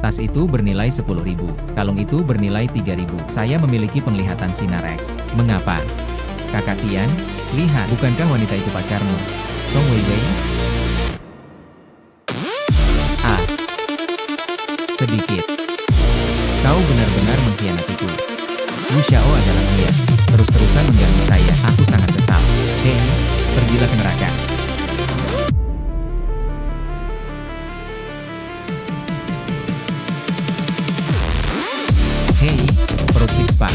Tas itu bernilai 10.000. Kalung itu bernilai 3.000. Saya memiliki penglihatan sinar X. Mengapa? Kakak Tian, lihat, bukankah wanita itu pacarmu? Song Weiwei? Ah, sedikit. Kau benar-benar mengkhianatiku. Wu Xiao adalah dia. Terus-terusan mengganggu saya. Aku sangat kesal. Hei, pergilah ke neraka. Hei, perut six-pack.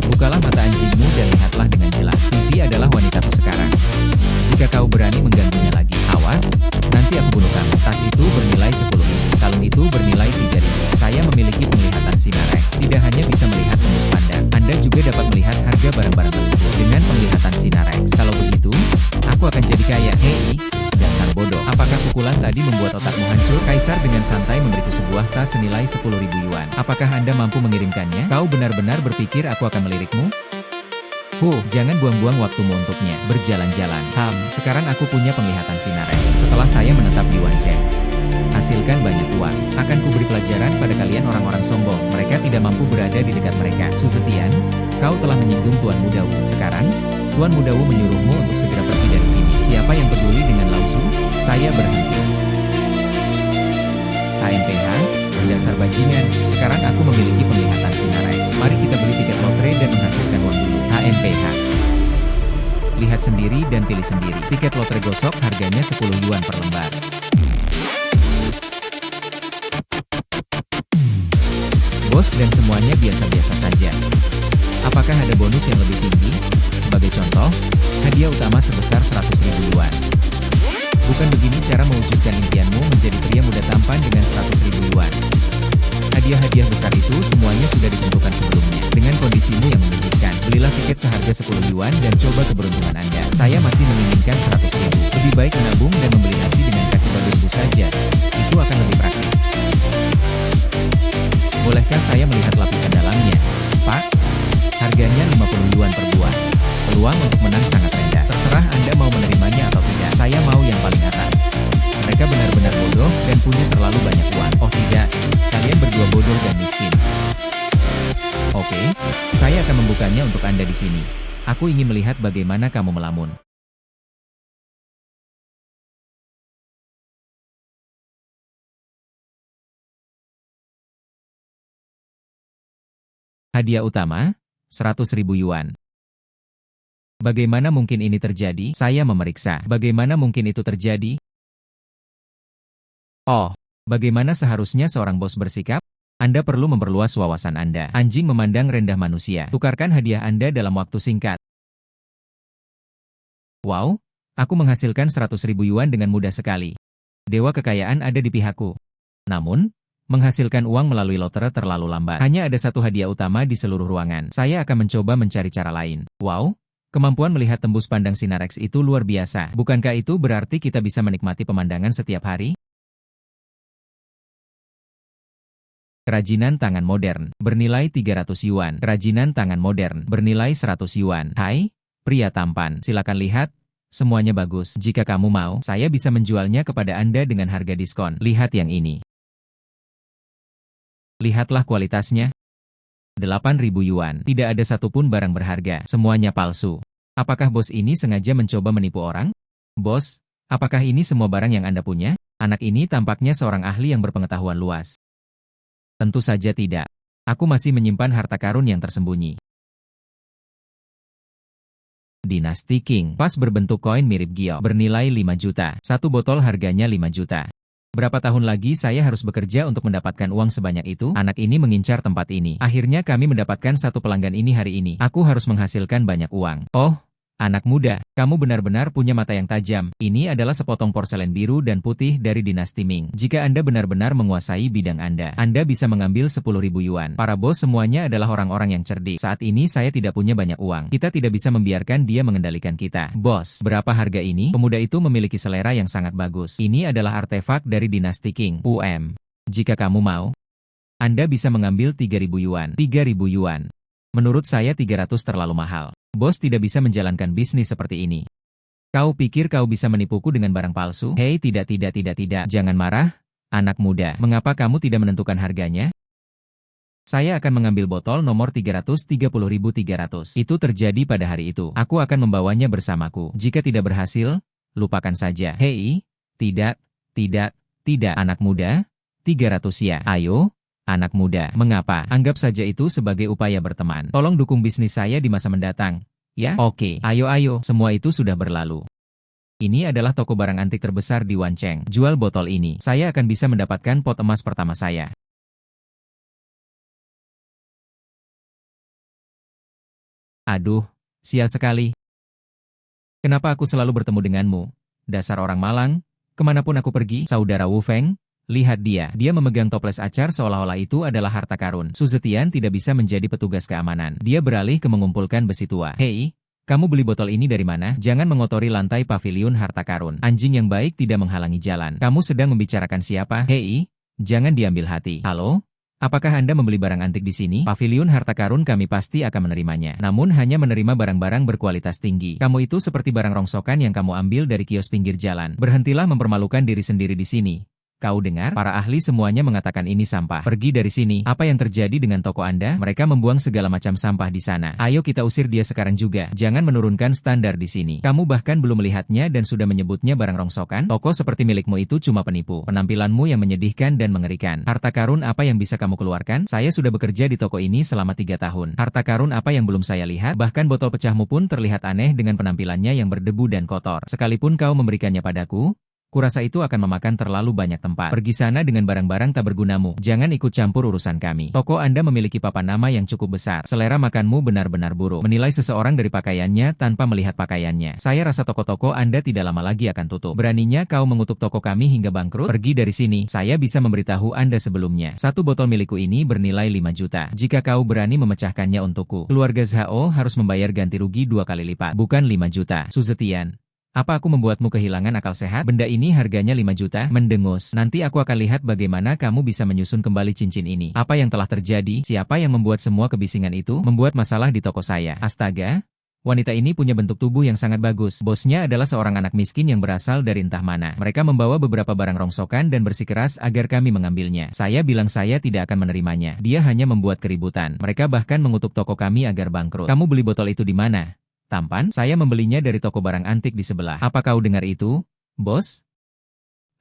Bukalah mata anjingmu dan lihatlah dengan jelas. Sylvie adalah wanitaku sekarang. Jika kau berani mengganggunya lagi, awas, nanti aku bunuh kamu. Tas itu bernilai 10.000. Kalung itu bernilai 3.000. Saya memiliki penglihatan sinar X. Tidak hanya bisa melihat tembus pandang, Anda juga dapat melihat harga barang-barang tersebut dengan penglihatan sinar X. Kalau begitu, aku akan jadi kaya. Hei, dasar bodoh. Apakah pukulan tadi membuat otakmu hancur? Kaisar dengan santai memberiku sebuah tas senilai 10.000 yuan. Apakah Anda mampu mengirimkannya? Kau benar-benar berpikir aku akan melirikmu? Jangan buang-buang waktumu untuknya. Berjalan-jalan. Sekarang aku punya penglihatan sinar X. Setelah saya menetap di Wancheng, hasilkan banyak uang. Akan kuberi pelajaran pada kalian orang-orang sombong. Mereka tidak mampu berada di dekat mereka. Su Zetian, kau telah menyinggung Tuan Muda Wu. Sekarang, Tuan Muda Wu menyuruhmu untuk segera pergi dari sini. Siapa yang peduli dengan Lao Su? Saya berhenti. HMPH, dasar bajingan. Sekarang aku memiliki penglihatan sinar X. Mari kita beli tiket lotre dan menghasilkan uang dulu. HMPH. Lihat sendiri dan pilih sendiri. Tiket lotre gosok harganya 10 yuan per lembar. Bos dan semuanya biasa-biasa saja. Apakah ada bonus yang lebih tinggi? Sebagai contoh, hadiah utama sebesar 100.000 yuan. Bukan begini cara mewujudkan impianmu menjadi pria muda tampan dengan 100.000 yuan. Hadiah-hadiah besar itu semuanya sudah ditentukan sebelumnya. Dengan kondisimu yang menyedihkan, belilah tiket seharga 10 yuan dan coba keberuntungan Anda. Saya masih menginginkan 100.000. Lebih baik menabung dan membeli nasi dengan kaki babi saja. Itu akan lebih praktis. Bolehkah saya melihat lapisan dalamnya? Pak, harganya 50 yuan per buah. Peluang untuk menang sangat rendah. Terserah Anda mau menerimanya atau tidak. Saya mau yang paling atas. Mereka benar-benar bodoh dan punya terlalu banyak uang. Oh tidak, kalian berdua bodoh dan miskin. Oke, saya akan membukanya untuk Anda di sini. Aku ingin melihat bagaimana kamu melamun. Hadiah utama, 100.000 yuan. Bagaimana mungkin ini terjadi? Saya memeriksa. Bagaimana mungkin itu terjadi? Oh, bagaimana seharusnya seorang bos bersikap? Anda perlu memperluas wawasan Anda. Anjing memandang rendah manusia. Tukarkan hadiah Anda dalam waktu singkat. Wow, aku menghasilkan 100.000 yuan dengan mudah sekali. Dewa kekayaan ada di pihakku. Namun, menghasilkan uang melalui lotre terlalu lambat. Hanya ada satu hadiah utama di seluruh ruangan. Saya akan mencoba mencari cara lain. Wow, kemampuan melihat tembus pandang sinar X itu luar biasa. Bukankah itu berarti kita bisa menikmati pemandangan setiap hari? Kerajinan tangan modern, bernilai 300 yuan. Kerajinan tangan modern, bernilai 100 yuan. Hai, pria tampan, silakan lihat. Semuanya bagus. Jika kamu mau, saya bisa menjualnya kepada Anda dengan harga diskon. Lihat yang ini. Lihatlah kualitasnya. 8.000 yuan. Tidak ada satupun barang berharga. Semuanya palsu. Apakah bos ini sengaja mencoba menipu orang? Bos, apakah ini semua barang yang Anda punya? Anak ini tampaknya seorang ahli yang berpengetahuan luas. Tentu saja tidak. Aku masih menyimpan harta karun yang tersembunyi. Dynasty King. Pas berbentuk koin mirip Gio. Bernilai 5 juta. Satu botol harganya 5 juta. Berapa tahun lagi saya harus bekerja untuk mendapatkan uang sebanyak itu? Anak ini mengincar tempat ini. Akhirnya kami mendapatkan satu pelanggan ini hari ini. Aku harus menghasilkan banyak uang. Oh, anak muda, kamu benar-benar punya mata yang tajam. Ini adalah sepotong porselen biru dan putih dari dinasti Ming. Jika Anda benar-benar menguasai bidang Anda bisa mengambil 10.000 yuan. Para bos semuanya adalah orang-orang yang cerdik. Saat ini saya tidak punya banyak uang. Kita tidak bisa membiarkan dia mengendalikan kita. Bos, berapa harga ini? Pemuda itu memiliki selera yang sangat bagus. Ini adalah artefak dari dinasti King. Jika kamu mau, Anda bisa mengambil 3.000 yuan. 3.000 yuan. Menurut saya 300 terlalu mahal. Bos tidak bisa menjalankan bisnis seperti ini. Kau pikir kau bisa menipuku dengan barang palsu? Hei, tidak. Jangan marah. Anak muda, mengapa kamu tidak menentukan harganya? Saya akan mengambil botol nomor 330.300. Itu terjadi pada hari itu. Aku akan membawanya bersamaku. Jika tidak berhasil, lupakan saja. Hei, tidak, anak muda. 300 ya. Ayo, anak muda. Mengapa? Anggap saja itu sebagai upaya berteman. Tolong dukung bisnis saya di masa mendatang. Ya? Oke, ayo, semua itu sudah berlalu. Ini adalah toko barang antik terbesar di Wancheng. Jual botol ini, saya akan bisa mendapatkan pot emas pertama saya. Aduh, sial sekali. Kenapa aku selalu bertemu denganmu? Dasar orang malang, kemanapun aku pergi, saudara Wu Feng, lihat dia memegang toples acar seolah-olah itu adalah harta karun. Su Zetian tidak bisa menjadi petugas keamanan. Dia beralih ke mengumpulkan besi tua. Hei, kamu beli botol ini dari mana? Jangan mengotori lantai paviliun harta karun. Anjing yang baik tidak menghalangi jalan. Kamu sedang membicarakan siapa? Hei, jangan diambil hati. Halo? Apakah Anda membeli barang antik di sini? Paviliun harta karun kami pasti akan menerimanya. Namun hanya menerima barang-barang berkualitas tinggi. Kamu itu seperti barang rongsokan yang kamu ambil dari kios pinggir jalan. Berhentilah mempermalukan diri sendiri di sini. Kau dengar? Para ahli semuanya mengatakan ini sampah. Pergi dari sini. Apa yang terjadi dengan toko Anda? Mereka membuang segala macam sampah di sana. Ayo kita usir dia sekarang juga. Jangan menurunkan standar di sini. Kamu bahkan belum melihatnya dan sudah menyebutnya barang rongsokan? Toko seperti milikmu itu cuma penipu. Penampilanmu yang menyedihkan dan mengerikan. Harta karun apa yang bisa kamu keluarkan? Saya sudah bekerja di toko ini selama 3 tahun. Harta karun apa yang belum saya lihat? Bahkan botol pecahmu pun terlihat aneh dengan penampilannya yang berdebu dan kotor. Sekalipun kau memberikannya padaku, kurasa itu akan memakan terlalu banyak tempat. Pergi sana dengan barang-barang tak bergunamu. Jangan ikut campur urusan kami. Toko Anda memiliki papan nama yang cukup besar. Selera makanmu benar-benar buruk. Menilai seseorang dari pakaiannya tanpa melihat pakaiannya. Saya rasa toko-toko Anda tidak lama lagi akan tutup. Beraninya kau mengutuk toko kami hingga bangkrut? Pergi dari sini. Saya bisa memberitahu Anda sebelumnya. Satu botol milikku ini bernilai 5 juta. Jika kau berani memecahkannya untukku, keluarga Zhao harus membayar ganti rugi 2 kali lipat. Bukan 5 juta. Su Zetian, apa aku membuatmu kehilangan akal sehat? Benda ini harganya 5 juta, mendengus. Nanti aku akan lihat bagaimana kamu bisa menyusun kembali cincin ini. Apa yang telah terjadi? Siapa yang membuat semua kebisingan itu? Membuat masalah di toko saya. Astaga, wanita ini punya bentuk tubuh yang sangat bagus. Bosnya adalah seorang anak miskin yang berasal dari entah mana. Mereka membawa beberapa barang rongsokan dan bersikeras agar kami mengambilnya. Saya bilang saya tidak akan menerimanya. Dia hanya membuat keributan. Mereka bahkan mengutuk toko kami agar bangkrut. Kamu beli botol itu di mana? Tampan, saya membelinya dari toko barang antik di sebelah. Apa kau dengar itu, bos?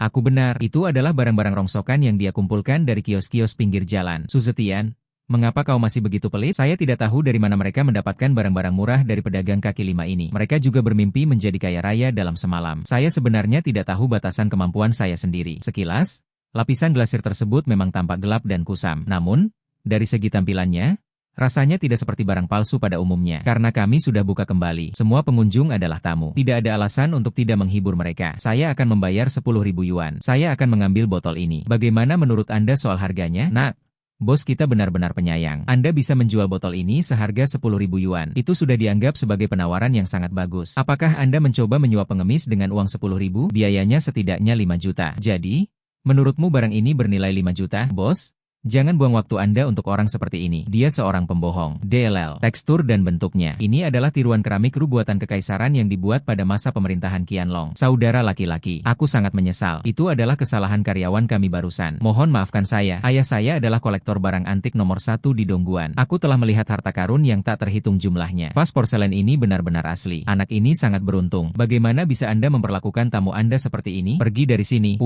Aku benar, itu adalah barang-barang rongsokan yang dia kumpulkan dari kios-kios pinggir jalan. Su Zetian, mengapa kau masih begitu pelit? Saya tidak tahu dari mana mereka mendapatkan barang-barang murah dari pedagang kaki lima ini. Mereka juga bermimpi menjadi kaya raya dalam semalam. Saya sebenarnya tidak tahu batasan kemampuan saya sendiri. Sekilas, lapisan glasir tersebut memang tampak gelap dan kusam. Namun, dari segi tampilannya, rasanya tidak seperti barang palsu pada umumnya. Karena kami sudah buka kembali. Semua pengunjung adalah tamu. Tidak ada alasan untuk tidak menghibur mereka. Saya akan membayar 10.000 yuan. Saya akan mengambil botol ini. Bagaimana menurut Anda soal harganya? Nak, bos kita benar-benar penyayang. Anda bisa menjual botol ini seharga 10.000 yuan. Itu sudah dianggap sebagai penawaran yang sangat bagus. Apakah Anda mencoba menyuap pengemis dengan uang 10.000? Biayanya setidaknya 5 juta. Jadi, menurutmu barang ini bernilai 5 juta, bos? Jangan buang waktu Anda untuk orang seperti ini. Dia seorang pembohong. DLL. Tekstur dan bentuknya. Ini adalah tiruan keramik kru buatan kekaisaran yang dibuat pada masa pemerintahan Qianlong. Saudara laki-laki, aku sangat menyesal. Itu adalah kesalahan karyawan kami barusan. Mohon maafkan saya. Ayah saya adalah kolektor barang antik nomor 1 di Dongguan. Aku telah melihat harta karun yang tak terhitung jumlahnya. Vas porselen ini benar-benar asli. Anak ini sangat beruntung. Bagaimana bisa Anda memperlakukan tamu Anda seperti ini? Pergi dari sini.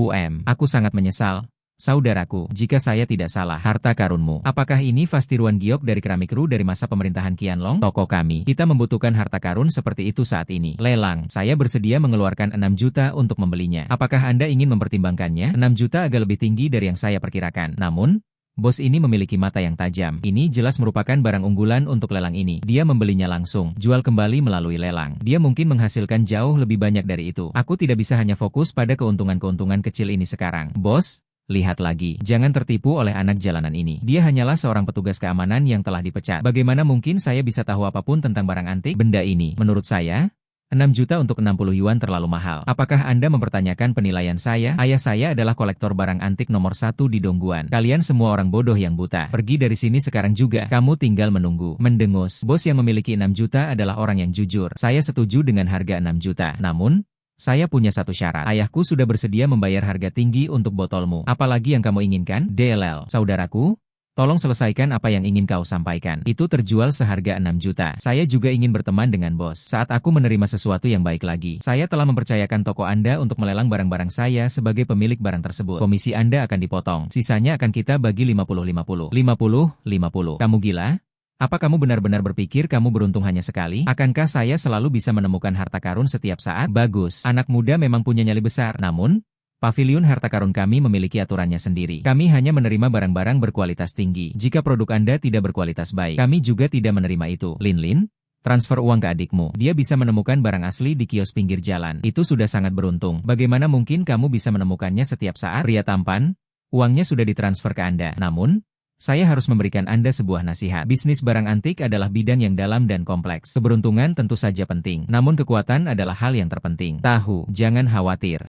Aku sangat menyesal. Saudaraku, jika saya tidak salah, harta karunmu. Apakah ini vas tiruan giok dari keramik kru dari masa pemerintahan Qianlong? Toko kami. Kita membutuhkan harta karun seperti itu saat ini. Lelang. Saya bersedia mengeluarkan 6 juta untuk membelinya. Apakah Anda ingin mempertimbangkannya? 6 juta agak lebih tinggi dari yang saya perkirakan. Namun, bos ini memiliki mata yang tajam. Ini jelas merupakan barang unggulan untuk lelang ini. Dia membelinya langsung. Jual kembali melalui lelang. Dia mungkin menghasilkan jauh lebih banyak dari itu. Aku tidak bisa hanya fokus pada keuntungan-keuntungan kecil ini sekarang. Bos, lihat lagi, jangan tertipu oleh anak jalanan ini. Dia hanyalah seorang petugas keamanan yang telah dipecat. Bagaimana mungkin saya bisa tahu apapun tentang barang antik? Benda ini, menurut saya, 6 juta untuk 60 yuan terlalu mahal. Apakah Anda mempertanyakan penilaian saya? Ayah saya adalah kolektor barang antik nomor 1 di Dongguan. Kalian semua orang bodoh yang buta. Pergi dari sini sekarang juga. Kamu tinggal menunggu. Mendengus. Bos yang memiliki 6 juta adalah orang yang jujur. Saya setuju dengan harga 6 juta. Namun, Saya punya satu syarat. Ayahku sudah bersedia membayar harga tinggi untuk botolmu. Apalagi yang kamu inginkan? DLL. Saudaraku, tolong selesaikan apa yang ingin kau sampaikan. Itu terjual seharga 6 juta. Saya juga ingin berteman dengan bos. Saat aku menerima sesuatu yang baik lagi, saya telah mempercayakan toko Anda untuk melelang barang-barang saya sebagai pemilik barang tersebut. Komisi Anda akan dipotong. Sisanya akan kita bagi 50-50. 50-50. Kamu gila? Apa kamu benar-benar berpikir kamu beruntung hanya sekali? Akankah saya selalu bisa menemukan harta karun setiap saat? Bagus. Anak muda memang punya nyali besar. Namun, paviliun harta karun kami memiliki aturannya sendiri. Kami hanya menerima barang-barang berkualitas tinggi. Jika produk Anda tidak berkualitas baik, kami juga tidak menerima itu. Lin, transfer uang ke adikmu. Dia bisa menemukan barang asli di kios pinggir jalan. Itu sudah sangat beruntung. Bagaimana mungkin kamu bisa menemukannya setiap saat? Pria tampan, uangnya sudah ditransfer ke Anda. Namun, saya harus memberikan Anda sebuah nasihat. Bisnis barang antik adalah bidang yang dalam dan kompleks. Keberuntungan tentu saja penting, namun kekuatan adalah hal yang terpenting. Tahu, jangan khawatir.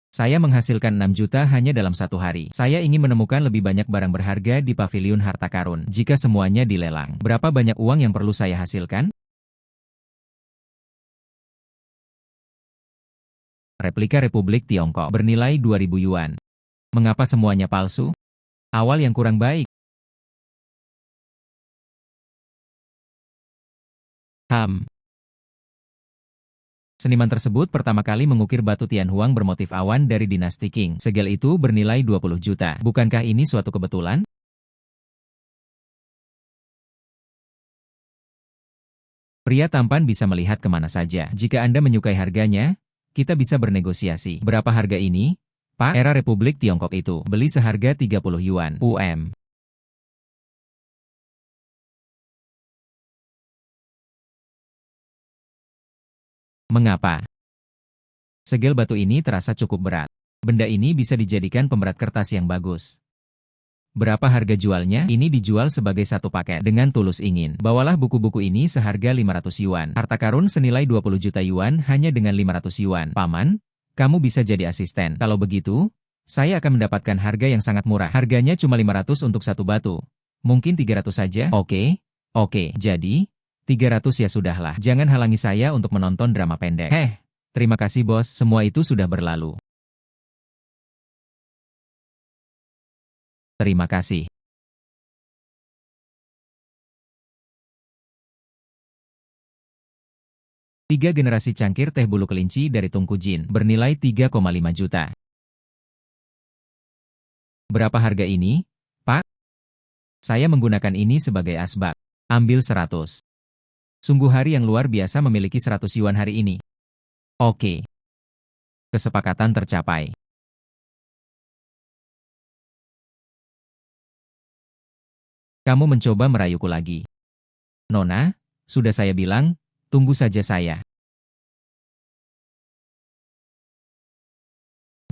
Saya menghasilkan 6 juta hanya dalam satu hari. Saya ingin menemukan lebih banyak barang berharga di paviliun harta karun. Jika semuanya dilelang, berapa banyak uang yang perlu saya hasilkan? Replika Republik Tiongkok bernilai 2.000 yuan. Mengapa semuanya palsu? Awal yang kurang baik. Seniman tersebut pertama kali mengukir batu Tianhuang bermotif awan dari dinasti Qing. Segel itu bernilai 20 juta. Bukankah ini suatu kebetulan? Pria tampan bisa melihat kemana saja. Jika Anda menyukai harganya, kita bisa bernegosiasi. Berapa harga ini? Pak, era Republik Tiongkok itu. Beli seharga 30 yuan. Mengapa? Segel batu ini terasa cukup berat. Benda ini bisa dijadikan pemberat kertas yang bagus. Berapa harga jualnya? Ini dijual sebagai satu paket. Dengan tulus ingin, bawalah buku-buku ini seharga 500 yuan. Harta karun senilai 20 juta yuan hanya dengan 500 yuan. Paman, kamu bisa jadi asisten. Kalau begitu, saya akan mendapatkan harga yang sangat murah. Harganya cuma 500 untuk satu batu. Mungkin 300 saja? Oke, jadi 300 ya sudahlah. Jangan halangi saya untuk menonton drama pendek. Terima kasih bos, semua itu sudah berlalu. Terima kasih. Tiga generasi cangkir teh bulu kelinci dari Tungku Jin, bernilai 3,5 juta. Berapa harga ini, Pak? Saya menggunakan ini sebagai asbak. Ambil 100. Sungguh hari yang luar biasa memiliki 100 yuan hari ini. Oke. Kesepakatan tercapai. Kamu mencoba merayuku lagi. Nona, sudah saya bilang, tunggu saja saya.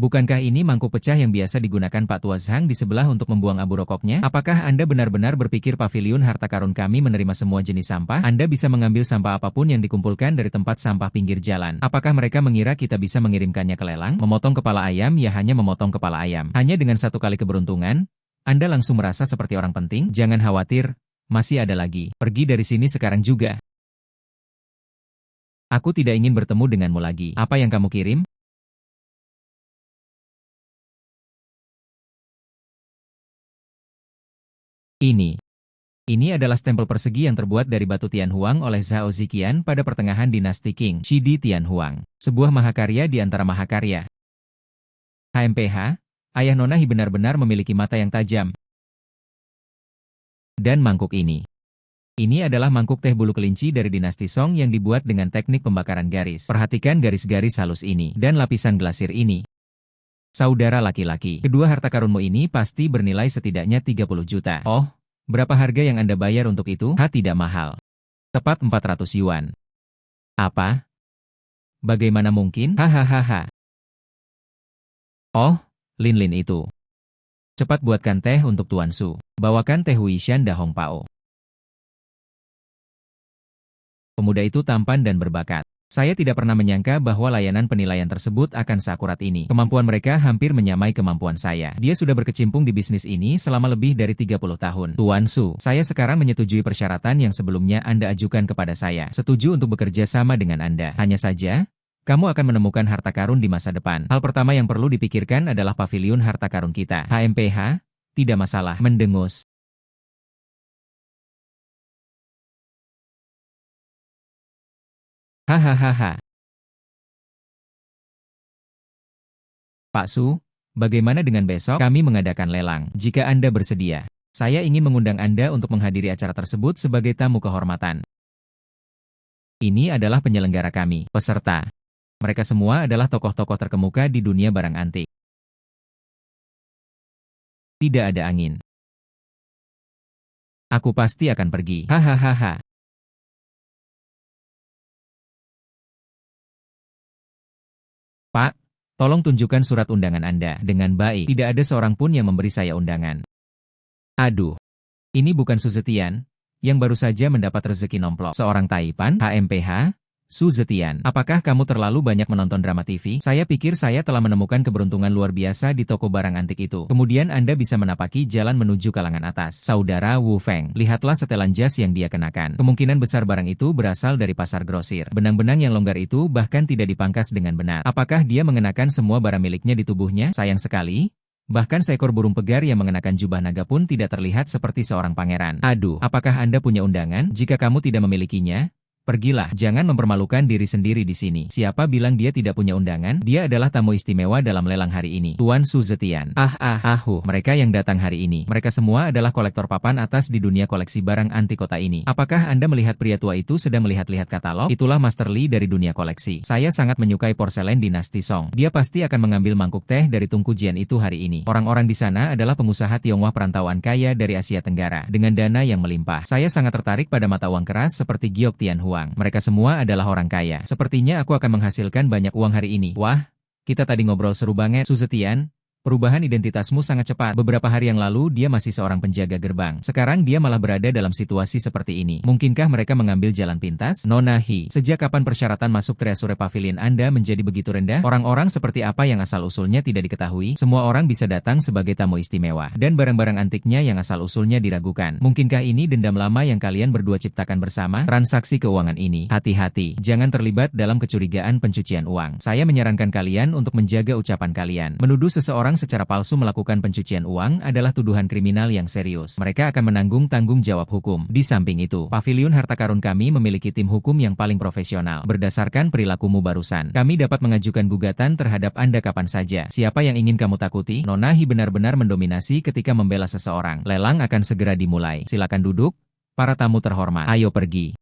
Bukankah ini mangkuk pecah yang biasa digunakan Pak Tua Zhang di sebelah untuk membuang abu rokoknya? Apakah Anda benar-benar berpikir paviliun harta karun kami menerima semua jenis sampah? Anda bisa mengambil sampah apapun yang dikumpulkan dari tempat sampah pinggir jalan. Apakah mereka mengira kita bisa mengirimkannya ke lelang? Memotong kepala ayam ya hanya memotong kepala ayam. Hanya dengan satu kali keberuntungan, Anda langsung merasa seperti orang penting? Jangan khawatir, masih ada lagi. Pergi dari sini sekarang juga. Aku tidak ingin bertemu denganmu lagi. Apa yang kamu kirim? Ini adalah stempel persegi yang terbuat dari batu Tianhuang oleh Zhao Ziqian pada pertengahan dinasti Qing, Shidi Tianhuang. Sebuah mahakarya di antara mahakarya. HMPH, ayah Nona Hi benar-benar memiliki mata yang tajam. Dan mangkuk ini. Ini adalah mangkuk teh bulu kelinci dari dinasti Song yang dibuat dengan teknik pembakaran garis. Perhatikan garis-garis halus ini dan lapisan glasir ini. Saudara laki-laki, kedua harta karunmu ini pasti bernilai setidaknya 30 juta. Oh, berapa harga yang Anda bayar untuk itu? Tidak mahal. Tepat 400 yuan. Apa? Bagaimana mungkin? Hahaha. Oh, Lin itu. Cepat buatkan teh untuk Tuan Su. Bawakan teh Huishan da Hong Pao. Pemuda itu tampan dan berbakat. Saya tidak pernah menyangka bahwa layanan penilaian tersebut akan seakurat ini. Kemampuan mereka hampir menyamai kemampuan saya. Dia sudah berkecimpung di bisnis ini selama lebih dari 30 tahun. Tuan Su, saya sekarang menyetujui persyaratan yang sebelumnya Anda ajukan kepada saya. Setuju untuk bekerja sama dengan Anda. Hanya saja, kamu akan menemukan harta karun di masa depan. Hal pertama yang perlu dipikirkan adalah paviliun harta karun kita. HMPH? Tidak masalah. Mendengus. Hahaha. Pak Su, bagaimana dengan besok kami mengadakan lelang? Jika Anda bersedia, saya ingin mengundang Anda untuk menghadiri acara tersebut sebagai tamu kehormatan. Ini adalah penyelenggara kami, peserta. Mereka semua adalah tokoh-tokoh terkemuka di dunia barang antik. Tidak ada angin. Aku pasti akan pergi. Hahaha. Pak, tolong tunjukkan surat undangan Anda dengan baik. Tidak ada seorang pun yang memberi saya undangan. Aduh, ini bukan Su Zetian, yang baru saja mendapat rezeki nomplok. Seorang Taipan, HMPH, Su Zetian. Apakah kamu terlalu banyak menonton drama TV? Saya pikir saya telah menemukan keberuntungan luar biasa di toko barang antik itu. Kemudian Anda bisa menapaki jalan menuju kalangan atas. Saudara Wu Feng, lihatlah setelan jas yang dia kenakan. Kemungkinan besar barang itu berasal dari pasar grosir. Benang-benang yang longgar itu bahkan tidak dipangkas dengan benar. Apakah dia mengenakan semua barang miliknya di tubuhnya? Sayang sekali. Bahkan seekor burung pegar yang mengenakan jubah naga pun tidak terlihat seperti seorang pangeran. Aduh, apakah Anda punya undangan? Jika kamu tidak memilikinya, pergilah, jangan mempermalukan diri sendiri di sini. Siapa bilang dia tidak punya undangan? Dia adalah tamu istimewa dalam lelang hari ini. Tuan Su Zetian. Mereka yang datang hari ini. Mereka semua adalah kolektor papan atas di dunia koleksi barang antik kota ini. Apakah Anda melihat pria tua itu sedang melihat-lihat katalog? Itulah Master Li dari dunia koleksi. Saya sangat menyukai porselen dinasti Song. Dia pasti akan mengambil mangkuk teh dari Tunku Jian itu hari ini. Orang-orang di sana adalah pengusaha Tionghoa perantauan kaya dari Asia Tenggara. Dengan dana yang melimpah. Saya sangat tertarik pada mata uang keras seperti Giok Tianhuang. Mereka semua adalah orang kaya. Sepertinya aku akan menghasilkan banyak uang hari ini. Wah, kita tadi ngobrol seru banget. Su Zetian, perubahan identitasmu sangat cepat. Beberapa hari yang lalu dia masih seorang penjaga gerbang. Sekarang dia malah berada dalam situasi seperti ini. Mungkinkah mereka mengambil jalan pintas? Nona Hi, sejak kapan persyaratan masuk Treasure Pavilion Anda menjadi begitu rendah? Orang-orang seperti apa yang asal-usulnya tidak diketahui? Semua orang bisa datang sebagai tamu istimewa. Dan barang-barang antiknya yang asal-usulnya diragukan. Mungkinkah ini dendam lama yang kalian berdua ciptakan bersama? Transaksi keuangan ini, hati-hati. Jangan terlibat dalam kecurigaan pencucian uang. Saya menyarankan kalian untuk menjaga ucapan kalian. Menuduh seseorang secara palsu melakukan pencucian uang adalah tuduhan kriminal yang serius. Mereka akan menanggung tanggung jawab hukum. Di samping itu, paviliun harta karun kami memiliki tim hukum yang paling profesional. Berdasarkan perilakumu barusan, kami dapat mengajukan gugatan terhadap Anda kapan saja. Siapa yang ingin kamu takuti? Nona Hi benar-benar mendominasi ketika membela seseorang. Lelang akan segera dimulai. Silakan duduk, para tamu terhormat. Ayo pergi.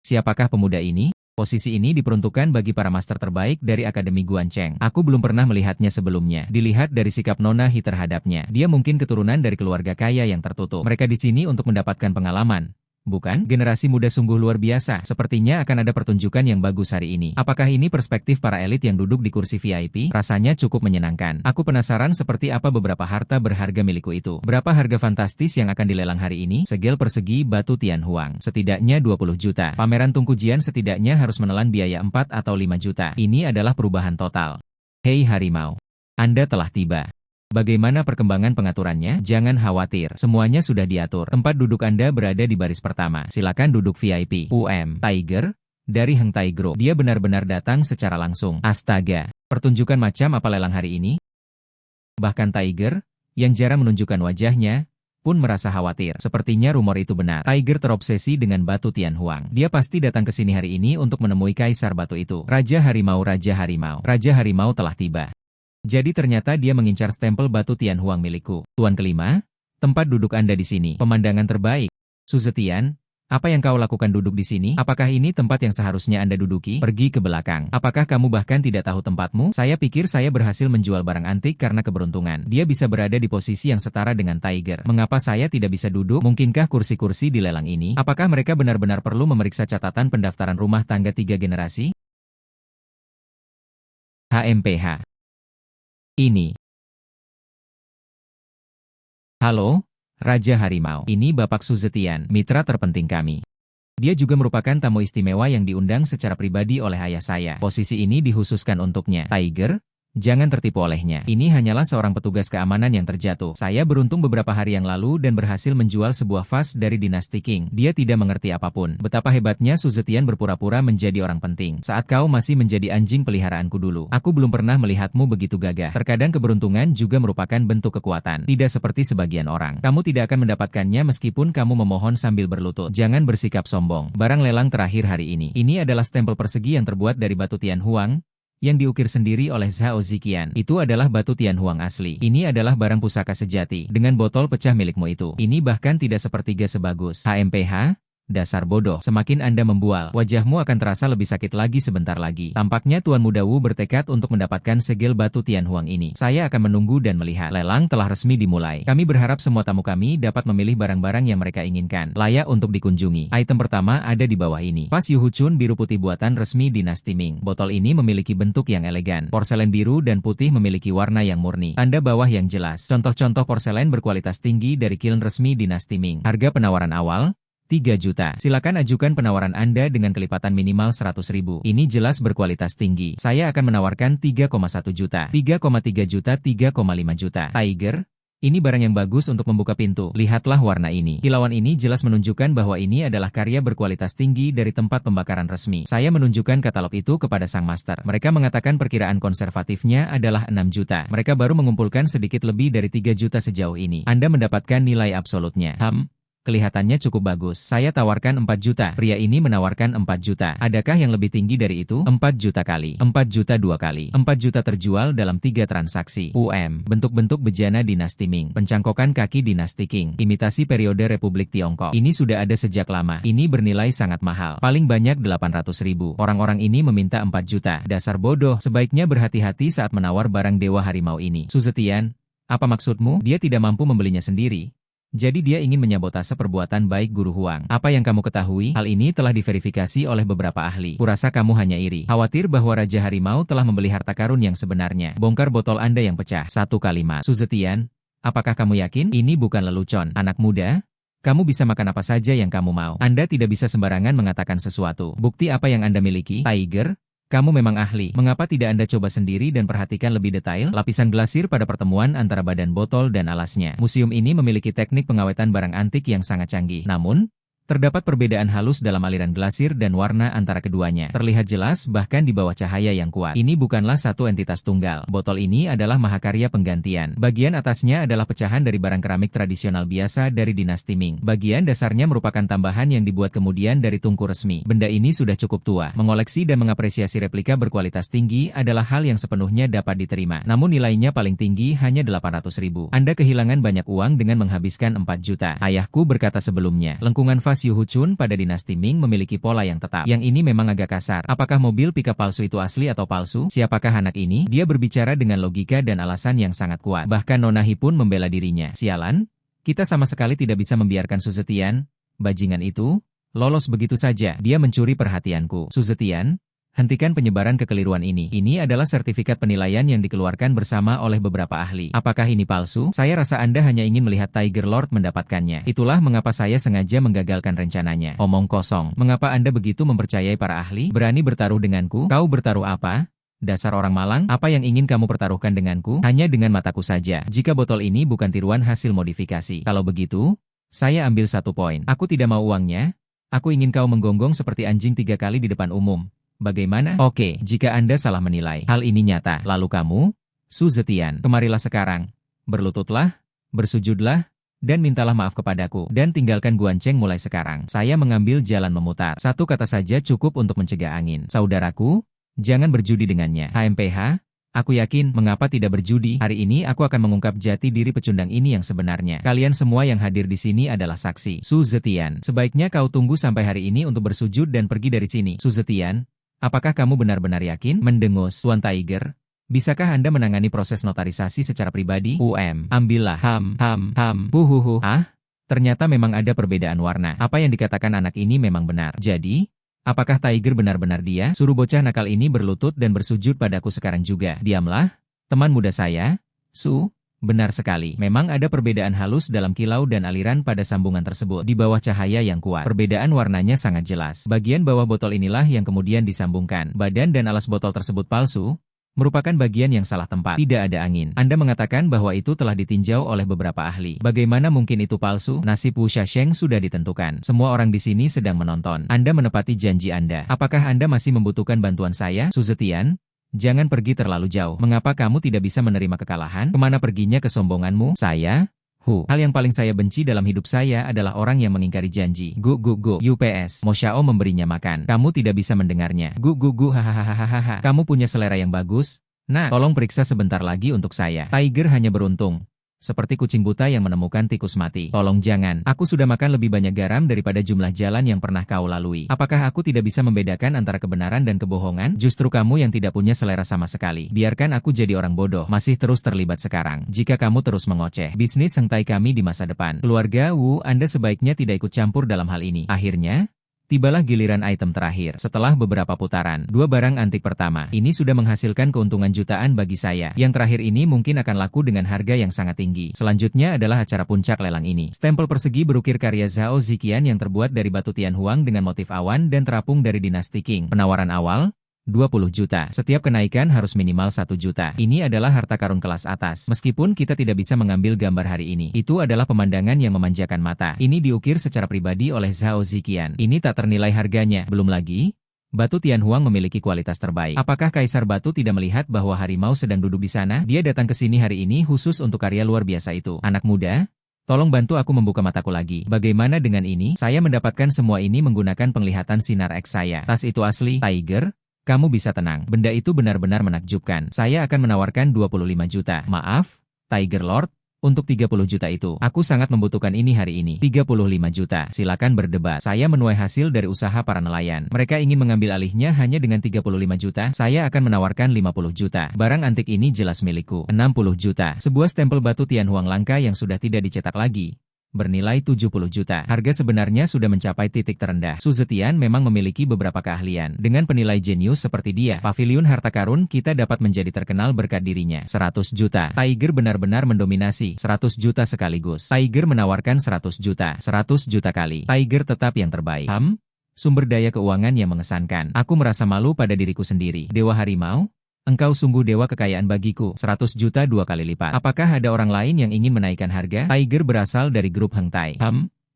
Siapakah pemuda ini? Posisi ini diperuntukkan bagi para master terbaik dari Akademi Guancheng. Aku belum pernah melihatnya sebelumnya. Dilihat dari sikap Nona Hi terhadapnya, dia mungkin keturunan dari keluarga kaya yang tertutup. Mereka di sini untuk mendapatkan pengalaman. Bukan, generasi muda sungguh luar biasa. Sepertinya akan ada pertunjukan yang bagus hari ini. Apakah ini perspektif para elit yang duduk di kursi VIP? Rasanya cukup menyenangkan. Aku penasaran seperti apa beberapa harta berharga milikku itu. Berapa harga fantastis yang akan dilelang hari ini? Segel persegi batu Tianhuang. Setidaknya 20 juta. Pameran Tunku Jian setidaknya harus menelan biaya 4 atau 5 juta. Ini adalah perubahan total. Hei harimau, Anda telah tiba. Bagaimana perkembangan pengaturannya? Jangan khawatir, semuanya sudah diatur. Tempat duduk Anda berada di baris pertama. Silakan duduk VIP. Tiger, dari Heng Taigro. Dia benar-benar datang secara langsung. Astaga, pertunjukan macam apa lelang hari ini? Bahkan Tiger, yang jarang menunjukkan wajahnya, pun merasa khawatir. Sepertinya rumor itu benar. Tiger terobsesi dengan batu Tianhuang. Dia pasti datang ke sini hari ini untuk menemui kaisar batu itu. Raja Harimau, Raja Harimau. Raja Harimau telah tiba. Jadi ternyata dia mengincar stempel batu Tianhuang milikku. Tuan kelima, tempat duduk Anda di sini. Pemandangan terbaik. Su Zetian, apa yang kau lakukan duduk di sini? Apakah ini tempat yang seharusnya Anda duduki? Pergi ke belakang. Apakah kamu bahkan tidak tahu tempatmu? Saya pikir saya berhasil menjual barang antik karena keberuntungan. Dia bisa berada di posisi yang setara dengan Tiger. Mengapa saya tidak bisa duduk? Mungkinkah kursi-kursi di lelang ini? Apakah mereka benar-benar perlu memeriksa catatan pendaftaran rumah tangga 3 generasi? HMPH. Ini. Halo, Raja Harimau. Ini Bapak Su Zetian, mitra terpenting kami. Dia juga merupakan tamu istimewa yang diundang secara pribadi oleh ayah saya. Posisi ini dikhususkan untuknya. Tiger, jangan tertipu olehnya. Ini hanyalah seorang petugas keamanan yang terjatuh. Saya beruntung beberapa hari yang lalu dan berhasil menjual sebuah vas dari dinasti Qing. Dia tidak mengerti apapun. Betapa hebatnya Su Zetian berpura-pura menjadi orang penting. Saat kau masih menjadi anjing peliharaanku dulu, aku belum pernah melihatmu begitu gagah. Terkadang keberuntungan juga merupakan bentuk kekuatan. Tidak seperti sebagian orang. Kamu tidak akan mendapatkannya meskipun kamu memohon sambil berlutut. Jangan bersikap sombong. Barang lelang terakhir hari ini. Ini adalah stempel persegi yang terbuat dari batu Tianhuang, yang diukir sendiri oleh Zhao Ziqian. Itu adalah batu Tianhuang asli. Ini adalah barang pusaka sejati. Dengan botol pecah milikmu itu. Ini bahkan tidak sepertiga sebagus. HMPH? Dasar bodoh. Semakin Anda membual, wajahmu akan terasa lebih sakit lagi sebentar lagi. Tampaknya Tuan Muda Wu bertekad untuk mendapatkan segel batu Tianhuang ini. Saya akan menunggu dan melihat. Lelang telah resmi dimulai. Kami berharap semua tamu kami dapat memilih barang-barang yang mereka inginkan. Layak untuk dikunjungi. Item pertama ada di bawah ini. Vas Yuhuchun biru putih buatan resmi dinasti Ming. Botol ini memiliki bentuk yang elegan. Porselen biru dan putih memiliki warna yang murni. Tanda bawah yang jelas. Contoh-contoh porselen berkualitas tinggi dari kiln resmi dinasti Ming. Harga penawaran awal 3 juta. Silakan ajukan penawaran Anda dengan kelipatan minimal 100.000. Ini jelas berkualitas tinggi. Saya akan menawarkan 3,1 juta. 3,3 juta, 3,5 juta. Tiger, ini barang yang bagus untuk membuka pintu. Lihatlah warna ini. Kilauan ini jelas menunjukkan bahwa ini adalah karya berkualitas tinggi dari tempat pembakaran resmi. Saya menunjukkan katalog itu kepada sang master. Mereka mengatakan perkiraan konservatifnya adalah 6 juta. Mereka baru mengumpulkan sedikit lebih dari 3 juta sejauh ini. Anda mendapatkan nilai absolutnya. Kelihatannya cukup bagus. Saya tawarkan 4 juta. Pria ini menawarkan 4 juta. Adakah yang lebih tinggi dari itu? 4 juta kali. 4 juta 2 kali. 4 juta terjual dalam 3 transaksi. Bentuk-bentuk bejana dinasti Ming. Pencangkokan kaki dinasti Qing. Imitasi periode Republik Tiongkok. Ini sudah ada sejak lama. Ini bernilai sangat mahal. Paling banyak 800.000. Orang-orang ini meminta 4 juta. Dasar bodoh. Sebaiknya berhati-hati saat menawar barang Dewa Harimau ini. Su Zetian, apa maksudmu? Dia tidak mampu membelinya sendiri. Jadi dia ingin menyabotase perbuatan baik Guru Huang. Apa yang kamu ketahui? Hal ini telah diverifikasi oleh beberapa ahli. Kurasa kamu hanya iri. Khawatir bahwa Raja Harimau telah membeli harta karun yang sebenarnya. Bongkar botol Anda yang pecah. 1 kalimat. Su Zetian, apakah kamu yakin? Ini bukan lelucon. Anak muda, kamu bisa makan apa saja yang kamu mau. Anda tidak bisa sembarangan mengatakan sesuatu. Bukti apa yang Anda miliki? Tiger, kamu memang ahli. Mengapa tidak Anda coba sendiri dan perhatikan lebih detail? Lapisan glasir pada pertemuan antara badan botol dan alasnya. Museum ini memiliki teknik pengawetan barang antik yang sangat canggih. Namun, terdapat perbedaan halus dalam aliran glasir dan warna antara keduanya. Terlihat jelas bahkan di bawah cahaya yang kuat. Ini bukanlah satu entitas tunggal. Botol ini adalah mahakarya penggantian. Bagian atasnya adalah pecahan dari barang keramik tradisional biasa dari dinasti Ming. Bagian dasarnya merupakan tambahan yang dibuat kemudian dari tungku resmi. Benda ini sudah cukup tua. Mengoleksi dan mengapresiasi replika berkualitas tinggi adalah hal yang sepenuhnya dapat diterima. Namun nilainya paling tinggi hanya 800.000. Anda kehilangan banyak uang dengan menghabiskan 4 juta. Ayahku berkata sebelumnya, lengkungan vas Yuhuchun pada dinasti Ming memiliki pola yang tetap. Yang ini memang agak kasar. Apakah mobil pickup palsu itu asli atau palsu? Siapakah anak ini? Dia berbicara dengan logika dan alasan yang sangat kuat. Bahkan Nonahi pun membela dirinya. Sialan, kita sama sekali tidak bisa membiarkan Su Zetian, bajingan itu, lolos begitu saja. Dia mencuri perhatianku. Su Zetian, hentikan penyebaran kekeliruan ini. Ini adalah sertifikat penilaian yang dikeluarkan bersama oleh beberapa ahli. Apakah ini palsu? Saya rasa Anda hanya ingin melihat Tiger Lord mendapatkannya. Itulah mengapa saya sengaja menggagalkan rencananya. Omong kosong. Mengapa Anda begitu mempercayai para ahli? Berani bertaruh denganku? Kau bertaruh apa? Dasar orang malang, apa yang ingin kamu pertaruhkan denganku? Hanya dengan mataku saja. Jika botol ini bukan tiruan hasil modifikasi. Kalau begitu, saya ambil 1 poin. Aku tidak mau uangnya. Aku ingin kau menggonggong seperti anjing 3 kali di depan umum. Bagaimana? Oke, jika Anda salah menilai, hal ini nyata. Lalu kamu? Su Zetian, kemarilah sekarang. Berlututlah, bersujudlah, dan mintalah maaf kepadaku. Dan tinggalkan Guanceng mulai sekarang. Saya mengambil jalan memutar. 1 kata saja cukup untuk mencegah angin. Saudaraku, jangan berjudi dengannya. HMPH, aku yakin, mengapa tidak berjudi? Hari ini aku akan mengungkap jati diri pecundang ini yang sebenarnya. Kalian semua yang hadir di sini adalah saksi. Su Zetian, sebaiknya kau tunggu sampai hari ini untuk bersujud dan pergi dari sini. Su Zetian, apakah kamu benar-benar yakin? Mendengus, Tuan Tiger. Bisakah Anda menangani proses notarisasi secara pribadi? Ambillah. Ternyata memang ada perbedaan warna. Apa yang dikatakan anak ini memang benar. Jadi, apakah Tiger benar-benar dia? Suruh bocah nakal ini berlutut dan bersujud padaku sekarang juga. Diamlah, teman muda saya. Su, Benar sekali. Memang ada perbedaan halus dalam kilau dan aliran pada sambungan tersebut. Di bawah cahaya yang kuat, perbedaan warnanya sangat jelas. Bagian bawah botol inilah yang kemudian disambungkan. Badan dan alas botol tersebut palsu, merupakan bagian yang salah tempat. Tidak ada angin. Anda mengatakan bahwa itu telah ditinjau oleh beberapa ahli. Bagaimana mungkin itu palsu? Nasib Wu Shasheng sudah ditentukan. Semua orang di sini sedang menonton. Anda menepati janji Anda. Apakah Anda masih membutuhkan bantuan saya, Su Zetian? Jangan pergi terlalu jauh. Mengapa kamu tidak bisa menerima kekalahan? Kemana perginya kesombonganmu? Saya? Hal yang paling saya benci dalam hidup saya adalah orang yang mengingkari janji. UPS. Mo Xiao memberinya makan. Kamu tidak bisa mendengarnya. Hahaha. Kamu punya selera yang bagus. Nah, tolong periksa sebentar lagi untuk saya. Tiger hanya beruntung. Seperti kucing buta yang menemukan tikus mati. Tolong jangan. Aku sudah makan lebih banyak garam daripada jumlah jalan yang pernah kau lalui. Apakah aku tidak bisa membedakan antara kebenaran dan kebohongan? Justru kamu yang tidak punya selera sama sekali. Biarkan aku jadi orang bodoh. Masih terus terlibat sekarang. Jika kamu terus mengoceh bisnis Hengtai kami di masa depan. Keluarga Wu, Anda sebaiknya tidak ikut campur dalam hal ini. Akhirnya, tibalah giliran item terakhir. Setelah beberapa putaran, 2 barang antik pertama ini sudah menghasilkan keuntungan jutaan bagi saya. Yang terakhir ini mungkin akan laku dengan harga yang sangat tinggi. Selanjutnya adalah acara puncak lelang ini. Stempel persegi berukir karya Zhao Ziqian yang terbuat dari batu Tianhuang dengan motif awan dan terapung dari dinasti Qing. Penawaran awal 20 juta. Setiap kenaikan harus minimal 1 juta. Ini adalah harta karun kelas atas. Meskipun kita tidak bisa mengambil gambar hari ini. Itu adalah pemandangan yang memanjakan mata. Ini diukir secara pribadi oleh Zhao Ziqian. Ini tak ternilai harganya. Belum lagi, batu Tianhuang memiliki kualitas terbaik. Apakah Kaisar Batu tidak melihat bahwa harimau sedang duduk di sana? Dia datang ke sini hari ini khusus untuk karya luar biasa itu. Anak muda, tolong bantu aku membuka mataku lagi. Bagaimana dengan ini? Saya mendapatkan semua ini menggunakan penglihatan sinar X saya. Tas itu asli, Tiger. Kamu bisa tenang. Benda itu benar-benar menakjubkan. Saya akan menawarkan 25 juta. Maaf, Tiger Lord, untuk 30 juta itu. Aku sangat membutuhkan ini hari ini. 35 juta. Silakan berdebat. Saya menuai hasil dari usaha para nelayan. Mereka ingin mengambil alihnya hanya dengan 35 juta. Saya akan menawarkan 50 juta. Barang antik ini jelas milikku. 60 juta. Sebuah stempel batu Tianhuang langka yang sudah tidak dicetak lagi. Bernilai 70 juta. Harga sebenarnya sudah mencapai titik terendah. Su Zetian memang memiliki beberapa keahlian. Dengan penilai jenius seperti dia, pavilion harta karun kita dapat menjadi terkenal berkat dirinya. 100 juta. Tiger benar-benar mendominasi. 100 juta sekaligus. Tiger menawarkan 100 juta. 100 juta kali. Tiger tetap yang terbaik. Sumber daya keuangan yang mengesankan. Aku merasa malu pada diriku sendiri. Dewa Harimau? Engkau sungguh dewa kekayaan bagiku. 100 juta 2 kali lipat. Apakah ada orang lain yang ingin menaikkan harga? Tiger berasal dari grup Hengtai.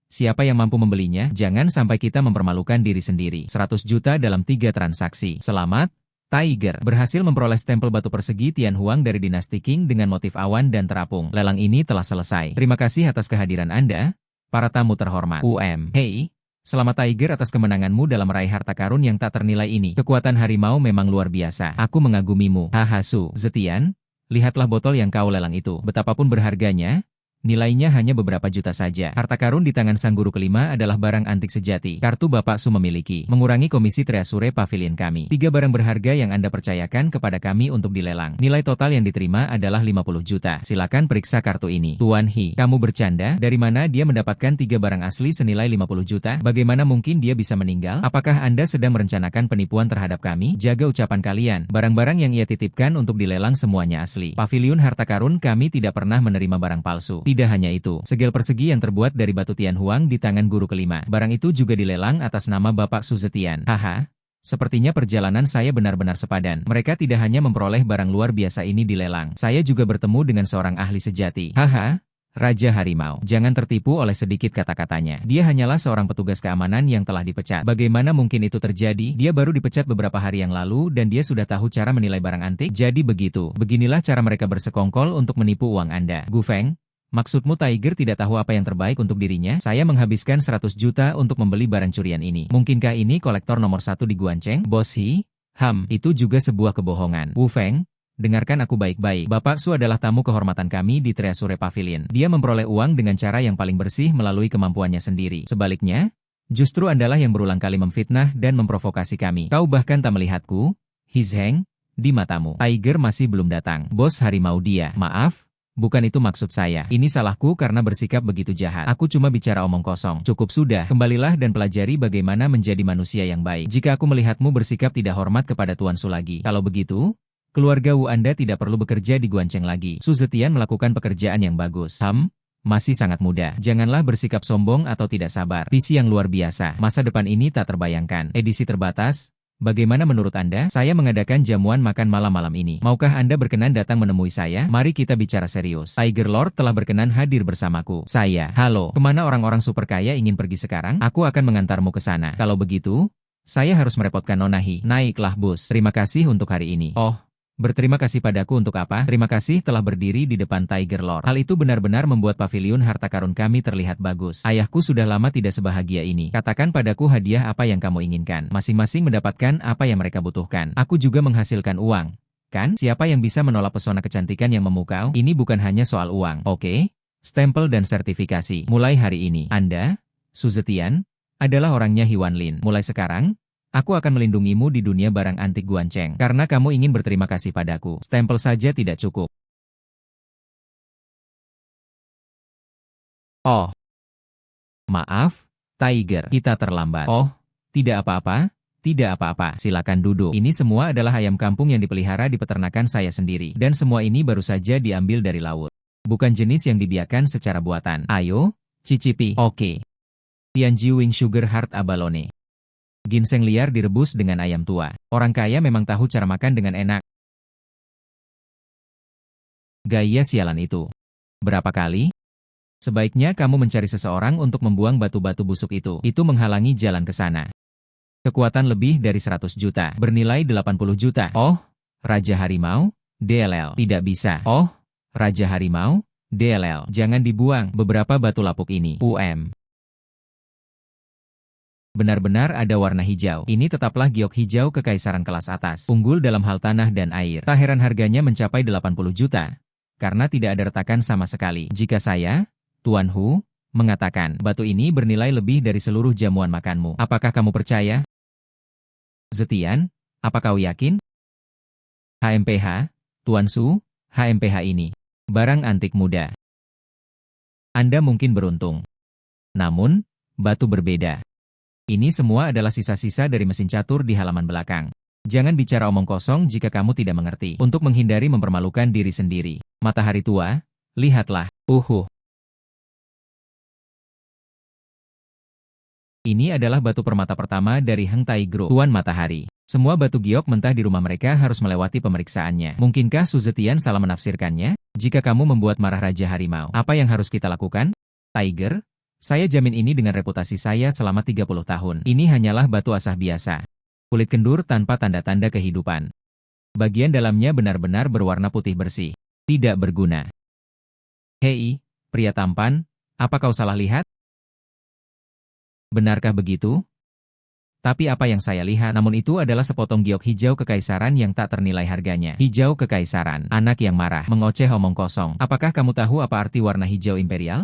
Siapa yang mampu membelinya? Jangan sampai kita mempermalukan diri sendiri. 100 juta dalam 3 transaksi. Selamat, Tiger. Berhasil memperoleh stempel batu persegi Tianhuang dari dinasti Qing dengan motif awan dan terapung. Lelang ini telah selesai. Terima kasih atas kehadiran Anda, para tamu terhormat. Hey. Selamat Tiger atas kemenanganmu dalam meraih harta karun yang tak ternilai ini. Kekuatan harimau memang luar biasa. Aku mengagumimu. Su Zetian, lihatlah botol yang kau lelang itu. Betapapun berharganya, nilainya hanya beberapa juta saja. Harta karun di tangan sang guru kelima adalah barang antik sejati. Kartu Bapak Su memiliki. Mengurangi komisi treasure pavilion kami. 3 barang berharga yang Anda percayakan kepada kami untuk dilelang. Nilai total yang diterima adalah 50 juta. Silakan periksa kartu ini. Tuan He, kamu bercanda? Dari mana dia mendapatkan 3 barang asli senilai 50 juta? Bagaimana mungkin dia bisa meninggal? Apakah Anda sedang merencanakan penipuan terhadap kami? Jaga ucapan kalian. Barang-barang yang ia titipkan untuk dilelang semuanya asli. Pavilion harta karun kami tidak pernah menerima barang palsu. Tidak hanya itu, segel persegi yang terbuat dari batu Tianhuang di tangan guru kelima. Barang itu juga dilelang atas nama Bapak Su Zetian. Sepertinya perjalanan saya benar-benar sepadan. Mereka tidak hanya memperoleh barang luar biasa ini dilelang. Saya juga bertemu dengan seorang ahli sejati. Raja Harimau. Jangan tertipu oleh sedikit kata-katanya. Dia hanyalah seorang petugas keamanan yang telah dipecat. Bagaimana mungkin itu terjadi? Dia baru dipecat beberapa hari yang lalu dan dia sudah tahu cara menilai barang antik. Jadi begitu. Beginilah cara mereka bersekongkol untuk menipu uang Anda. Gu Feng, maksudmu Tiger tidak tahu apa yang terbaik untuk dirinya? Saya menghabiskan 100 juta untuk membeli barang curian ini. Mungkinkah ini kolektor nomor 1 di Guancheng? Bos He? Itu juga sebuah kebohongan. Wu Feng, dengarkan aku baik-baik. Bapak Su adalah tamu kehormatan kami di Treasure Pavilion. Dia memperoleh uang dengan cara yang paling bersih melalui kemampuannya sendiri. Sebaliknya, justru Andalah yang berulang kali memfitnah dan memprovokasi kami. Kau bahkan tak melihatku, Hizheng, di matamu. Tiger masih belum datang. Bos harimau dia. Maaf. Bukan itu maksud saya. Ini salahku karena bersikap begitu jahat. Aku cuma bicara omong kosong. Cukup sudah. Kembalilah dan pelajari bagaimana menjadi manusia yang baik. Jika aku melihatmu bersikap tidak hormat kepada Tuan Su lagi. Kalau begitu, Keluarga Wu Anda tidak perlu bekerja di Guancheng lagi. Su Zetian melakukan pekerjaan yang bagus. Masih sangat muda. Janganlah bersikap sombong atau tidak sabar. Visi yang luar biasa. Masa depan ini tak terbayangkan. Edisi terbatas. Bagaimana menurut Anda? Saya mengadakan jamuan makan malam-malam ini. Maukah Anda berkenan datang menemui saya? Mari kita bicara serius. Tiger Lord telah berkenan hadir bersamaku. Halo, kemana orang-orang super kaya ingin pergi sekarang? Aku akan mengantarmu ke sana. Kalau begitu, saya harus merepotkan Nona Hi. Naiklah bus. Terima kasih untuk hari ini. Oh, berterima kasih padaku untuk apa? Terima kasih telah berdiri di depan Tiger Lord. Hal itu benar-benar membuat paviliun harta karun kami terlihat bagus. Ayahku sudah lama tidak sebahagia ini. Katakan padaku hadiah apa yang kamu inginkan. Masing-masing mendapatkan apa yang mereka butuhkan. Aku juga menghasilkan uang. Kan? Siapa yang bisa menolak pesona kecantikan yang memukau? Ini bukan hanya soal uang. Oke? Stempel dan sertifikasi. Mulai hari ini, Anda, Su Zetian, adalah orangnya Hi Wanlin. Mulai sekarang, aku akan melindungimu di dunia barang antik Guancheng. Karena kamu ingin berterima kasih padaku. Stempel saja tidak cukup. Oh. Maaf, Tiger. Kita terlambat. Oh, tidak apa-apa. Tidak apa-apa. Silakan duduk. Ini semua adalah ayam kampung yang dipelihara di peternakan saya sendiri. Dan semua ini baru saja diambil dari laut. Bukan jenis yang dibiarkan secara buatan. Ayo, cicipi. Oke. Tianjiwing Sugar Heart Abalone. Ginseng liar direbus dengan ayam tua. Orang kaya memang tahu cara makan dengan enak. Gaya sialan itu. Berapa kali? Sebaiknya kamu mencari seseorang untuk membuang batu-batu busuk itu. Itu menghalangi jalan ke sana. Kekuatan lebih dari 100 juta. Bernilai 80 juta. Oh, Raja Harimau, DLL. Tidak bisa. Oh, Raja Harimau, DLL. Jangan dibuang beberapa batu lapuk ini. Benar-benar ada warna hijau. Ini tetaplah giok hijau kekaisaran kelas atas. Unggul dalam hal tanah dan air. Tak heran harganya mencapai 80 juta. Karena tidak ada retakan sama sekali. Jika saya, Tuan Hu, mengatakan batu ini bernilai lebih dari seluruh jamuan makanmu. Apakah kamu percaya? Zetian, apa kau yakin? HMPH, Tuan Su, HMPH ini. Barang antik muda. Anda mungkin beruntung. Namun, batu berbeda. Ini semua adalah sisa-sisa dari mesin catur di halaman belakang. Jangan bicara omong kosong jika kamu tidak mengerti. Untuk menghindari mempermalukan diri sendiri. Matahari tua, lihatlah. Ini adalah batu permata pertama dari Heng Tai Group, Tuan Matahari. Semua batu giok mentah di rumah mereka harus melewati pemeriksaannya. Mungkinkah Su Zetian salah menafsirkannya? Jika kamu membuat marah Raja Harimau, apa yang harus kita lakukan? Tiger? Saya jamin ini dengan reputasi saya selama 30 tahun. Ini hanyalah batu asah biasa. Kulit kendur tanpa tanda-tanda kehidupan. Bagian dalamnya benar-benar berwarna putih bersih. Tidak berguna. Hei, pria tampan, apa kau salah lihat? Benarkah begitu? Tapi apa yang saya lihat, namun itu adalah sepotong giok hijau kekaisaran yang tak ternilai harganya. Hijau kekaisaran, anak yang marah, mengoceh omong kosong. Apakah kamu tahu apa arti warna hijau imperial?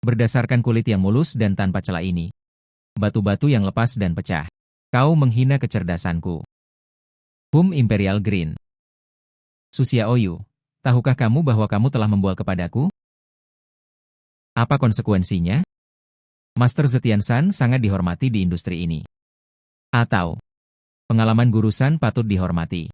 Berdasarkan kulit yang mulus dan tanpa celah ini, batu-batu yang lepas dan pecah. Kau menghina kecerdasanku. Imperial Green. Su Xiaoyu, tahukah kamu bahwa kamu telah membual kepadaku? Apa konsekuensinya? Master Zetian San sangat dihormati di industri ini. Atau, pengalaman gurusan patut dihormati.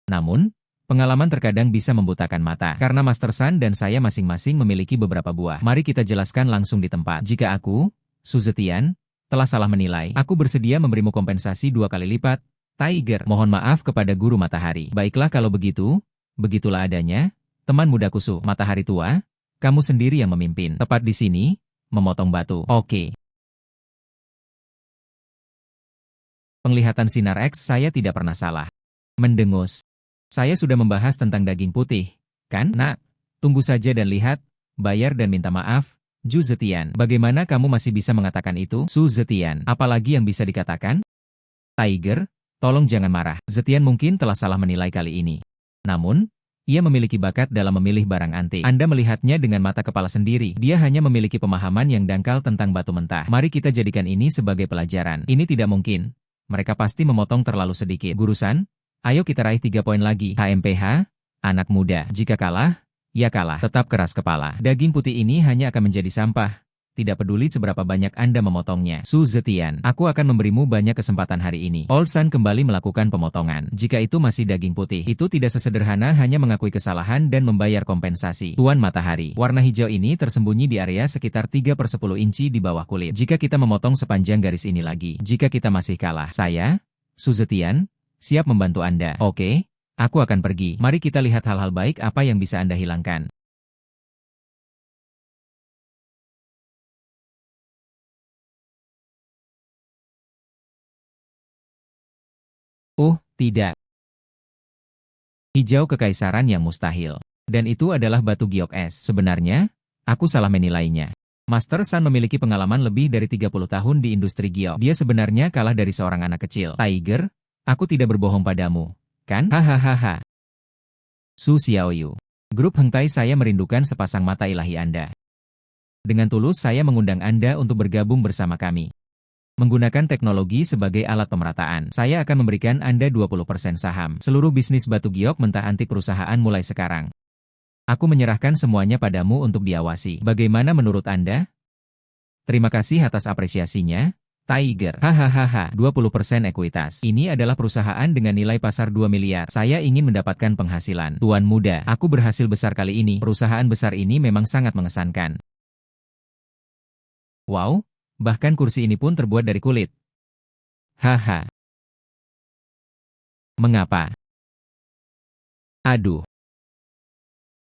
Namun, pengalaman terkadang bisa membutakan mata. Karena Master San dan saya masing-masing memiliki beberapa buah. Mari kita jelaskan langsung di tempat. Jika aku, Su Zetian, telah salah menilai, aku bersedia memberimu kompensasi 2 kali lipat. Tiger, mohon maaf kepada Guru Matahari. Baiklah kalau begitu, begitulah adanya. Teman mudaku Su, Matahari tua, kamu sendiri yang memimpin. Tepat di sini, memotong batu. Oke. Penglihatan sinar X saya tidak pernah salah. Mendengus. Saya sudah membahas tentang daging putih, kan? Nak, tunggu saja dan lihat, bayar dan minta maaf. Ju Zetian, bagaimana kamu masih bisa mengatakan itu? Su Zetian, apalagi yang bisa dikatakan? Tiger, tolong jangan marah. Zetian mungkin telah salah menilai kali ini. Namun, ia memiliki bakat dalam memilih barang antik. Anda melihatnya dengan mata kepala sendiri. Dia hanya memiliki pemahaman yang dangkal tentang batu mentah. Mari kita jadikan ini sebagai pelajaran. Ini tidak mungkin. Mereka pasti memotong terlalu sedikit. Gurusan, ayo kita raih 3 poin lagi. HMPH, anak muda. Jika kalah, ya kalah. Tetap keras kepala. Daging putih ini hanya akan menjadi sampah. tidak peduli seberapa banyak Anda memotongnya. Su Zetian, aku akan memberimu banyak kesempatan hari ini. Olsan kembali melakukan pemotongan. Jika itu masih daging putih, itu tidak sesederhana hanya mengakui kesalahan dan membayar kompensasi. Tuan Matahari, warna hijau ini tersembunyi di area sekitar 3/10 inci di bawah kulit. Jika kita memotong sepanjang garis ini lagi, jika kita masih kalah, saya, Su Zetian, siap membantu Anda. Oke, aku akan pergi. Mari kita lihat hal-hal baik apa yang bisa Anda hilangkan. Oh, tidak. Hijau kekaisaran yang mustahil. Dan itu adalah batu giok es. Sebenarnya, aku salah menilainya. Master Sun memiliki pengalaman lebih dari 30 tahun di industri giok. Dia sebenarnya kalah dari seorang anak kecil. Tiger, aku tidak berbohong padamu, kan? Hahaha. Su Xiaoyu. Grup Hengtai, saya merindukan sepasang mata ilahi Anda. Dengan tulus saya mengundang Anda untuk bergabung bersama kami. Menggunakan teknologi sebagai alat pemerataan, saya akan memberikan Anda 20% saham. Seluruh bisnis batu giok mentah antik perusahaan mulai sekarang. Aku menyerahkan semuanya padamu untuk diawasi. Bagaimana menurut Anda? Terima kasih atas apresiasinya, Tiger. Hahaha, 20% ekuitas. Ini adalah perusahaan dengan nilai pasar 2 miliar. Saya ingin mendapatkan penghasilan. Tuan muda, aku berhasil besar kali ini. Perusahaan besar ini memang sangat mengesankan. Wow. Bahkan kursi ini pun terbuat dari kulit. Haha. Mengapa? Aduh.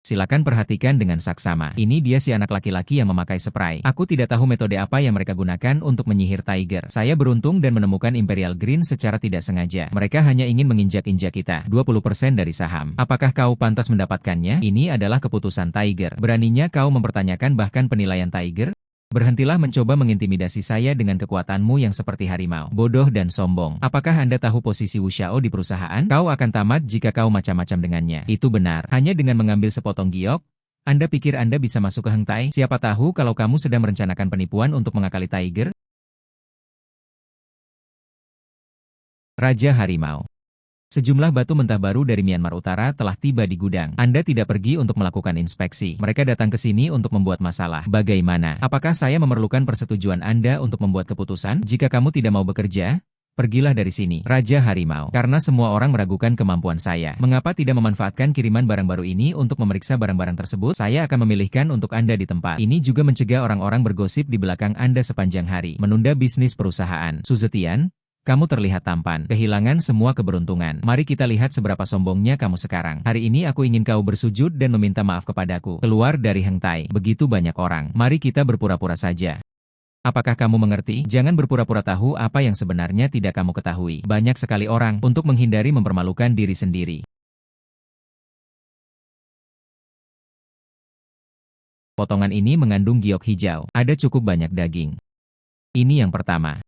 Silakan perhatikan dengan saksama. Ini dia si anak laki-laki yang memakai spray. Aku tidak tahu metode apa yang mereka gunakan untuk menyihir Tiger. Saya beruntung dan menemukan Imperial Green secara tidak sengaja. Mereka hanya ingin menginjak-injak kita. 20% dari saham. Apakah kau pantas mendapatkannya? Ini adalah keputusan Tiger. Beraninya kau mempertanyakan bahkan penilaian Tiger? Berhentilah mencoba mengintimidasi saya dengan kekuatanmu yang seperti harimau, bodoh dan sombong. Apakah Anda tahu posisi Wu Xiao di perusahaan? Kau akan tamat jika kau macam-macam dengannya. Itu benar. Hanya dengan mengambil sepotong giok, Anda pikir Anda bisa masuk ke Hengtai? Siapa tahu kalau kamu sedang merencanakan penipuan untuk mengakali Tiger? Raja Harimau. Sejumlah batu mentah baru dari Myanmar Utara telah tiba di gudang. Anda tidak pergi untuk melakukan inspeksi. Mereka datang ke sini untuk membuat masalah. Bagaimana? Apakah saya memerlukan persetujuan Anda untuk membuat keputusan? Jika kamu tidak mau bekerja, pergilah dari sini. Raja Harimau. Karena semua orang meragukan kemampuan saya. Mengapa tidak memanfaatkan kiriman barang baru ini untuk memeriksa barang-barang tersebut? Saya akan memilihkan untuk Anda di tempat. Ini juga mencegah orang-orang bergosip di belakang Anda sepanjang hari. Menunda bisnis perusahaan. Su Zetian, kamu terlihat tampan, kehilangan semua keberuntungan. Mari kita lihat seberapa sombongnya kamu sekarang. Hari ini aku ingin kau bersujud dan meminta maaf kepadaku. Keluar dari Hengtai. Begitu banyak orang. Mari kita berpura-pura saja. Apakah kamu mengerti? Jangan berpura-pura tahu apa yang sebenarnya tidak kamu ketahui. Banyak sekali orang untuk menghindari mempermalukan diri sendiri. Potongan ini mengandung giok hijau. Ada cukup banyak daging. Ini yang pertama.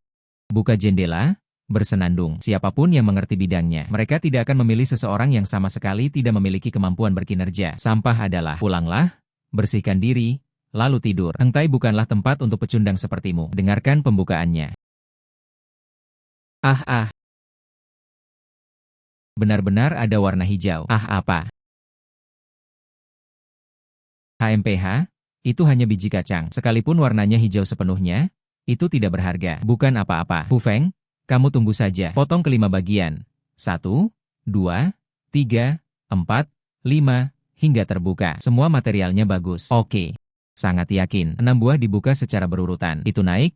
Buka jendela. Bersenandung. Siapapun yang mengerti bidangnya, mereka tidak akan memilih seseorang yang sama sekali tidak memiliki kemampuan berkinerja. Sampah adalah, pulanglah, bersihkan diri, lalu tidur. Hengtai bukanlah tempat untuk pecundang sepertimu. Dengarkan pembukaannya. Ah. Benar-benar ada warna hijau. Ah apa? HMPH? Itu hanya biji kacang. Sekalipun warnanya hijau sepenuhnya, itu tidak berharga. Bukan apa-apa. Hu Feng, kamu tunggu saja. Potong ke 5 bagian. 1, 2, 3, 4, 5, hingga terbuka. Semua materialnya bagus. Oke. Sangat yakin. 6 buah dibuka secara berurutan. Itu naik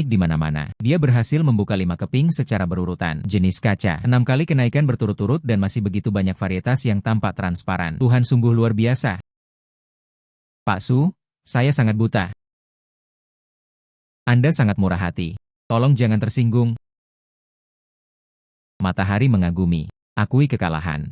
di mana-mana. Dia berhasil membuka 5 keping secara berurutan. Jenis kaca. 6 kali kenaikan berturut-turut dan masih begitu banyak varietas yang tampak transparan. Tuhan sungguh luar biasa. Pak Su, saya sangat buta. Anda sangat murah hati. Tolong jangan tersinggung. Matahari mengagumi. Akui kekalahan.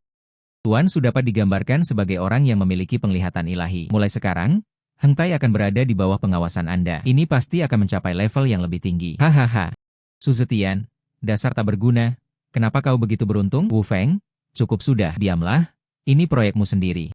Tuan Su dapat digambarkan sebagai orang yang memiliki penglihatan ilahi. Mulai sekarang, Hengtai akan berada di bawah pengawasan Anda. Ini pasti akan mencapai level yang lebih tinggi. Hahaha. Su Zetian, dasar tak berguna. Kenapa kau begitu beruntung? Wu Feng, cukup sudah. Diamlah. Ini proyekmu sendiri.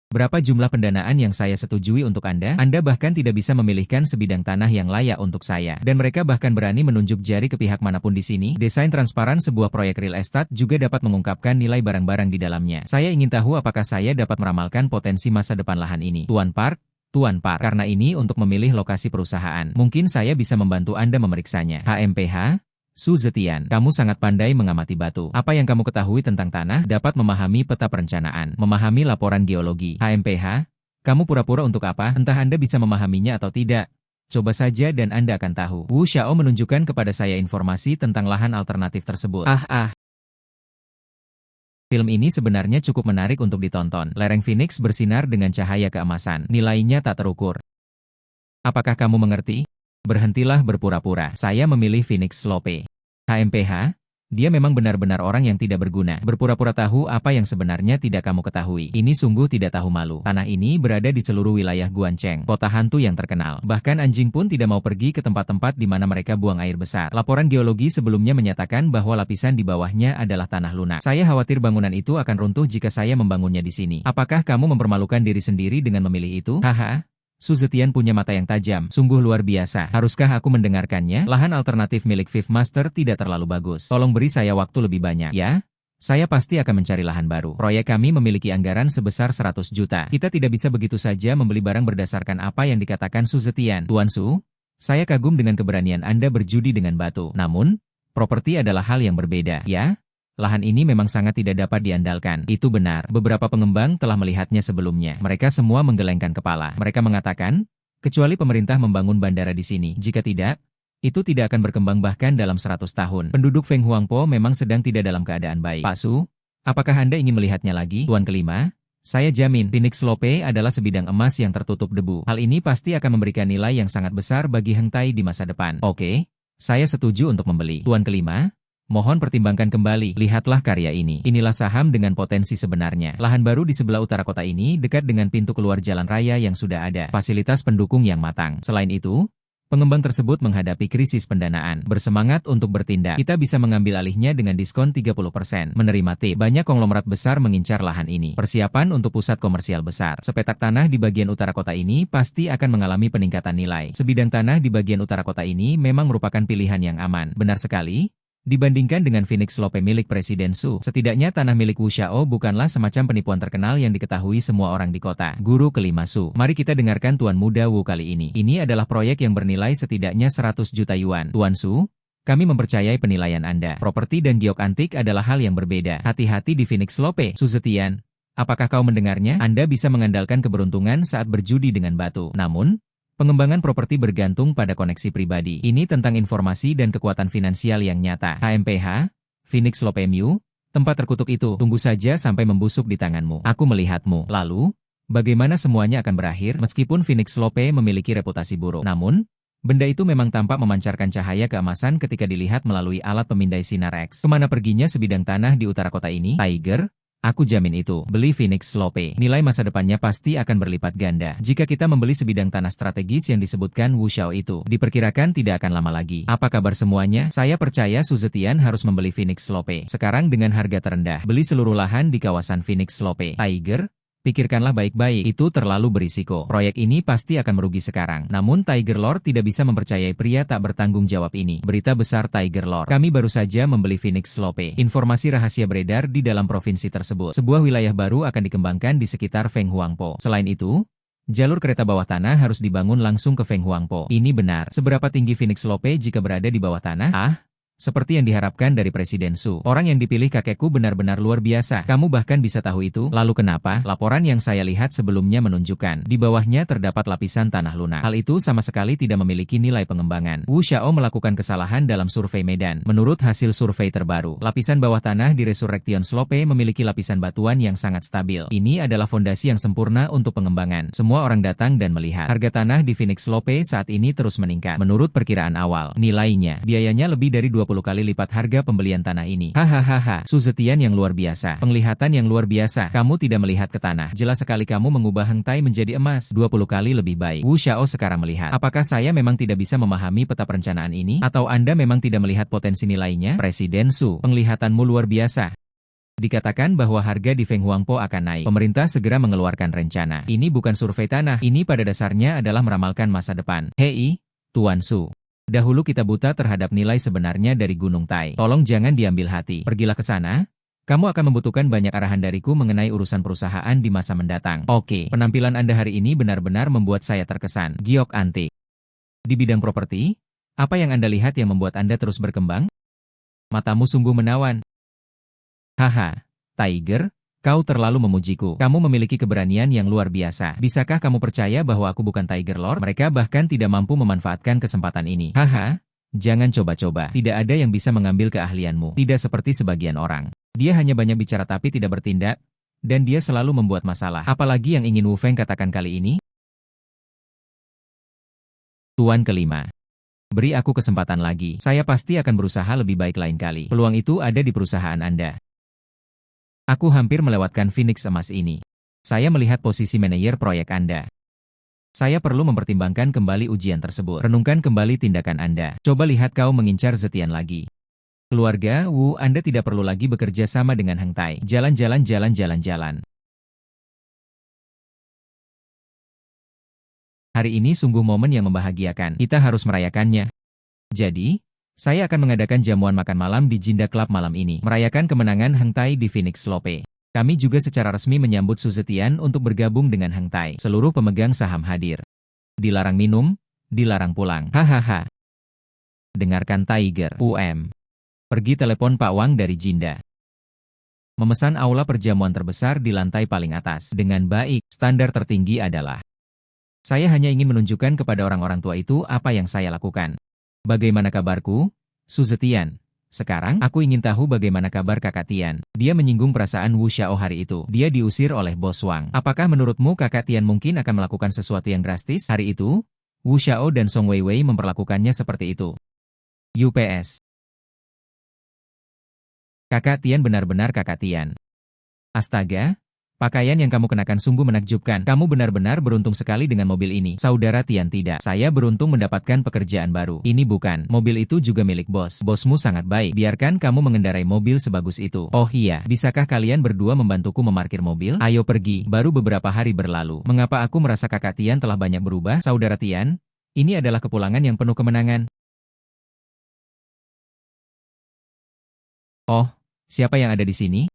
Berapa jumlah pendanaan yang saya setujui untuk Anda? Anda bahkan tidak bisa memilihkan sebidang tanah yang layak untuk saya. Dan mereka bahkan berani menunjuk jari ke pihak manapun di sini. Desain transparan sebuah proyek real estate juga dapat mengungkapkan nilai barang-barang di dalamnya. Saya ingin tahu apakah saya dapat meramalkan potensi masa depan lahan ini. Tuan Park, Tuan Park. Karena ini untuk memilih lokasi perusahaan. Mungkin saya bisa membantu Anda memeriksanya. HMPH? Su Zetian, kamu sangat pandai mengamati batu. Apa yang kamu ketahui tentang tanah dapat memahami peta perencanaan, memahami laporan geologi. HMPH? Kamu pura-pura untuk apa? Entah Anda bisa memahaminya atau tidak. Coba saja dan Anda akan tahu. Wu Xiao menunjukkan kepada saya informasi tentang lahan alternatif tersebut. Film ini sebenarnya cukup menarik untuk ditonton. Lereng Phoenix bersinar dengan cahaya keemasan. Nilainya tak terukur. Apakah kamu mengerti? Berhentilah berpura-pura. Saya memilih Phoenix Slope. HMPH? Dia memang benar-benar orang yang tidak berguna. Berpura-pura tahu apa yang sebenarnya tidak kamu ketahui. Ini sungguh tidak tahu malu. Tanah ini berada di seluruh wilayah Guancheng, kota hantu yang terkenal. Bahkan anjing pun tidak mau pergi ke tempat-tempat di mana mereka buang air besar. Laporan geologi sebelumnya menyatakan bahwa lapisan di bawahnya adalah tanah lunak. Saya khawatir bangunan itu akan runtuh jika saya membangunnya di sini. Apakah kamu mempermalukan diri sendiri dengan memilih itu? Haha. Su Zetian punya mata yang tajam, sungguh luar biasa. Haruskah aku mendengarkannya? Lahan alternatif milik Fifth Master tidak terlalu bagus. Tolong beri saya waktu lebih banyak, ya? Saya pasti akan mencari lahan baru. Proyek kami memiliki anggaran sebesar 100 juta. Kita tidak bisa begitu saja membeli barang berdasarkan apa yang dikatakan Su Zetian. Tuan Su, saya kagum dengan keberanian Anda berjudi dengan batu. Namun, properti adalah hal yang berbeda, ya? Lahan ini memang sangat tidak dapat diandalkan. Itu benar. Beberapa pengembang telah melihatnya sebelumnya. Mereka semua menggelengkan kepala. Mereka mengatakan, kecuali pemerintah membangun bandara di sini. Jika tidak, itu tidak akan berkembang bahkan dalam 100 tahun. Penduduk Feng Huangpo memang sedang tidak dalam keadaan baik. Pak Su, apakah Anda ingin melihatnya lagi? Tuan kelima, saya jamin Phoenix Slope adalah sebidang emas yang tertutup debu. Hal ini pasti akan memberikan nilai yang sangat besar bagi Heng Tai di masa depan. Oke, saya setuju untuk membeli. Tuan kelima, mohon pertimbangkan kembali. Lihatlah karya ini. Inilah saham dengan potensi sebenarnya. Lahan baru di sebelah utara kota ini dekat dengan pintu keluar jalan raya yang sudah ada. Fasilitas pendukung yang matang. Selain itu, pengembang tersebut menghadapi krisis pendanaan. Bersemangat untuk bertindak. Kita bisa mengambil alihnya dengan diskon 30%. Menerima tip. Banyak konglomerat besar mengincar lahan ini. Persiapan untuk pusat komersial besar. Sepetak tanah di bagian utara kota ini pasti akan mengalami peningkatan nilai. Sebidang tanah di bagian utara kota ini memang merupakan pilihan yang aman. Benar sekali. Dibandingkan dengan Phoenix Slope milik Presiden Su, setidaknya tanah milik Wu Xiao bukanlah semacam penipuan terkenal yang diketahui semua orang di kota. Guru kelima Su. Mari kita dengarkan Tuan Muda Wu kali ini. Ini adalah proyek yang bernilai setidaknya 100 juta yuan. Tuan Su, kami mempercayai penilaian Anda. Properti dan giok antik adalah hal yang berbeda. Hati-hati di Phoenix Slope. Su Zetian, apakah kau mendengarnya? Anda bisa mengandalkan keberuntungan saat berjudi dengan batu. Namun, pengembangan properti bergantung pada koneksi pribadi. Ini tentang informasi dan kekuatan finansial yang nyata. HMPH, Phoenix Slope Mu, tempat terkutuk itu. Tunggu saja sampai membusuk di tanganmu. Aku melihatmu. Lalu, bagaimana semuanya akan berakhir? Meskipun Phoenix Slope memiliki reputasi buruk. Namun, benda itu memang tampak memancarkan cahaya keemasan ketika dilihat melalui alat pemindai sinar X. Kemana perginya sebidang tanah di utara kota ini? Tiger? Aku jamin itu. Beli Phoenix Slope. Nilai masa depannya pasti akan berlipat ganda. Jika kita membeli sebidang tanah strategis yang disebutkan Wu Xiao itu, diperkirakan tidak akan lama lagi. Apa kabar semuanya? Saya percaya Su Zetian harus membeli Phoenix Slope. Sekarang dengan harga terendah. Beli seluruh lahan di kawasan Phoenix Slope. Tiger? Pikirkanlah baik-baik, itu terlalu berisiko. Proyek ini pasti akan merugi sekarang. Namun Tiger Lord tidak bisa mempercayai pria tak bertanggung jawab ini. Berita besar Tiger Lord. Kami baru saja membeli Phoenix Slope. Informasi rahasia beredar di dalam provinsi tersebut. Sebuah wilayah baru akan dikembangkan di sekitar Feng Huangpo. Selain itu, jalur kereta bawah tanah harus dibangun langsung ke Feng Huangpo. Ini benar. Seberapa tinggi Phoenix Slope jika berada di bawah tanah? Seperti yang diharapkan dari Presiden Su. Orang yang dipilih kakekku benar-benar luar biasa. Kamu bahkan bisa tahu itu. Lalu kenapa? Laporan yang saya lihat sebelumnya menunjukkan, di bawahnya terdapat lapisan tanah lunak. Hal itu sama sekali tidak memiliki nilai pengembangan. Wu Xiao melakukan kesalahan dalam survei medan. Menurut hasil survei terbaru, lapisan bawah tanah di Resurrection Slope memiliki lapisan batuan yang sangat stabil. Ini adalah fondasi yang sempurna untuk pengembangan. Semua orang datang dan melihat. Harga tanah di Phoenix Slope saat ini terus meningkat. Menurut perkiraan awal, nilainya, biayanya lebih dari 20 kali lipat harga pembelian tanah ini. Hahaha, Su Zetian yang luar biasa. Penglihatan yang luar biasa. Kamu tidak melihat ke tanah. Jelas sekali kamu mengubah Heng Tai menjadi emas. 20 kali lebih baik. Wu Xiao sekarang melihat. Apakah saya memang tidak bisa memahami peta perencanaan ini? Atau Anda memang tidak melihat potensi nilainya? Presiden Su, penglihatanmu luar biasa. Dikatakan bahwa harga di Feng Huangpo akan naik. Pemerintah segera mengeluarkan rencana. Ini bukan survei tanah. Ini pada dasarnya adalah meramalkan masa depan. Hei, Tuan Su. Dahulu kita buta terhadap nilai sebenarnya dari Gunung Tai. Tolong jangan diambil hati. Pergilah ke sana. Kamu akan membutuhkan banyak arahan dariku mengenai urusan perusahaan di masa mendatang. Oke, penampilan Anda hari ini benar-benar membuat saya terkesan. Giok antik. Di bidang properti, apa yang Anda lihat yang membuat Anda terus berkembang? Matamu sungguh menawan. Haha, Tiger, kau terlalu memujiku. Kamu memiliki keberanian yang luar biasa. Bisakah kamu percaya bahwa aku bukan Tiger Lord? Mereka bahkan tidak mampu memanfaatkan kesempatan ini. Haha, jangan coba-coba. Tidak ada yang bisa mengambil keahlianmu. Tidak seperti sebagian orang. Dia hanya banyak bicara tapi tidak bertindak, dan dia selalu membuat masalah. Apalagi yang ingin Wu Feng katakan kali ini? Tuan kelima. Beri aku kesempatan lagi. Saya pasti akan berusaha lebih baik lain kali. Peluang itu ada di perusahaan Anda. Aku hampir melewatkan Phoenix emas ini. Saya melihat posisi manajer proyek Anda. Saya perlu mempertimbangkan kembali ujian tersebut. Renungkan kembali tindakan Anda. Coba lihat kau mengincar Zetian lagi. Keluarga Wu, Anda tidak perlu lagi bekerja sama dengan Heng Tai. Jalan-jalan. Hari ini sungguh momen yang membahagiakan. Kita harus merayakannya. Jadi, saya akan mengadakan jamuan makan malam di Jinda Club malam ini. Merayakan kemenangan Heng Tai di Phoenix Lope. Kami juga secara resmi menyambut Su Zetian untuk bergabung dengan Heng Tai. Seluruh pemegang saham hadir. Dilarang minum, dilarang pulang. Hahaha. Dengarkan Tiger. Pergi telepon Pak Wang dari Jinda. Memesan aula perjamuan terbesar di lantai paling atas. Dengan baik, standar tertinggi adalah saya hanya ingin menunjukkan kepada orang-orang tua itu apa yang saya lakukan. Bagaimana kabarku, Su Zetian? Sekarang, aku ingin tahu bagaimana kabar kakak Tian. Dia menyinggung perasaan Wu Xiao hari itu. Dia diusir oleh bos Wang. Apakah menurutmu kakak Tian mungkin akan melakukan sesuatu yang drastis? Hari itu, Wu Xiao dan Song Weiwei memperlakukannya seperti itu. UPS. Kakak Tian benar-benar kakak Tian. Astaga, pakaian yang kamu kenakan sungguh menakjubkan. Kamu benar-benar beruntung sekali dengan mobil ini. Saudara Tian tidak. Saya beruntung mendapatkan pekerjaan baru. Ini bukan. Mobil itu juga milik bos. Bosmu sangat baik. Biarkan kamu mengendarai mobil sebagus itu. Oh iya, bisakah kalian berdua membantuku memarkir mobil? Ayo pergi. Baru beberapa hari berlalu. Mengapa aku merasa kakak Tian telah banyak berubah? Saudara Tian, ini adalah kepulangan yang penuh kemenangan. Oh, siapa yang ada di sini?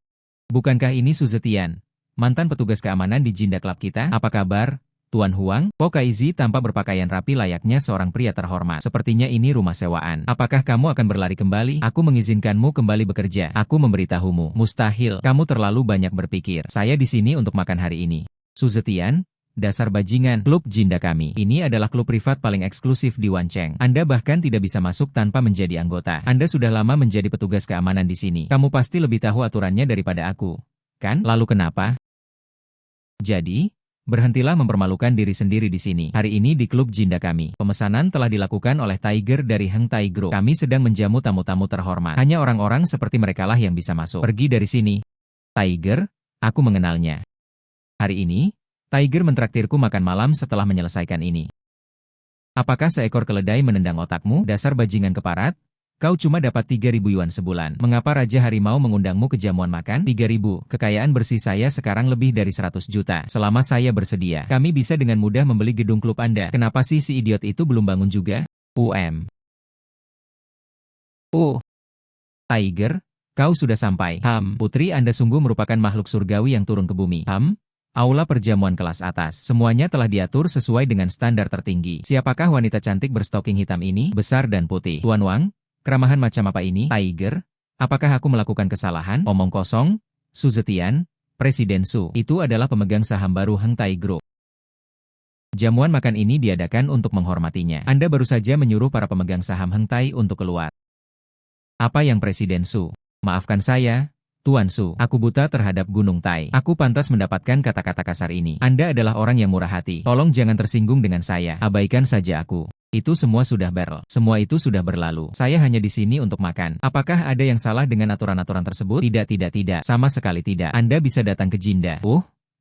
Bukankah ini Su Zetian, mantan petugas keamanan di Jinda Club kita? Apa kabar, Tuan Huang? Po Kaizi tampak berpakaian rapi layaknya seorang pria terhormat. Sepertinya ini rumah sewaan. Apakah kamu akan berlari kembali? Aku mengizinkanmu kembali bekerja. Aku memberitahumu. Mustahil. Kamu terlalu banyak berpikir. Saya di sini untuk makan hari ini. Su Zetian, dasar bajingan. Klub Jinda kami. Ini adalah klub privat paling eksklusif di Wancheng. Anda bahkan tidak bisa masuk tanpa menjadi anggota. Anda sudah lama menjadi petugas keamanan di sini. Kamu pasti lebih tahu aturannya daripada aku. Kan? Lalu kenapa? Jadi, berhentilah mempermalukan diri sendiri di sini. Hari ini di klub Jinda kami, pemesanan telah dilakukan oleh Tiger dari Heng Tai Group. Kami sedang menjamu tamu-tamu terhormat. Hanya orang-orang seperti merekalah yang bisa masuk. Pergi dari sini. Tiger, aku mengenalnya. Hari ini, Tiger mentraktirku makan malam setelah menyelesaikan ini. Apakah seekor keledai menendang otakmu? Dasar bajingan keparat? Kau cuma dapat 3.000 yuan sebulan. Mengapa Raja Harimau mengundangmu ke jamuan makan? 3.000. Kekayaan bersih saya sekarang lebih dari 100 juta. Selama saya bersedia, kami bisa dengan mudah membeli gedung klub Anda. Kenapa sih si idiot itu belum bangun juga? Tiger, kau sudah sampai. Putri Anda sungguh merupakan makhluk surgawi yang turun ke bumi. Aula perjamuan kelas atas. Semuanya telah diatur sesuai dengan standar tertinggi. Siapakah wanita cantik berstoking hitam ini? Besar dan putih. Tuan Wang, keramahan macam apa ini? Tiger, apakah aku melakukan kesalahan? Omong kosong. Su Zetian, Presiden Su. Itu adalah pemegang saham baru Heng Tai Group. Jamuan makan ini diadakan untuk menghormatinya. Anda baru saja menyuruh para pemegang saham Heng Tai untuk keluar. Apa yang Presiden Su? Maafkan saya, Tuan Su, aku buta terhadap Gunung Tai. Aku pantas mendapatkan kata-kata kasar ini. Anda adalah orang yang murah hati. Tolong jangan tersinggung dengan saya. Abaikan saja aku. Itu semua sudah Semua itu sudah berlalu. Saya hanya di sini untuk makan. Apakah ada yang salah dengan aturan-aturan tersebut? Tidak. Sama sekali tidak. Anda bisa datang ke Jinda.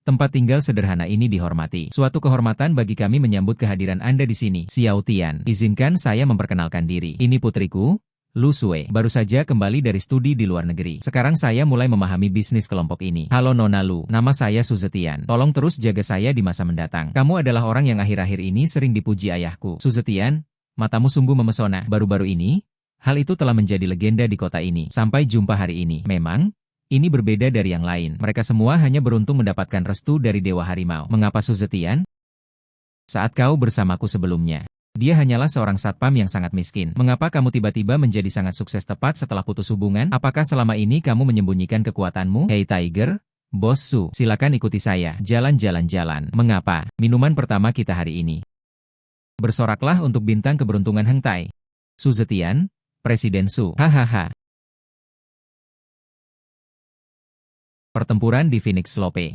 Tempat tinggal sederhana ini dihormati. Suatu kehormatan bagi kami menyambut kehadiran Anda di sini. Xiao Tian, izinkan saya memperkenalkan diri. Ini putriku, Lu Sue, baru saja kembali dari studi di luar negeri. Sekarang saya mulai memahami bisnis kelompok ini. Halo Nona Lu, nama saya Su Zetian. Tolong terus jaga saya di masa mendatang. Kamu adalah orang yang akhir-akhir ini sering dipuji ayahku. Su Zetian, matamu sungguh memesona. Baru-baru ini, hal itu telah menjadi legenda di kota ini. Sampai jumpa hari ini. Memang, Ini berbeda dari yang lain. Mereka semua hanya beruntung mendapatkan restu dari Dewa Harimau. Mengapa Su Zetian? Saat kau bersamaku sebelumnya, dia hanyalah seorang satpam yang sangat miskin. Mengapa kamu tiba-tiba menjadi sangat sukses tepat setelah putus hubungan? Apakah selama ini kamu menyembunyikan kekuatanmu? Hei Tiger, Bos Su, silakan ikuti saya. Jalan-jalan-jalan. Mengapa? Minuman pertama kita hari ini. Bersoraklah untuk bintang keberuntungan Heng Tai. Su Zetian, Presiden Su. Hahaha. Pertempuran di Phoenix Lope.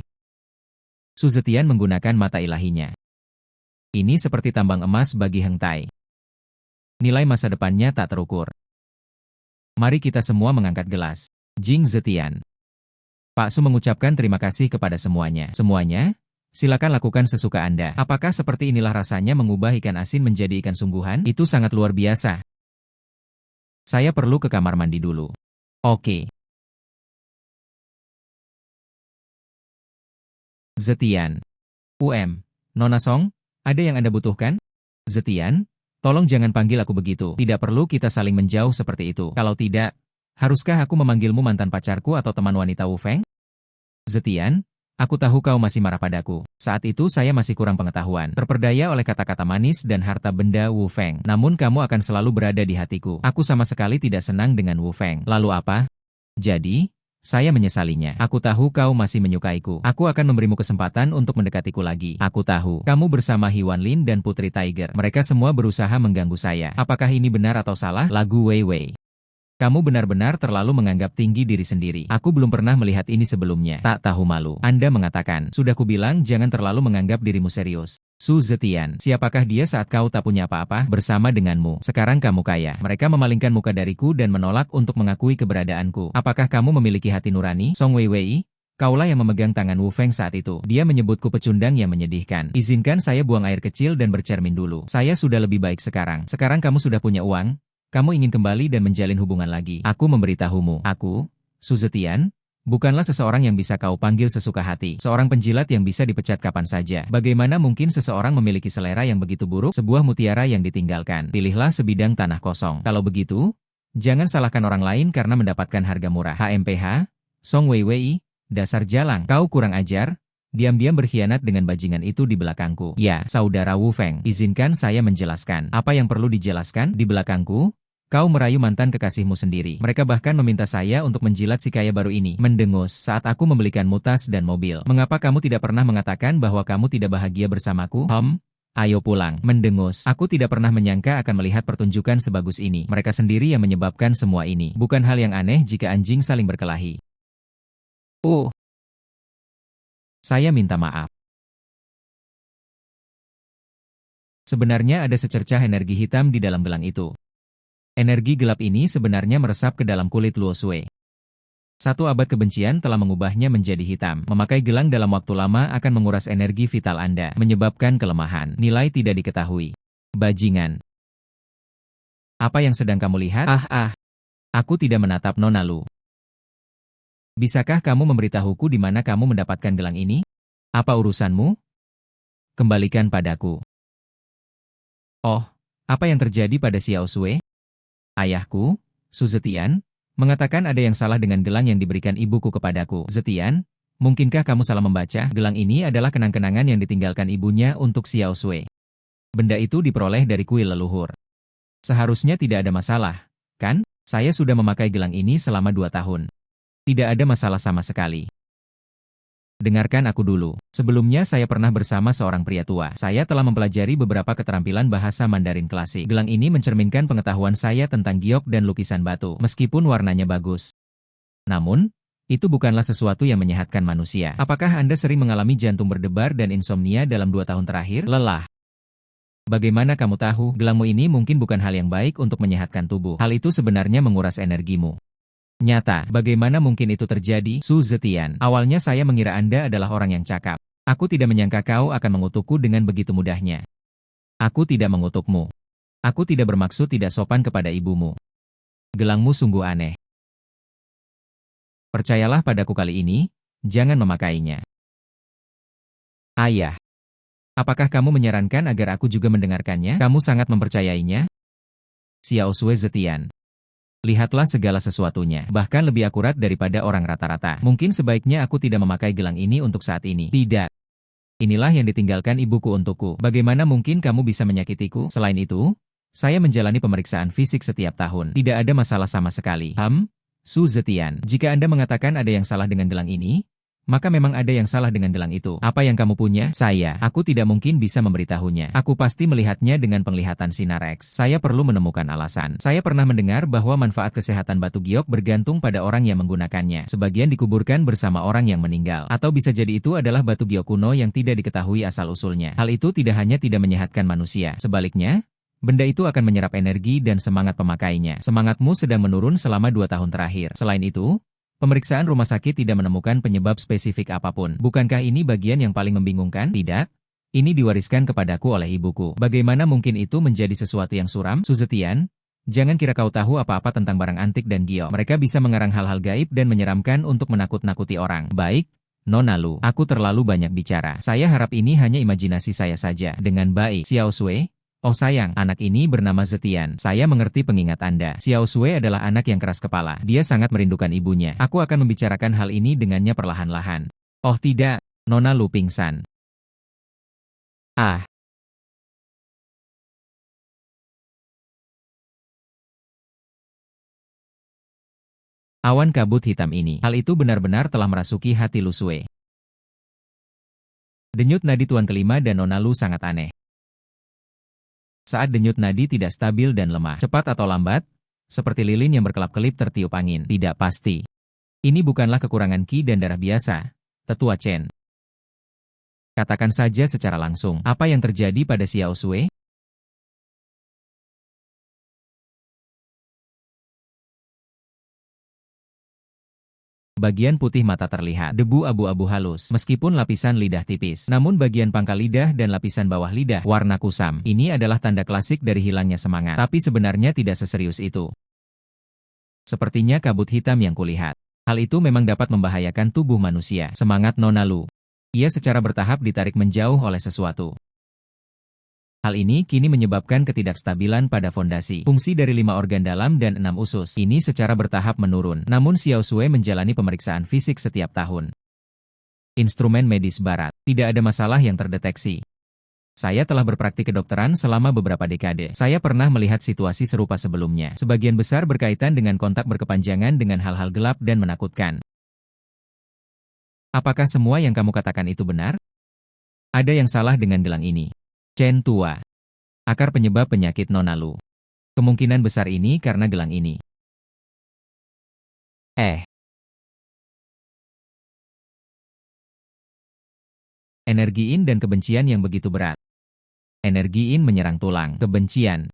Su Zetian menggunakan mata ilahinya. Ini seperti tambang emas bagi Heng Tai. Nilai masa depannya tak terukur. Mari kita semua mengangkat gelas. Jing Zetian. Pak Su mengucapkan terima kasih kepada semuanya. Semuanya, silakan lakukan sesuka Anda. Apakah seperti inilah rasanya mengubah ikan asin menjadi ikan sungguhan? Itu sangat luar biasa. Saya perlu ke kamar mandi dulu. Oke. Zetian. Nona Song, ada yang Anda butuhkan? Zetian, tolong jangan panggil aku begitu. Tidak perlu kita saling menjauh seperti itu. Kalau tidak, haruskah aku memanggilmu mantan pacarku atau teman wanita Wu Feng? Zetian, aku tahu kau masih marah padaku. Saat itu saya masih kurang pengetahuan. Terperdaya oleh kata-kata manis dan harta benda Wu Feng. Namun kamu akan selalu berada di hatiku. Aku sama sekali tidak senang dengan Wu Feng. Lalu apa? Jadi, saya menyesalinya. Aku tahu kau masih menyukaiku. Aku akan memberimu kesempatan untuk mendekatiku lagi. Aku tahu, kamu bersama Hiwan Lin dan Putri Tiger. Mereka semua berusaha mengganggu saya. Apakah ini benar atau salah? Lagu Wei Wei. Kamu benar-benar terlalu menganggap tinggi diri sendiri. Aku belum pernah melihat ini sebelumnya. Tak tahu malu. Anda mengatakan, sudah kubilang jangan terlalu menganggap dirimu serius. Su Zetian, siapakah dia saat kau tak punya apa-apa bersama denganmu? Sekarang kamu kaya. Mereka memalingkan muka dariku dan menolak untuk mengakui keberadaanku. Apakah kamu memiliki hati nurani? Song Wei Wei, kaulah yang memegang tangan Wu Feng saat itu. Dia menyebutku pecundang yang menyedihkan. Izinkan saya buang air kecil dan bercermin dulu. Saya sudah lebih baik sekarang. Sekarang kamu sudah punya uang. Kamu ingin kembali dan menjalin hubungan lagi. Aku memberitahumu. Aku, Su Zetian, bukanlah seseorang yang bisa kau panggil sesuka hati. Seorang penjilat yang bisa dipecat kapan saja. Bagaimana mungkin seseorang memiliki selera yang begitu buruk? Sebuah mutiara yang ditinggalkan. Pilihlah sebidang tanah kosong. Kalau begitu, jangan salahkan orang lain karena mendapatkan harga murah. HMPH, Song Wei Wei, dasar jalang. Kau kurang ajar. Diam-diam berkhianat dengan bajingan itu di belakangku. Ya, saudara Wu Feng, izinkan saya menjelaskan. Apa yang perlu dijelaskan? Di belakangku, kau merayu mantan kekasihmu sendiri. Mereka bahkan meminta saya untuk menjilat si kaya baru ini. Mendengus saat aku membelikanmu tas dan mobil. Mengapa kamu tidak pernah mengatakan bahwa kamu tidak bahagia bersamaku? Ayo pulang. Mendengus. Aku tidak pernah menyangka akan melihat pertunjukan sebagus ini. Mereka sendiri yang menyebabkan semua ini. Bukan hal yang aneh jika anjing saling berkelahi. Saya minta maaf. Sebenarnya ada secercah energi hitam di dalam gelang itu. Energi gelap ini sebenarnya meresap ke dalam kulit Luo Sui. 1 abad kebencian telah mengubahnya menjadi hitam. Memakai gelang dalam waktu lama akan menguras energi vital Anda, menyebabkan kelemahan. Nilai tidak diketahui. Bajingan. Apa yang sedang kamu lihat? Aku tidak menatap Nona Lu. Bisakah kamu memberitahuku di mana kamu mendapatkan gelang ini? Apa urusanmu? Kembalikan padaku. Oh, apa yang terjadi pada Xiao Sui? Ayahku, Su Zetian, mengatakan ada yang salah dengan gelang yang diberikan ibuku kepadaku. Zetian, mungkinkah kamu salah membaca? Gelang ini adalah kenang-kenangan yang ditinggalkan ibunya untuk Xiao Sui. Benda itu diperoleh dari kuil leluhur. Seharusnya tidak ada masalah, kan? Saya sudah memakai gelang ini selama 2 tahun. Tidak ada masalah sama sekali. Dengarkan aku dulu. Sebelumnya saya pernah bersama seorang pria tua. Saya telah mempelajari beberapa keterampilan bahasa Mandarin klasik. Gelang ini mencerminkan pengetahuan saya tentang giok dan lukisan batu, meskipun warnanya bagus. Namun, itu bukanlah sesuatu yang menyehatkan manusia. Apakah Anda sering mengalami jantung berdebar dan insomnia dalam 2 tahun terakhir? Lelah. Bagaimana kamu tahu? Gelangmu ini mungkin bukan hal yang baik untuk menyehatkan tubuh. Hal itu sebenarnya menguras energimu. Nyata, bagaimana mungkin itu terjadi? Su Zetian, awalnya saya mengira Anda adalah orang yang cakap. Aku tidak menyangka kau akan mengutukku dengan begitu mudahnya. Aku tidak mengutukmu. Aku tidak bermaksud tidak sopan kepada ibumu. Gelangmu sungguh aneh. Percayalah padaku kali ini, jangan memakainya. Ayah, apakah kamu menyarankan agar aku juga mendengarkannya? Kamu sangat mempercayainya? Xiao Sui Zetian. Lihatlah segala sesuatunya, bahkan lebih akurat daripada orang rata-rata. Mungkin sebaiknya aku tidak memakai gelang ini untuk saat ini. Tidak. Inilah yang ditinggalkan ibuku untukku. Bagaimana mungkin kamu bisa menyakitiku? Selain itu, saya menjalani pemeriksaan fisik setiap tahun. Tidak ada masalah sama sekali. Su Zetian, jika Anda mengatakan ada yang salah dengan gelang ini, maka memang ada yang salah dengan gelang itu. Apa yang kamu punya? Aku tidak mungkin bisa memberitahunya. Aku pasti melihatnya dengan penglihatan sinar X. Saya perlu menemukan alasan. Saya pernah mendengar bahwa manfaat kesehatan batu giok bergantung pada orang yang menggunakannya. Sebagian dikuburkan bersama orang yang meninggal. Atau bisa jadi itu adalah batu giok kuno yang tidak diketahui asal-usulnya. Hal itu tidak hanya tidak menyehatkan manusia. Sebaliknya, benda itu akan menyerap energi dan semangat pemakainya. Semangatmu sedang menurun selama 2 tahun terakhir. Selain itu, pemeriksaan rumah sakit tidak menemukan penyebab spesifik apapun. Bukankah ini bagian yang paling membingungkan? Tidak. Ini diwariskan kepadaku oleh ibuku. Bagaimana mungkin itu menjadi sesuatu yang suram? Su Zetian, jangan kira kau tahu apa-apa tentang barang antik dan giok. Mereka bisa mengarang hal-hal gaib dan menyeramkan untuk menakut-nakuti orang. Baik, Nona Lu, aku terlalu banyak bicara. Saya harap ini hanya imajinasi saya saja. Dengan baik, Xiao Sui. Oh sayang, anak ini bernama Zetian. Saya mengerti pengingat Anda. Xiao Sui adalah anak yang keras kepala. Dia sangat merindukan ibunya. Aku akan membicarakan hal ini dengannya perlahan-lahan. Oh tidak, Nona Lu pingsan. Awan kabut hitam ini. Hal itu benar-benar telah merasuki hati Lu Sui. Denyut nadi tuan kelima dan Nona Lu sangat aneh. Saat denyut nadi tidak stabil dan lemah, cepat atau lambat, seperti lilin yang berkelap-kelip tertiup angin, tidak pasti. Ini bukanlah kekurangan ki dan darah biasa, Tetua Chen. Katakan saja secara langsung, apa yang terjadi pada Xiao Sui? Bagian putih mata terlihat, debu abu-abu halus, meskipun lapisan lidah tipis. Namun bagian pangkal lidah dan lapisan bawah lidah, warna kusam. Ini adalah tanda klasik dari hilangnya semangat. Tapi sebenarnya tidak seserius itu. Sepertinya kabut hitam yang kulihat. Hal itu memang dapat membahayakan tubuh manusia. Semangat Nona Lu. Ia secara bertahap ditarik menjauh oleh sesuatu. Hal ini kini menyebabkan ketidakstabilan pada fondasi. Fungsi dari 5 organ dalam dan 6 usus ini secara bertahap menurun. Namun Xiao Sui menjalani pemeriksaan fisik setiap tahun. Instrumen medis barat. Tidak ada masalah yang terdeteksi. Saya telah berpraktik kedokteran selama beberapa dekade. Saya pernah melihat situasi serupa sebelumnya. Sebagian besar berkaitan dengan kontak berkepanjangan dengan hal-hal gelap dan menakutkan. Apakah semua yang kamu katakan itu benar? Ada yang salah dengan gelang ini. Chen tua. Akar penyebab penyakit Nona Lu. Kemungkinan besar ini karena gelang ini. Energi yin dan kebencian yang begitu berat. Energi yin menyerang tulang, kebencian.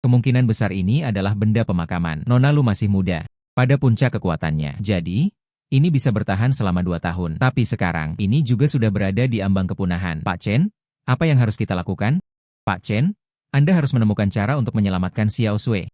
Kemungkinan besar ini adalah benda pemakaman. Nona Lu masih muda, pada puncak kekuatannya. Jadi, ini bisa bertahan selama 2 tahun. Tapi sekarang, ini juga sudah berada di ambang kepunahan. Pak Chen? Apa yang harus kita lakukan? Pak Chen, Anda harus menemukan cara untuk menyelamatkan Xiao Sui.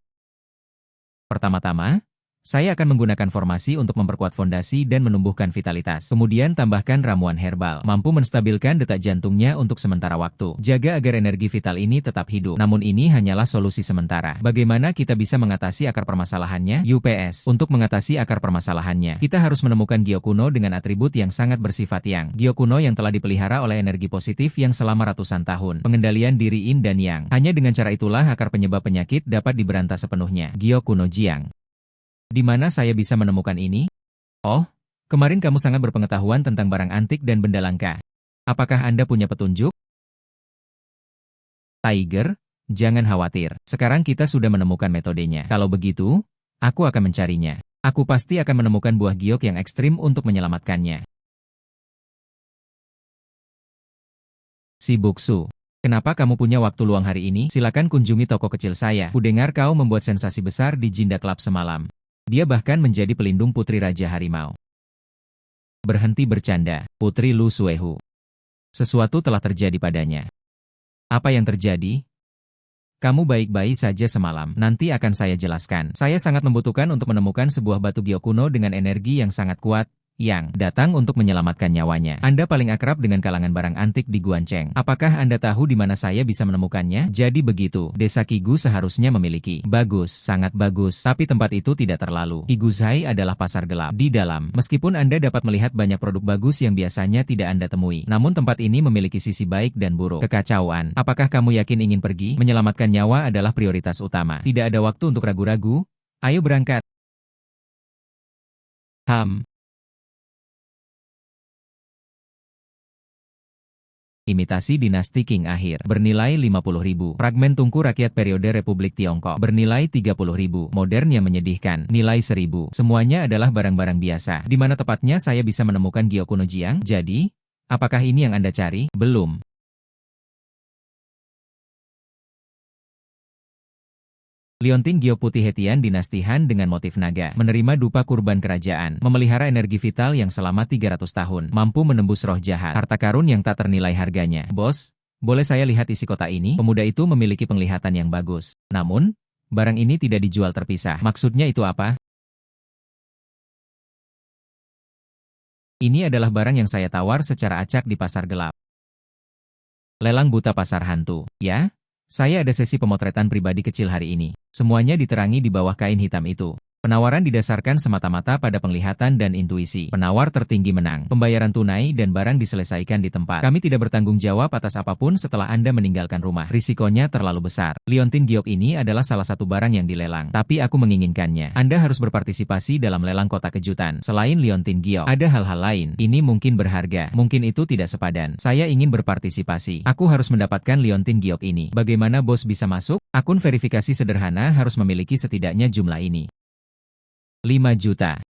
Pertama-tama, saya akan menggunakan formasi untuk memperkuat fondasi dan menumbuhkan vitalitas. Kemudian tambahkan ramuan herbal, mampu menstabilkan detak jantungnya untuk sementara waktu. Jaga agar energi vital ini tetap hidup. Namun ini hanyalah solusi sementara. Bagaimana kita bisa mengatasi akar permasalahannya? UPS. Untuk mengatasi akar permasalahannya, kita harus menemukan giok kuno dengan atribut yang sangat bersifat yang. Giok kuno yang telah dipelihara oleh energi positif yang selama ratusan tahun. Pengendalian diri yin dan yang. Hanya dengan cara itulah akar penyebab penyakit dapat diberantas sepenuhnya. Giok kuno Jiang. Di mana saya bisa menemukan ini? Oh, kemarin kamu sangat berpengetahuan tentang barang antik dan benda langka. Apakah Anda punya petunjuk? Tiger, jangan khawatir. Sekarang kita sudah menemukan metodenya. Kalau begitu, aku akan mencarinya. Aku pasti akan menemukan buah giok yang ekstrim untuk menyelamatkannya. Si Buksu. Kenapa kamu punya waktu luang hari ini? Silakan kunjungi toko kecil saya. Kudengar kau membuat sensasi besar di Jinda Club semalam. Dia bahkan menjadi pelindung Putri Raja Harimau. Berhenti bercanda, Putri Lu Suehu. Sesuatu telah terjadi padanya. Apa yang terjadi? Kamu baik-baik saja semalam, nanti akan saya jelaskan. Saya sangat membutuhkan untuk menemukan sebuah batu giok kuno dengan energi yang sangat kuat, yang datang untuk menyelamatkan nyawanya. Anda paling akrab dengan kalangan barang antik di Guanceng. Apakah Anda tahu di mana saya bisa menemukannya? Jadi begitu, desa Kigu seharusnya memiliki. Bagus, sangat bagus, tapi tempat itu tidak terlalu. Kiguzhai adalah pasar gelap. Di dalam, meskipun Anda dapat melihat banyak produk bagus yang biasanya tidak Anda temui, namun tempat ini memiliki sisi baik dan buruk. Kekacauan. Apakah kamu yakin ingin pergi? Menyelamatkan nyawa adalah prioritas utama. Tidak ada waktu untuk ragu-ragu. Ayo berangkat. Imitasi dinasti Qing akhir, bernilai 50.000. Fragmen tungku rakyat periode Republik Tiongkok, bernilai 30.000. Modern yang menyedihkan, nilai 1.000. Semuanya adalah barang-barang biasa. Di mana tepatnya saya bisa menemukan Gyokunojiang? Jadi, apakah ini yang Anda cari? Belum. Liontin giok putih Hetian dinasti Han dengan motif naga, menerima dupa kurban kerajaan, memelihara energi vital yang selama 300 tahun, mampu menembus roh jahat, harta karun yang tak ternilai harganya. Bos, boleh saya lihat isi kotak ini? Pemuda itu memiliki penglihatan yang bagus. Namun, barang ini tidak dijual terpisah. Maksudnya itu apa? Ini adalah barang yang saya tawar secara acak di pasar gelap. Lelang buta pasar hantu, ya? Saya ada sesi pemotretan pribadi kecil hari ini. Semuanya diterangi di bawah kain hitam itu. Penawaran didasarkan semata-mata pada penglihatan dan intuisi. Penawar tertinggi menang. Pembayaran tunai dan barang diselesaikan di tempat. Kami tidak bertanggung jawab atas apapun setelah Anda meninggalkan rumah. Risikonya terlalu besar. Liontin giok ini adalah salah satu barang yang dilelang. Tapi aku menginginkannya. Anda harus berpartisipasi dalam lelang kotak kejutan. Selain Liontin giok, ada hal-hal lain. Ini mungkin berharga. Mungkin itu tidak sepadan. Saya ingin berpartisipasi. Aku harus mendapatkan Liontin giok ini. Bagaimana bos bisa masuk? Akun verifikasi sederhana harus memiliki setidaknya jumlah ini. 5 juta,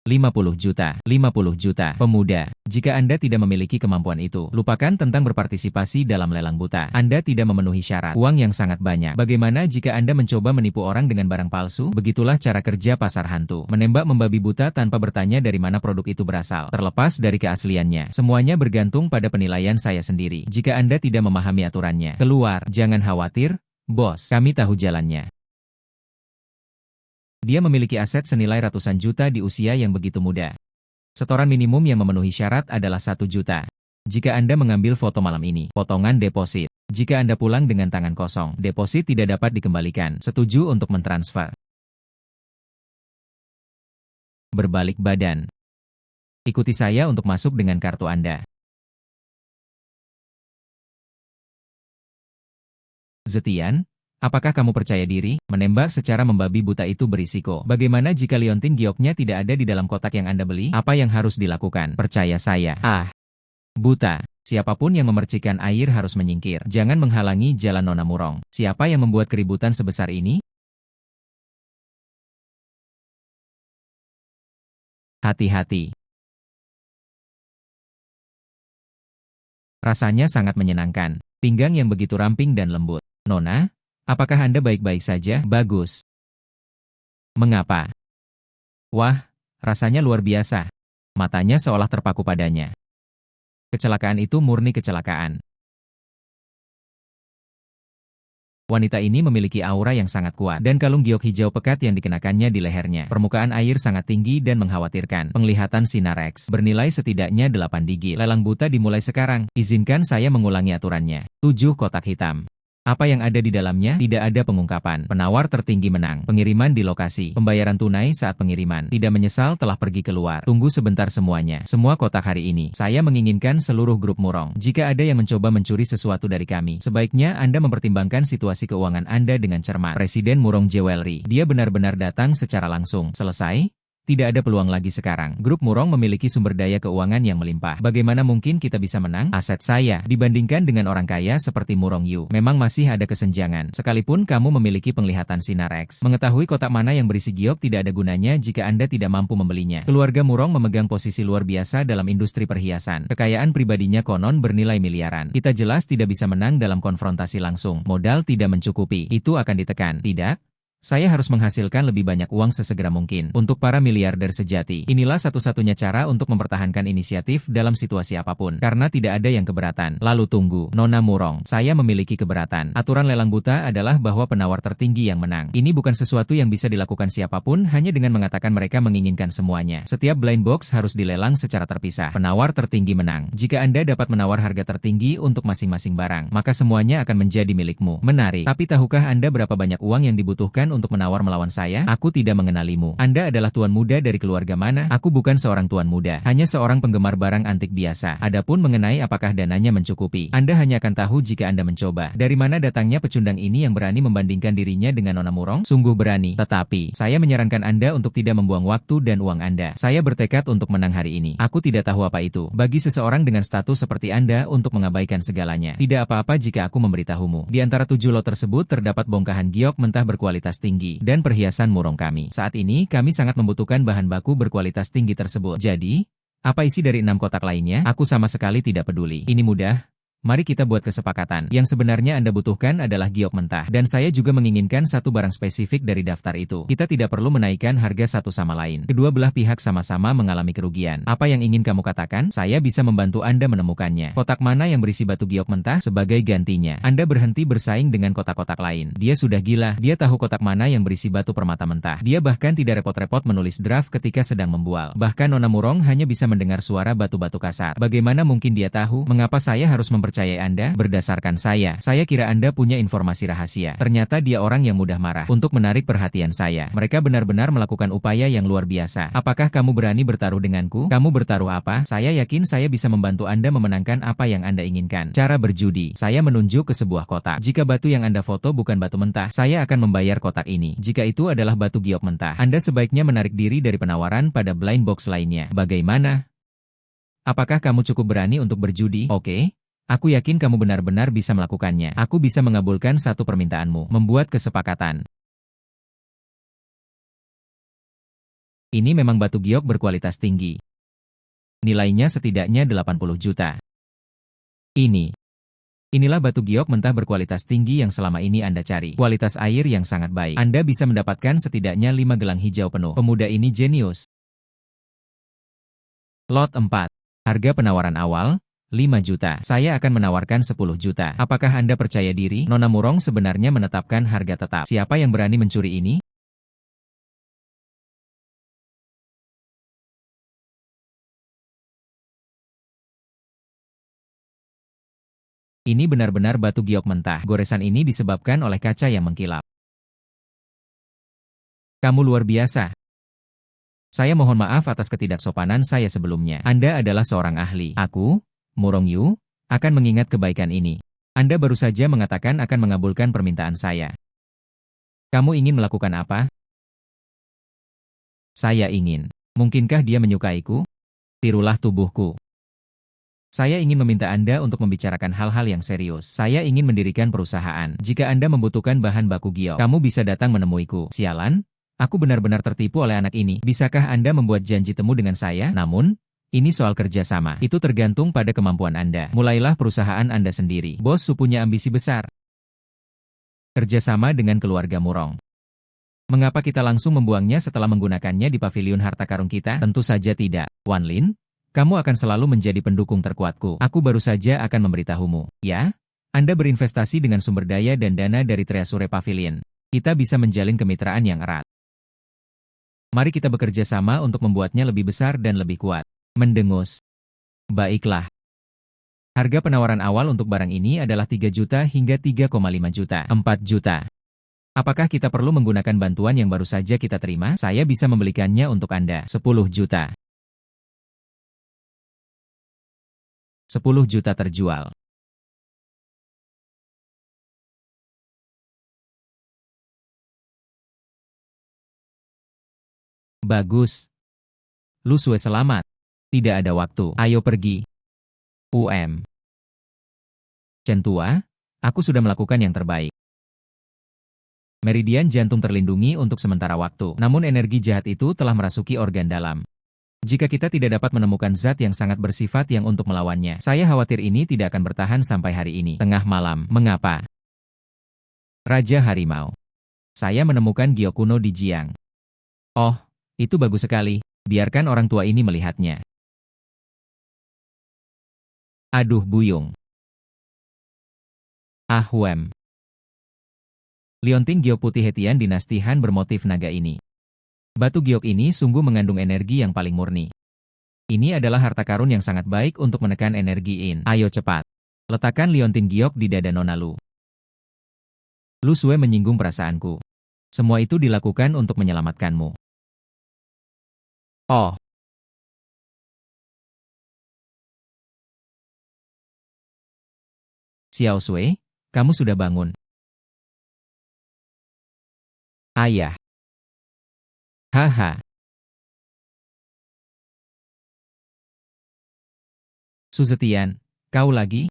50 juta, 50 juta. Pemuda, jika Anda tidak memiliki kemampuan itu, lupakan tentang berpartisipasi dalam lelang buta. Anda tidak memenuhi syarat. Uang yang sangat banyak. Bagaimana jika Anda mencoba menipu orang dengan barang palsu? Begitulah cara kerja pasar hantu. Menembak membabi buta tanpa bertanya dari mana produk itu berasal. Terlepas dari keasliannya, semuanya bergantung pada penilaian saya sendiri. Jika Anda tidak memahami aturannya, keluar. Jangan khawatir, bos. Kami tahu jalannya. Dia memiliki aset senilai ratusan juta di usia yang begitu muda. Setoran minimum yang memenuhi syarat adalah 1 juta. Jika Anda mengambil foto malam ini, potongan deposit. Jika Anda pulang dengan tangan kosong, deposit tidak dapat dikembalikan. Setuju untuk mentransfer. Berbalik badan. Ikuti saya untuk masuk dengan kartu Anda. Zetian? Apakah kamu percaya diri? Menembak secara membabi buta itu berisiko. Bagaimana jika Liontin gioknya tidak ada di dalam kotak yang Anda beli? Apa yang harus dilakukan? Percaya saya. Buta. Siapapun yang memercikan air harus menyingkir. Jangan menghalangi jalan Nona Murong. Siapa yang membuat keributan sebesar ini? Hati-hati. Rasanya sangat menyenangkan. Pinggang yang begitu ramping dan lembut. Nona? Apakah Anda baik-baik saja? Bagus. Mengapa? Wah, rasanya luar biasa. Matanya seolah terpaku padanya. Kecelakaan itu murni kecelakaan. Wanita ini memiliki aura yang sangat kuat dan kalung giok hijau pekat yang dikenakannya di lehernya. Permukaan air sangat tinggi dan mengkhawatirkan. Penglihatan sinar X bernilai setidaknya 8 digit. Lelang buta dimulai sekarang. Izinkan saya mengulangi aturannya. 7 kotak hitam. Apa yang ada di dalamnya? Tidak ada pengungkapan. Penawar tertinggi menang. Pengiriman di lokasi. Pembayaran tunai saat pengiriman. Tidak menyesal telah pergi keluar. Tunggu sebentar semuanya. Semua kotak hari ini. Saya menginginkan seluruh grup Murong. Jika ada yang mencoba mencuri sesuatu dari kami, sebaiknya Anda mempertimbangkan situasi keuangan Anda dengan cermat. Presiden Murong Jewelry. Dia benar-benar datang secara langsung. Selesai? Tidak ada peluang lagi sekarang. Grup Murong memiliki sumber daya keuangan yang melimpah. Bagaimana mungkin kita bisa menang? Aset saya, dibandingkan dengan orang kaya seperti Murong Yu, memang masih ada kesenjangan. Sekalipun kamu memiliki penglihatan sinar X, mengetahui kotak mana yang berisi giok tidak ada gunanya jika Anda tidak mampu membelinya. Keluarga Murong memegang posisi luar biasa dalam industri perhiasan. Kekayaan pribadinya konon bernilai miliaran. Kita jelas tidak bisa menang dalam konfrontasi langsung. Modal tidak mencukupi. Itu akan ditekan. Tidak? Saya harus menghasilkan lebih banyak uang sesegera mungkin. Untuk para miliarder sejati, inilah satu-satunya cara untuk mempertahankan inisiatif dalam situasi apapun. Karena tidak ada yang keberatan. Lalu tunggu, Nona Murong. Saya memiliki keberatan. Aturan lelang buta adalah bahwa penawar tertinggi yang menang. Ini bukan sesuatu yang bisa dilakukan siapapun hanya dengan mengatakan mereka menginginkan semuanya. Setiap blind box harus dilelang secara terpisah. Penawar tertinggi menang. Jika Anda dapat menawar harga tertinggi untuk masing-masing barang, maka semuanya akan menjadi milikmu. Menarik. Tapi tahukah Anda berapa banyak uang yang dibutuhkan untuk menawar melawan saya? Aku tidak mengenalimu. Anda adalah tuan muda dari keluarga mana? Aku bukan seorang tuan muda, hanya seorang penggemar barang antik biasa. Adapun mengenai apakah dananya mencukupi, Anda hanya akan tahu jika Anda mencoba. Dari mana datangnya pecundang ini yang berani membandingkan dirinya dengan Nona Murong? Sungguh berani. Tetapi, saya menyarankan Anda untuk tidak membuang waktu dan uang Anda. Saya bertekad untuk menang hari ini. Aku tidak tahu apa itu. Bagi seseorang dengan status seperti Anda untuk mengabaikan segalanya. Tidak apa-apa jika aku memberitahumu. Di antara 7 lot tersebut terdapat bongkahan giok mentah berkualitas tinggi dan perhiasan murong kami. Saat ini, kami sangat membutuhkan bahan baku berkualitas tinggi tersebut. Jadi, apa isi dari 6 kotak lainnya? Aku sama sekali tidak peduli. Ini mudah. Mari kita buat kesepakatan. Yang sebenarnya Anda butuhkan adalah giok mentah. Dan saya juga menginginkan satu barang spesifik dari daftar itu. Kita tidak perlu menaikkan harga satu sama lain. Kedua belah pihak sama-sama mengalami kerugian. Apa yang ingin kamu katakan? Saya bisa membantu Anda menemukannya. Kotak mana yang berisi batu giok mentah? Sebagai gantinya, Anda berhenti bersaing dengan kotak-kotak lain. Dia sudah gila. Dia tahu kotak mana yang berisi batu permata mentah. Dia bahkan tidak repot-repot menulis draft ketika sedang membual. Bahkan Nona Murong hanya bisa mendengar suara batu-batu kasar. Bagaimana mungkin dia tahu? Mengapa saya harus mempercayai Anda? Berdasarkan saya kira Anda punya informasi rahasia. Ternyata dia orang yang mudah marah. Untuk menarik perhatian saya, mereka benar-benar melakukan upaya yang luar biasa. Apakah kamu berani bertaruh denganku? Kamu bertaruh apa? Saya yakin saya bisa membantu Anda memenangkan apa yang Anda inginkan. Cara berjudi. Saya menunjuk ke sebuah kotak. Jika batu yang Anda foto bukan batu mentah, saya akan membayar kotak ini. Jika itu adalah batu giok mentah, Anda sebaiknya menarik diri dari penawaran pada blind box lainnya. Bagaimana? Apakah kamu cukup berani untuk berjudi? Oke. Aku yakin kamu benar-benar bisa melakukannya. Aku bisa mengabulkan satu permintaanmu. Membuat kesepakatan. Ini memang batu giok berkualitas tinggi. Nilainya setidaknya 80 juta. Inilah batu giok mentah berkualitas tinggi yang selama ini Anda cari. Kualitas air yang sangat baik. Anda bisa mendapatkan setidaknya 5 gelang hijau penuh. Pemuda ini jenius. Lot 4. Harga penawaran awal 5 juta. Saya akan menawarkan 10 juta. Apakah Anda percaya diri? Nona Murong sebenarnya menetapkan harga tetap. Siapa yang berani mencuri ini? Ini benar-benar batu giok mentah. Goresan ini disebabkan oleh kaca yang mengkilap. Kamu luar biasa. Saya mohon maaf atas ketidaksopanan saya sebelumnya. Anda adalah seorang ahli. Aku, Murong Yu, akan mengingat kebaikan ini. Anda baru saja mengatakan akan mengabulkan permintaan saya. Kamu ingin melakukan apa? Saya ingin. Mungkinkah dia menyukaiku? Tirulah tubuhku. Saya ingin meminta Anda untuk membicarakan hal-hal yang serius. Saya ingin mendirikan perusahaan. Jika Anda membutuhkan bahan baku giok, kamu bisa datang menemuiku. Sialan, aku benar-benar tertipu oleh anak ini. Bisakah Anda membuat janji temu dengan saya? Namun, ini soal kerjasama. Itu tergantung pada kemampuan Anda. Mulailah perusahaan Anda sendiri. Bos Su punya ambisi besar. Kerjasama dengan keluarga Murong. Mengapa kita langsung membuangnya setelah menggunakannya di pavilion harta karun kita? Tentu saja tidak. Wan Lin, kamu akan selalu menjadi pendukung terkuatku. Aku baru saja akan memberitahumu. Ya? Anda berinvestasi dengan sumber daya dan dana dari Treasure Pavilion. Kita bisa menjalin kemitraan yang erat. Mari kita bekerja sama untuk membuatnya lebih besar dan lebih kuat. Mendengus. Baiklah. Harga penawaran awal untuk barang ini adalah 3 juta hingga 3,5 juta. 4 juta. Apakah kita perlu menggunakan bantuan yang baru saja kita terima? Saya bisa membelikannya untuk Anda. 10 juta. 10 juta terjual. Bagus. Lu Sue selamat. Tidak ada waktu. Ayo pergi. Chen Tua, aku sudah melakukan yang terbaik. Meridian jantung terlindungi untuk sementara waktu. Namun energi jahat itu telah merasuki organ dalam. Jika kita tidak dapat menemukan zat yang sangat bersifat yang untuk melawannya, saya khawatir ini tidak akan bertahan sampai hari ini. Tengah malam. Mengapa? Raja Harimau. Saya menemukan giok kuno di Jiang. Oh, itu bagus sekali. Biarkan orang tua ini melihatnya. Aduh buyung. Ahwem. Liontin giok putih Hetian dinasti Han bermotif naga ini. Batu giok ini sungguh mengandung energi yang paling murni. Ini adalah harta karun yang sangat baik untuk menekan energi Yin. Ayo cepat. Letakkan liontin giok di dada Nona Lu. Lu Sue menyinggung perasaanku. Semua itu dilakukan untuk menyelamatkanmu. Oh. Xiao Sui, kamu sudah bangun. Ayah. Haha. Su Zetian, kau lagi?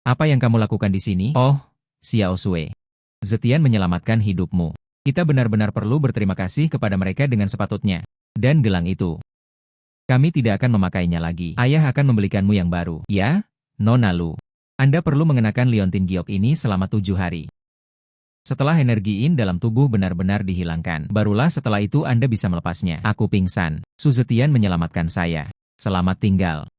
Apa yang kamu lakukan di sini? Oh, Xiao Sui. Zetian menyelamatkan hidupmu. Kita benar-benar perlu berterima kasih kepada mereka dengan sepatutnya. Dan gelang itu. Kami tidak akan memakainya lagi. Ayah akan membelikanmu yang baru. Ya, Nona Lu. Anda perlu mengenakan liontin giok ini selama 7 hari. Setelah energi Yin dalam tubuh benar-benar dihilangkan, barulah setelah itu Anda bisa melepasnya. Aku pingsan. Su Zetian menyelamatkan saya. Selamat tinggal.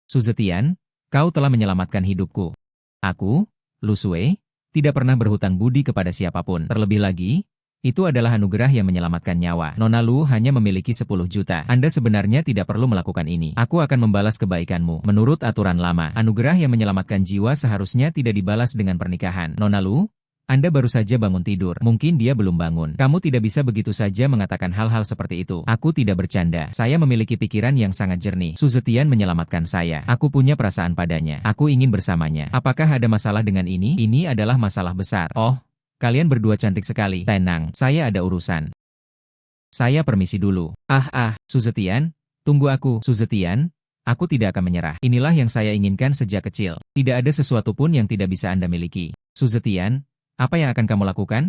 Su Zetian, kau telah menyelamatkan hidupku. Aku, Lu Sue, tidak pernah berhutang budi kepada siapapun. Terlebih lagi, itu adalah anugerah yang menyelamatkan nyawa. Nona Lu hanya memiliki 10 juta. Anda sebenarnya tidak perlu melakukan ini. Aku akan membalas kebaikanmu. Menurut aturan lama, anugerah yang menyelamatkan jiwa seharusnya tidak dibalas dengan pernikahan. Nona Lu, Anda baru saja bangun tidur. Mungkin dia belum bangun. Kamu tidak bisa begitu saja mengatakan hal-hal seperti itu. Aku tidak bercanda. Saya memiliki pikiran yang sangat jernih. Su Zetian menyelamatkan saya. Aku punya perasaan padanya. Aku ingin bersamanya. Apakah ada masalah dengan ini? Ini adalah masalah besar. Oh. Kalian berdua cantik sekali. Tenang, saya ada urusan. Saya permisi dulu. Su Zetian, tunggu aku. Su Zetian, aku tidak akan menyerah. Inilah yang saya inginkan sejak kecil. Tidak ada sesuatu pun yang tidak bisa Anda miliki. Su Zetian, apa yang akan kamu lakukan?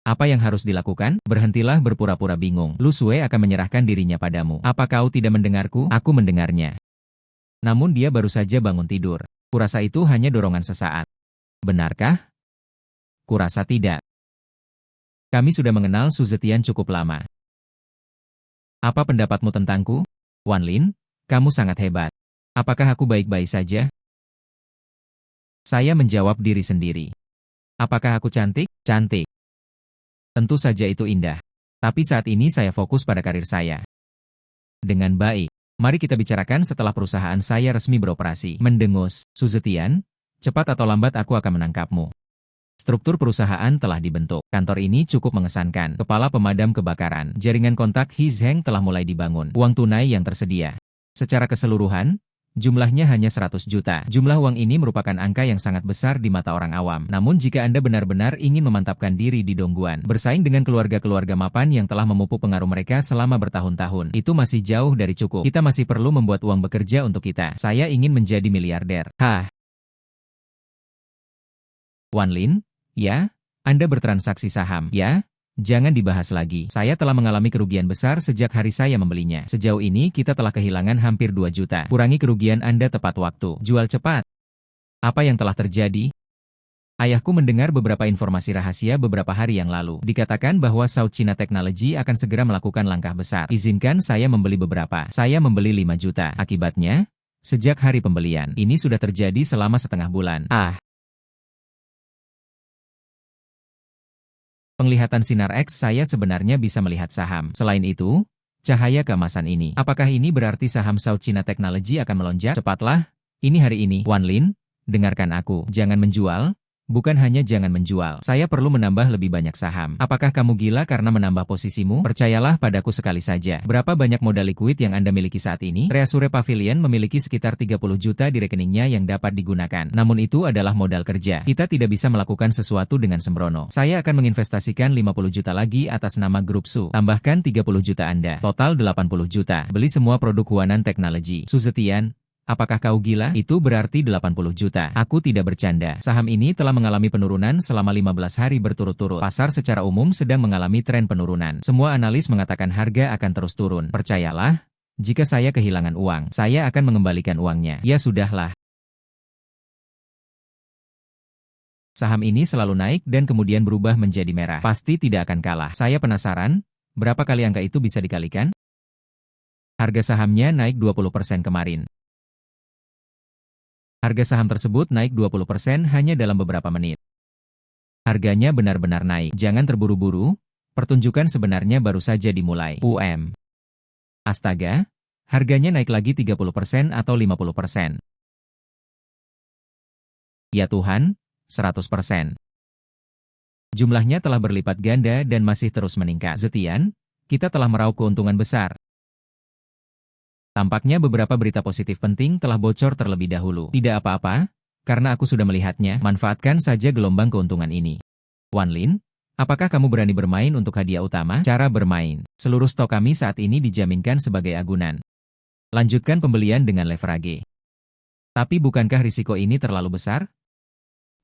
Apa yang harus dilakukan? Berhentilah berpura-pura bingung. Lu Sue akan menyerahkan dirinya padamu. Apa kau tidak mendengarku? Aku mendengarnya. Namun dia baru saja bangun tidur. Kurasa itu hanya dorongan sesaat. Benarkah? Kurasa tidak. Kami sudah mengenal Su Zetian cukup lama. Apa pendapatmu tentangku? Wan Lin, kamu sangat hebat. Apakah aku baik-baik saja? Saya menjawab diri sendiri. Apakah aku cantik? Cantik. Tentu saja itu indah. Tapi saat ini saya fokus pada karir saya. Dengan baik. Mari kita bicarakan setelah perusahaan saya resmi beroperasi. Mendengus, Su Zetian, cepat atau lambat aku akan menangkapmu. Struktur perusahaan telah dibentuk. Kantor ini cukup mengesankan. Kepala pemadam kebakaran. Jaringan kontak Hizheng telah mulai dibangun. Uang tunai yang tersedia. Secara keseluruhan, jumlahnya hanya 100 juta. Jumlah uang ini merupakan angka yang sangat besar di mata orang awam. Namun jika Anda benar-benar ingin memantapkan diri di Dongguan, bersaing dengan keluarga-keluarga mapan yang telah memupuk pengaruh mereka selama bertahun-tahun, itu masih jauh dari cukup. Kita masih perlu membuat uang bekerja untuk kita. Saya ingin menjadi miliarder. Wan Lin, ya? Anda bertransaksi saham, ya? Jangan dibahas lagi. Saya telah mengalami kerugian besar sejak hari saya membelinya. Sejauh ini kita telah kehilangan hampir 2 juta. Kurangi kerugian Anda tepat waktu. Jual cepat. Apa yang telah terjadi? Ayahku mendengar beberapa informasi rahasia beberapa hari yang lalu. Dikatakan bahwa South China Technology akan segera melakukan langkah besar. Izinkan saya membeli beberapa. Saya membeli 5 juta. Akibatnya, sejak hari pembelian, ini sudah terjadi selama setengah bulan. Penglihatan sinar X saya sebenarnya bisa melihat saham. Selain itu, cahaya keemasan ini. Apakah ini berarti saham South China Technology akan melonjak? Cepatlah, ini hari ini. Wan Lin, dengarkan aku. Jangan menjual. Bukan hanya jangan menjual. Saya perlu menambah lebih banyak saham. Apakah kamu gila karena menambah posisimu? Percayalah padaku sekali saja. Berapa banyak modal liquid yang Anda miliki saat ini? Reasure Pavilion memiliki sekitar 30 juta di rekeningnya yang dapat digunakan. Namun itu adalah modal kerja. Kita tidak bisa melakukan sesuatu dengan sembrono. Saya akan menginvestasikan 50 juta lagi atas nama Grup Su. Tambahkan 30 juta Anda. Total 80 juta. Beli semua produk Huanan Teknologi. Su Zetian, apakah kau gila? Itu berarti 80 juta. Aku tidak bercanda. Saham ini telah mengalami penurunan selama 15 hari berturut-turut. Pasar secara umum sedang mengalami tren penurunan. Semua analis mengatakan harga akan terus turun. Percayalah, jika saya kehilangan uang, saya akan mengembalikan uangnya. Ya sudahlah. Saham ini selalu naik dan kemudian berubah menjadi merah. Pasti tidak akan kalah. Saya penasaran, berapa kali angka itu bisa dikalikan? Harga sahamnya naik 20% kemarin. Harga saham tersebut naik 20% hanya dalam beberapa menit. Harganya benar-benar naik. Jangan terburu-buru, pertunjukan sebenarnya baru saja dimulai. Astaga, harganya naik lagi 30% atau 50%. Ya Tuhan, 100%. Jumlahnya telah berlipat ganda dan masih terus meningkat. Zetian, kita telah meraup keuntungan besar. Tampaknya beberapa berita positif penting telah bocor terlebih dahulu. Tidak apa-apa, karena aku sudah melihatnya. Manfaatkan saja gelombang keuntungan ini. Wan Lin, apakah kamu berani bermain untuk hadiah utama? Cara bermain. Seluruh stok kami saat ini dijaminkan sebagai agunan. Lanjutkan pembelian dengan leverage. Tapi bukankah risiko ini terlalu besar?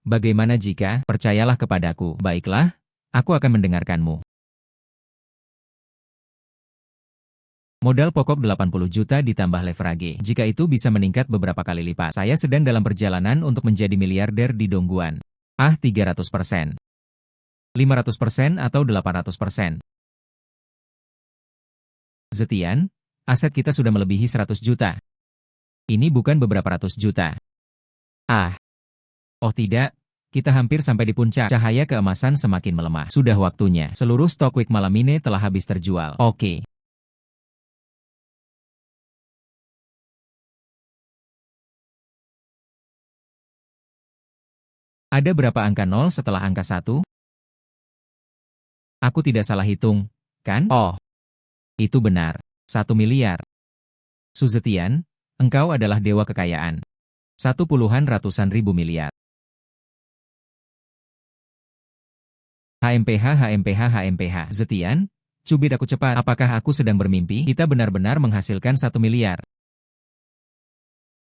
Bagaimana jika, percayalah kepadaku, baiklah, aku akan mendengarkanmu. Modal pokok 80 juta ditambah leverage. Jika itu bisa meningkat beberapa kali lipat. Saya sedang dalam perjalanan untuk menjadi miliarder di Dongguan. 300%. 500% atau 800%. Zetian, aset kita sudah melebihi 100 juta. Ini bukan beberapa ratus juta. Oh tidak, kita hampir sampai di puncak. Cahaya keemasan semakin melemah. Sudah waktunya. Seluruh stok week malam ini telah habis terjual. Oke. Ada berapa angka 0 setelah angka 1? Aku tidak salah hitung, kan? Oh, itu benar. 1 miliar. Su Zetian, engkau adalah dewa kekayaan. 1 ratusan ribu miliar. HMPH. Zetian, cubit aku cepat. Apakah aku sedang bermimpi? Kita benar-benar menghasilkan 1 miliar.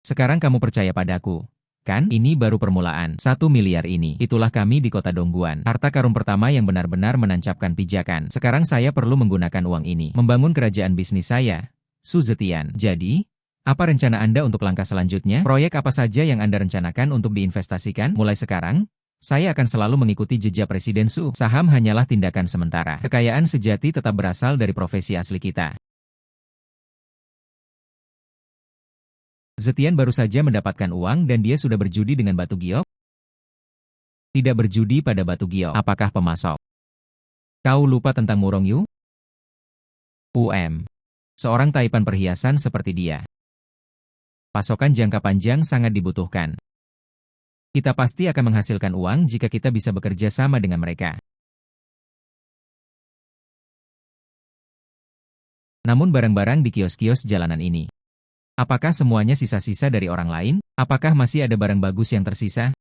Sekarang kamu percaya padaku. Kan, ini baru permulaan. 1 miliar ini. Itulah kami di kota Dongguan. Harta karun pertama yang benar-benar menancapkan pijakan. Sekarang saya perlu menggunakan uang ini. Membangun kerajaan bisnis saya. Su Zetian. Jadi, apa rencana Anda untuk langkah selanjutnya? Proyek apa saja yang Anda rencanakan untuk diinvestasikan? Mulai sekarang, saya akan selalu mengikuti jejak Presiden Su. Saham hanyalah tindakan sementara. Kekayaan sejati tetap berasal dari profesi asli kita. Zetian baru saja mendapatkan uang dan dia sudah berjudi dengan batu giok? Tidak berjudi pada batu giok. Apakah pemasok? Kau lupa tentang Murong Yu? Seorang taipan perhiasan seperti dia. Pasokan jangka panjang sangat dibutuhkan. Kita pasti akan menghasilkan uang jika kita bisa bekerja sama dengan mereka. Namun barang-barang di kios-kios jalanan ini. Apakah semuanya sisa-sisa dari orang lain? Apakah masih ada barang bagus yang tersisa?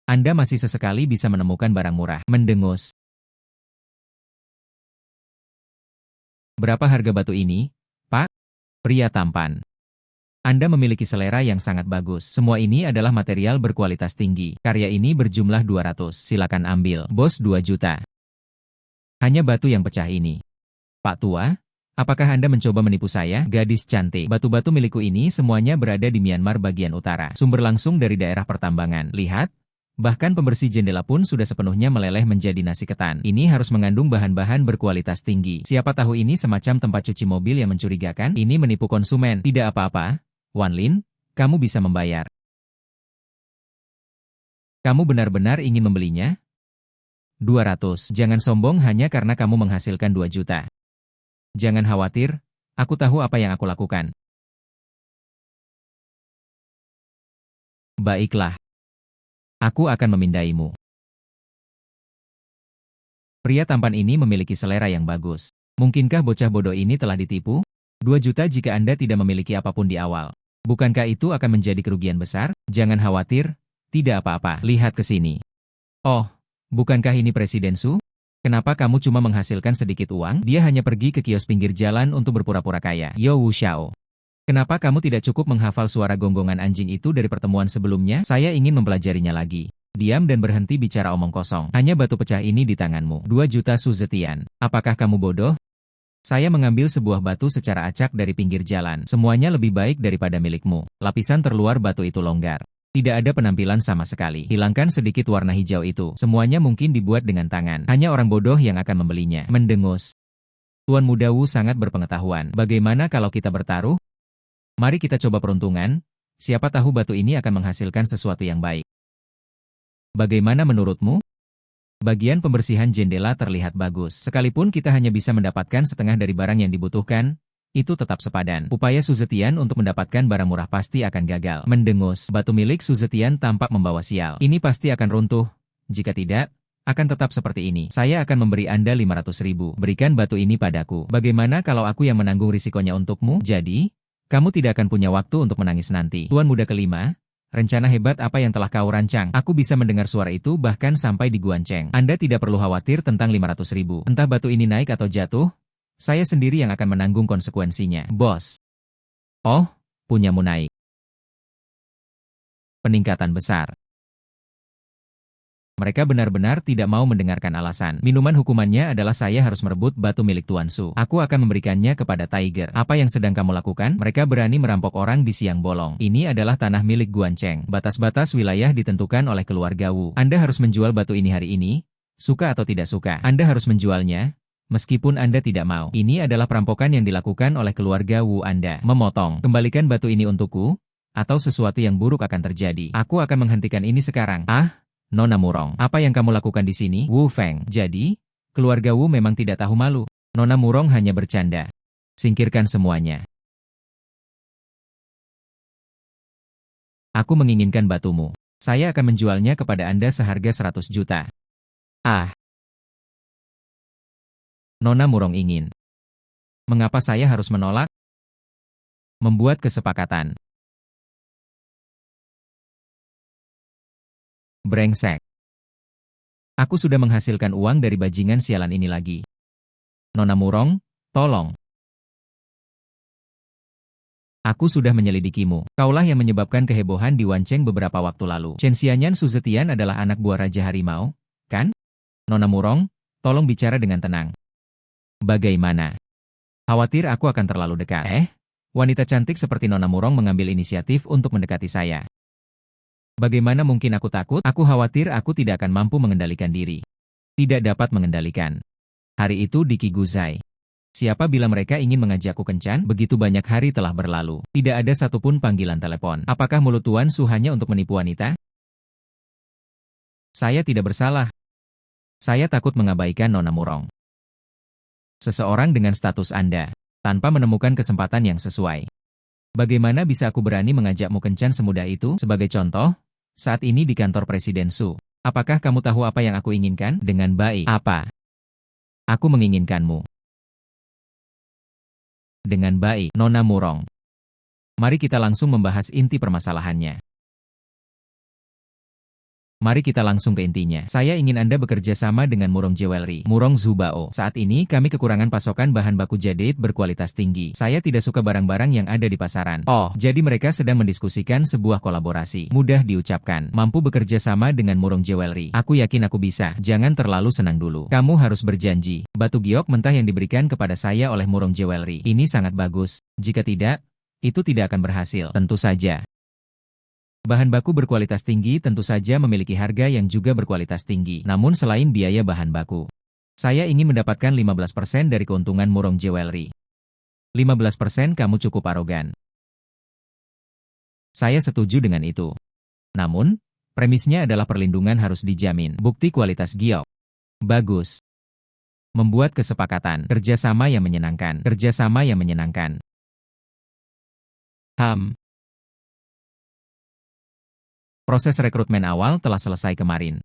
Anda masih sesekali bisa menemukan barang murah. Mendengus. Berapa harga batu ini, Pak? Pria tampan. Anda memiliki selera yang sangat bagus. Semua ini adalah material berkualitas tinggi. Karya ini berjumlah 200. Silakan ambil. Bos 2 juta. Hanya batu yang pecah ini. Pak tua, apakah Anda mencoba menipu saya? Gadis cantik. Batu-batu milikku ini semuanya berada di Myanmar bagian utara. Sumber langsung dari daerah pertambangan. Lihat, bahkan pembersih jendela pun sudah sepenuhnya meleleh menjadi nasi ketan. Ini harus mengandung bahan-bahan berkualitas tinggi. Siapa tahu ini semacam tempat cuci mobil yang mencurigakan? Ini menipu konsumen. Tidak apa-apa, Wan Lin, kamu bisa membayar. Kamu benar-benar ingin membelinya? 200. Jangan sombong hanya karena kamu menghasilkan 2 juta. Jangan khawatir, aku tahu apa yang aku lakukan. Baiklah. Aku akan memindaimu. Pria tampan ini memiliki selera yang bagus. Mungkinkah bocah bodoh ini telah ditipu? 2 juta jika Anda tidak memiliki apapun di awal. Bukankah itu akan menjadi kerugian besar? Jangan khawatir, tidak apa-apa. Lihat ke sini. Oh. Bukankah ini Presiden Su? Kenapa kamu cuma menghasilkan sedikit uang? Dia hanya pergi ke kios pinggir jalan untuk berpura-pura kaya. Yo Wu Xiao. Kenapa kamu tidak cukup menghafal suara gonggongan anjing itu dari pertemuan sebelumnya? Saya ingin mempelajarinya lagi. Diam dan berhenti bicara omong kosong. Hanya batu pecah ini di tanganmu. 2 juta Su Zetian. Apakah kamu bodoh? Saya mengambil sebuah batu secara acak dari pinggir jalan. Semuanya lebih baik daripada milikmu. Lapisan terluar batu itu longgar. Tidak ada penampilan sama sekali. Hilangkan sedikit warna hijau itu. Semuanya mungkin dibuat dengan tangan. Hanya orang bodoh yang akan membelinya. Mendengus. Tuan Muda Wu sangat berpengetahuan. Bagaimana kalau kita bertaruh? Mari kita coba peruntungan. Siapa tahu batu ini akan menghasilkan sesuatu yang baik. Bagaimana menurutmu? Bagian pembersihan jendela terlihat bagus. Sekalipun kita hanya bisa mendapatkan setengah dari barang yang dibutuhkan, itu tetap sepadan. Upaya Suzetian untuk mendapatkan barang murah pasti akan gagal. Mendengus, batu milik Suzetian tampak membawa sial. Ini pasti akan runtuh. Jika tidak, akan tetap seperti ini. Saya akan memberi Anda 500.000. Berikan batu ini padaku. Bagaimana kalau aku yang menanggung risikonya untukmu? Jadi, kamu tidak akan punya waktu untuk menangis nanti. Tuan muda kelima, rencana hebat apa yang telah kau rancang? Aku bisa mendengar suara itu bahkan sampai di Guanceng. Anda tidak perlu khawatir tentang 500.000. Entah batu ini naik atau jatuh, saya sendiri yang akan menanggung konsekuensinya. Bos. Oh, punyamu naik. Peningkatan besar. Mereka benar-benar tidak mau mendengarkan alasan. Minuman hukumannya adalah saya harus merebut batu milik Tuan Su. Aku akan memberikannya kepada Tiger. Apa yang sedang kamu lakukan? Mereka berani merampok orang di siang bolong. Ini adalah tanah milik Guanceng. Batas-batas wilayah ditentukan oleh keluarga Wu. Anda harus menjual batu ini hari ini. Suka atau tidak suka, Anda harus menjualnya. Meskipun Anda tidak mau. Ini adalah perampokan yang dilakukan oleh keluarga Wu Anda. Memotong. Kembalikan batu ini untukku, atau sesuatu yang buruk akan terjadi. Aku akan menghentikan ini sekarang. Nona Murong, apa yang kamu lakukan di sini? Wu Feng. Jadi, keluarga Wu memang tidak tahu malu. Nona Murong hanya bercanda. Singkirkan semuanya. Aku menginginkan batumu. Saya akan menjualnya kepada Anda seharga 100 juta. Nona Murong ingin. Mengapa saya harus menolak? Membuat kesepakatan. Brengsek. Aku sudah menghasilkan uang dari bajingan sialan ini lagi. Nona Murong, tolong. Aku sudah menyelidikimu. Kaulah yang menyebabkan kehebohan di Wanceng beberapa waktu lalu. Chen Xianyan Suzetian adalah anak buah Raja Harimau, kan? Nona Murong, tolong bicara dengan tenang. Bagaimana? Khawatir aku akan terlalu dekat. Wanita cantik seperti Nona Murong mengambil inisiatif untuk mendekati saya. Bagaimana mungkin aku takut? Aku khawatir aku tidak akan mampu mengendalikan diri. Tidak dapat mengendalikan. Hari itu di Qiguzai. Siapa bila mereka ingin mengajakku kencan? Begitu banyak hari telah berlalu. Tidak ada satupun panggilan telepon. Apakah mulut Tuan Su hanya untuk menipu wanita? Saya tidak bersalah. Saya takut mengabaikan Nona Murong. Seseorang dengan status Anda, tanpa menemukan kesempatan yang sesuai. Bagaimana bisa aku berani mengajakmu kencan semudah itu? Sebagai contoh, saat ini di kantor Presiden Su. Apakah kamu tahu apa yang aku inginkan? Dengan baik. Apa? Aku menginginkanmu. Dengan baik, Nona Murong. Mari kita langsung membahas inti permasalahannya. Mari kita langsung ke intinya. Saya ingin Anda bekerja sama dengan Murong Jewelry, Murong Zubao. Saat ini kami kekurangan pasokan bahan baku jadeit berkualitas tinggi. Saya tidak suka barang-barang yang ada di pasaran. Jadi mereka sedang mendiskusikan sebuah kolaborasi. Mudah diucapkan. Mampu bekerja sama dengan Murong Jewelry. Aku yakin aku bisa. Jangan terlalu senang dulu. Kamu harus berjanji. Batu giok mentah yang diberikan kepada saya oleh Murong Jewelry. Ini sangat bagus. Jika tidak, itu tidak akan berhasil. Tentu saja. Bahan baku berkualitas tinggi tentu saja memiliki harga yang juga berkualitas tinggi. Namun selain biaya bahan baku, saya ingin mendapatkan 15% dari keuntungan Murong Jewelry. 15% kamu cukup arogan. Saya setuju dengan itu. Namun, premisnya adalah perlindungan harus dijamin. Bukti kualitas giok. Bagus. Membuat kesepakatan. Kerjasama yang menyenangkan. Kerjasama yang menyenangkan. Proses rekrutmen awal telah selesai kemarin.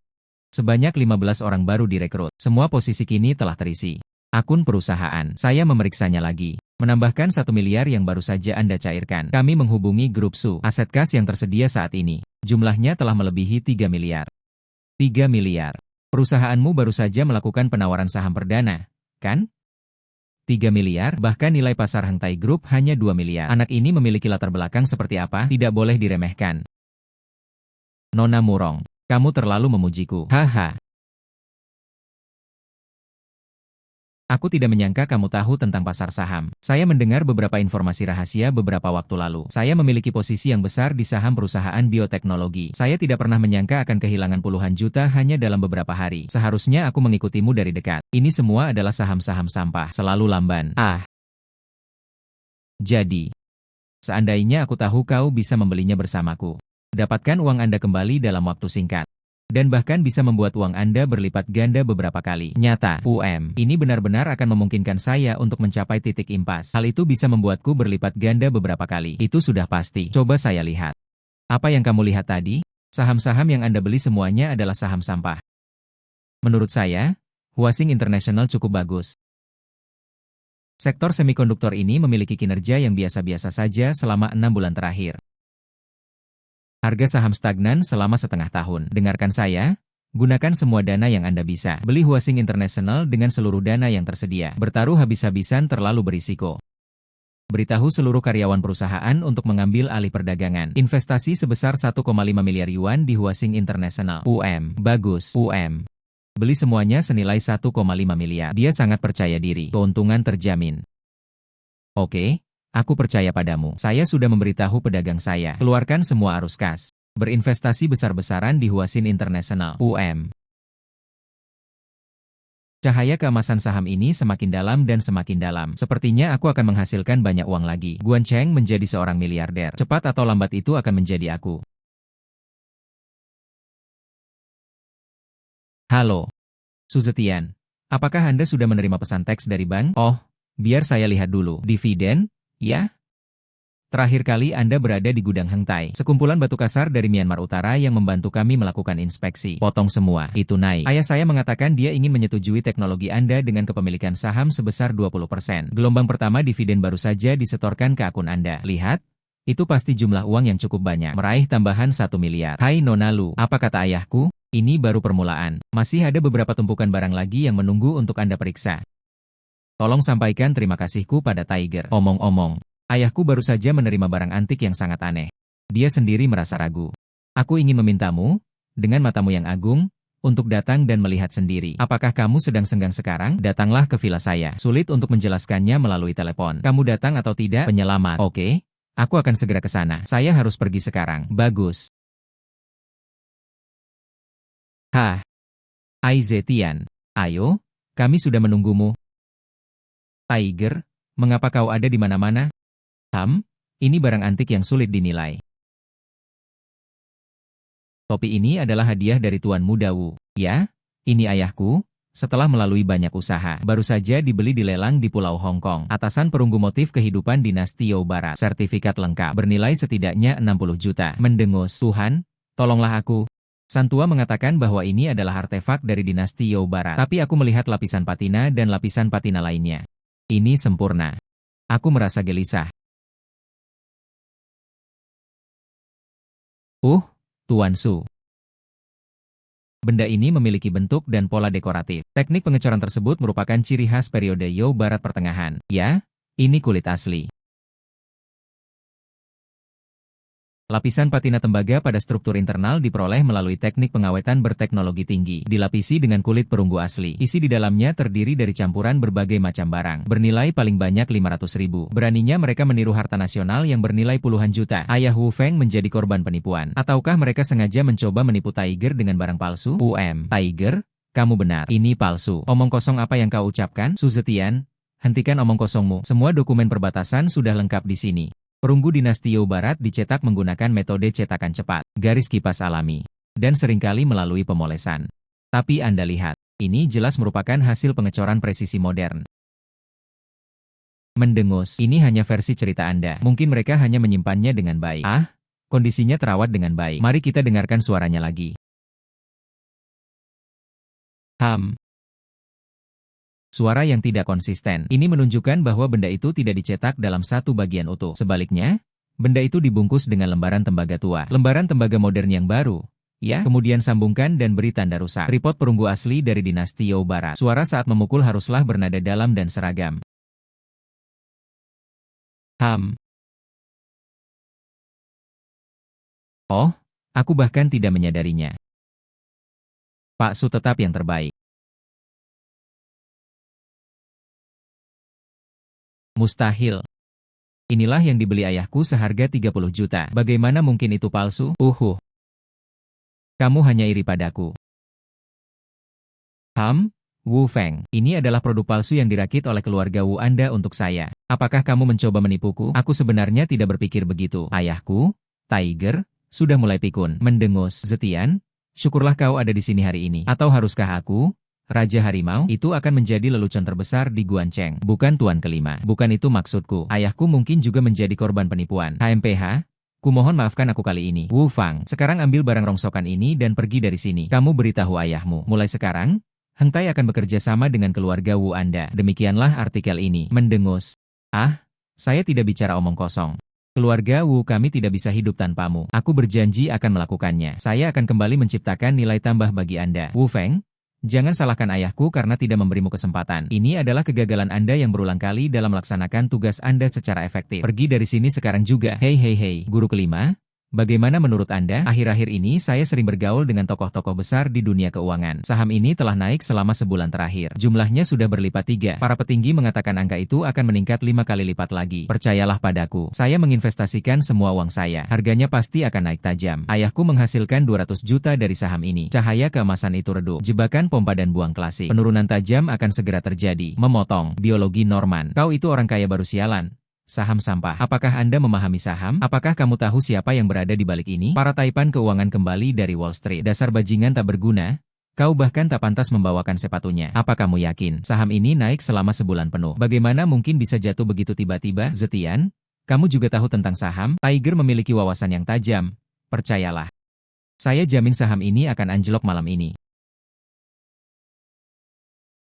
Sebanyak 15 orang baru direkrut. Semua posisi kini telah terisi. Akun perusahaan. Saya memeriksanya lagi. Menambahkan 1 miliar yang baru saja Anda cairkan. Kami menghubungi grup Su. Aset kas yang tersedia saat ini. Jumlahnya telah melebihi 3 miliar. 3 miliar. Perusahaanmu baru saja melakukan penawaran saham perdana, kan? 3 miliar, bahkan nilai pasar Hang Tai Group hanya 2 miliar. Anak ini memiliki latar belakang seperti apa? Tidak boleh diremehkan. Nona Murong, kamu terlalu memujiku. Haha. Aku tidak menyangka kamu tahu tentang pasar saham. Saya mendengar beberapa informasi rahasia beberapa waktu lalu. Saya memiliki posisi yang besar di saham perusahaan bioteknologi. Saya tidak pernah menyangka akan kehilangan puluhan juta hanya dalam beberapa hari. Seharusnya aku mengikutimu dari dekat. Ini semua adalah saham-saham sampah, selalu lamban. Jadi, seandainya aku tahu kau bisa membelinya bersamaku. Dapatkan uang Anda kembali dalam waktu singkat. Dan bahkan bisa membuat uang Anda berlipat ganda beberapa kali. Nyata, ini benar-benar akan memungkinkan saya untuk mencapai titik impas. Hal itu bisa membuatku berlipat ganda beberapa kali. Itu sudah pasti. Coba saya lihat. Apa yang kamu lihat tadi? Saham-saham yang Anda beli semuanya adalah saham sampah. Menurut saya, Huasing International cukup bagus. Sektor semikonduktor ini memiliki kinerja yang biasa-biasa saja selama 6 bulan terakhir. Harga saham stagnan selama setengah tahun. Dengarkan saya, gunakan semua dana yang Anda bisa. Beli Huasing International dengan seluruh dana yang tersedia. Bertaruh habis-habisan terlalu berisiko. Beritahu seluruh karyawan perusahaan untuk mengambil alih perdagangan. Investasi sebesar 1,5 miliar yuan di Huasing International. Bagus. Beli semuanya senilai 1,5 miliar. Dia sangat percaya diri. Keuntungan terjamin. Oke. Aku percaya padamu. Saya sudah memberitahu pedagang saya. Keluarkan semua arus kas. Berinvestasi besar-besaran di Huasing International. Cahaya keemasan saham ini semakin dalam dan semakin dalam. Sepertinya aku akan menghasilkan banyak uang lagi. Guan Cheng menjadi seorang miliarder. Cepat atau lambat itu akan menjadi aku. Halo. Su Zetian. Apakah Anda sudah menerima pesan teks dari bank? Oh, biar saya lihat dulu. Dividen? Ya? Terakhir kali Anda berada di gudang Heng Tai, sekumpulan batu kasar dari Myanmar Utara yang membantu kami melakukan inspeksi. Potong semua, itu naik. Ayah saya mengatakan dia ingin menyetujui teknologi Anda dengan kepemilikan saham sebesar 20%. Gelombang pertama dividen baru saja disetorkan ke akun Anda. Lihat, itu pasti jumlah uang yang cukup banyak. Meraih tambahan 1 miliar. Hai Nona Lu, apa kata ayahku? Ini baru permulaan. Masih ada beberapa tumpukan barang lagi yang menunggu untuk Anda periksa. Tolong sampaikan terima kasihku pada Tiger. Omong-omong, ayahku baru saja menerima barang antik yang sangat aneh. Dia sendiri merasa ragu. Aku ingin memintamu, dengan matamu yang agung, untuk datang dan melihat sendiri. Apakah kamu sedang senggang sekarang? Datanglah ke villa saya. Sulit untuk menjelaskannya melalui telepon. Kamu datang atau tidak? Penyelamat. Oke, aku akan segera ke sana. Saya harus pergi sekarang. Bagus. Ai Zetian. Ayo, kami sudah menunggumu. Tiger, mengapa kau ada di mana-mana? Ini barang antik yang sulit dinilai. Topi ini adalah hadiah dari Tuan Muda Wu. Ya, ini ayahku, setelah melalui banyak usaha. Baru saja dibeli di lelang di Pulau Hong Kong. Atasan perunggu motif kehidupan dinasti Yao Barat. Sertifikat lengkap. Bernilai setidaknya 60 juta. Mendengus. Tuhan, tolonglah aku. Santua mengatakan bahwa ini adalah artefak dari dinasti Yao Barat. Tapi aku melihat lapisan patina dan lapisan patina lainnya. Ini sempurna. Aku merasa gelisah. Tuan Su. Benda ini memiliki bentuk dan pola dekoratif. Teknik pengecoran tersebut merupakan ciri khas periode Yao Barat pertengahan. Ya, ini kulit asli. Lapisan patina tembaga pada struktur internal diperoleh melalui teknik pengawetan berteknologi tinggi. Dilapisi dengan kulit perunggu asli. Isi di dalamnya terdiri dari campuran berbagai macam barang. Bernilai paling banyak 500.000. Beraninya mereka meniru harta nasional yang bernilai puluhan juta. Ayah Wu Feng menjadi korban penipuan. Ataukah mereka sengaja mencoba menipu Tiger dengan barang palsu? Tiger, kamu benar. Ini palsu. Omong kosong apa yang kau ucapkan? Su Zetian, hentikan omong kosongmu. Semua dokumen perbatasan sudah lengkap di sini. Perunggu dinasti Yao Barat dicetak menggunakan metode cetakan cepat, garis kipas alami, dan seringkali melalui pemolesan. Tapi Anda lihat, ini jelas merupakan hasil pengecoran presisi modern. Mendengus, ini hanya versi cerita Anda. Mungkin mereka hanya menyimpannya dengan baik. Kondisinya terawat dengan baik. Mari kita dengarkan suaranya lagi. Suara yang tidak konsisten. Ini menunjukkan bahwa benda itu tidak dicetak dalam satu bagian utuh. Sebaliknya, benda itu dibungkus dengan lembaran tembaga tua. Lembaran tembaga modern yang baru. Ya, kemudian sambungkan dan beri tanda rusak. Tripod perunggu asli dari dinasti Yao Barat. Suara saat memukul haruslah bernada dalam dan seragam. Oh, aku bahkan tidak menyadarinya. Pak Su tetap yang terbaik. Mustahil. Inilah yang dibeli ayahku seharga 30 juta. Bagaimana mungkin itu palsu? Kamu hanya iri padaku. Wu Feng, ini adalah produk palsu yang dirakit oleh keluarga Wu Anda untuk saya. Apakah kamu mencoba menipuku? Aku sebenarnya tidak berpikir begitu. Ayahku, Tiger, sudah mulai pikun. Mendengus. Zetian, syukurlah kau ada di sini hari ini. Atau haruskah aku, Raja Harimau, itu akan menjadi lelucon terbesar di Guancheng, bukan tuan kelima. Bukan itu maksudku. Ayahku mungkin juga menjadi korban penipuan. HMPH, kumohon maafkan aku kali ini. Wu Fang, sekarang ambil barang rongsokan ini dan pergi dari sini. Kamu beritahu ayahmu. Mulai sekarang, Heng Tai akan bekerja sama dengan keluarga Wu Anda. Demikianlah artikel ini. Mendengus. Saya tidak bicara omong kosong. Keluarga Wu kami tidak bisa hidup tanpamu. Aku berjanji akan melakukannya. Saya akan kembali menciptakan nilai tambah bagi Anda. Wu Feng, jangan salahkan ayahku karena tidak memberimu kesempatan. Ini adalah kegagalan Anda yang berulang kali dalam melaksanakan tugas Anda secara efektif. Pergi dari sini sekarang juga. Hei. Guru kelima, bagaimana menurut Anda? Akhir-akhir ini saya sering bergaul dengan tokoh-tokoh besar di dunia keuangan. Saham ini telah naik selama sebulan terakhir. Jumlahnya sudah berlipat 3. Para petinggi mengatakan angka itu akan meningkat 5 kali lipat lagi. Percayalah padaku. Saya menginvestasikan semua uang saya. Harganya pasti akan naik tajam. Ayahku menghasilkan 200 juta dari saham ini. Cahaya keemasan itu redup. Jebakan pompa dan buang klasik. Penurunan tajam akan segera terjadi. Memotong. Biologi Norman. Kau itu orang kaya baru sialan. Saham sampah. Apakah Anda memahami saham? Apakah kamu tahu siapa yang berada di balik ini? Para taipan keuangan kembali dari Wall Street. Dasar bajingan tak berguna. Kau bahkan tak pantas membawakan sepatunya. Apa kamu yakin saham ini naik selama sebulan penuh? Bagaimana mungkin bisa jatuh begitu tiba-tiba? Zetian, kamu juga tahu tentang saham? Tiger memiliki wawasan yang tajam. Percayalah. Saya jamin saham ini akan anjlok malam ini.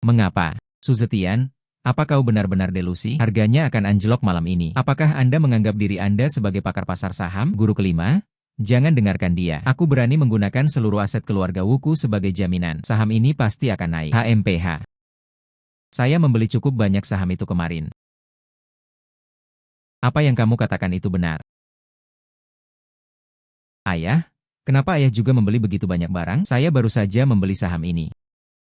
Mengapa? Su Zetian, apa kau benar-benar delusi? Harganya akan anjlok malam ini. Apakah Anda menganggap diri Anda sebagai pakar pasar saham? Guru kelima, jangan dengarkan dia. Aku berani menggunakan seluruh aset keluarga Wuku sebagai jaminan. Saham ini pasti akan naik. HMPH. Saya membeli cukup banyak saham itu kemarin. Apa yang kamu katakan itu benar? Ayah, kenapa ayah juga membeli begitu banyak barang? Saya baru saja membeli saham ini.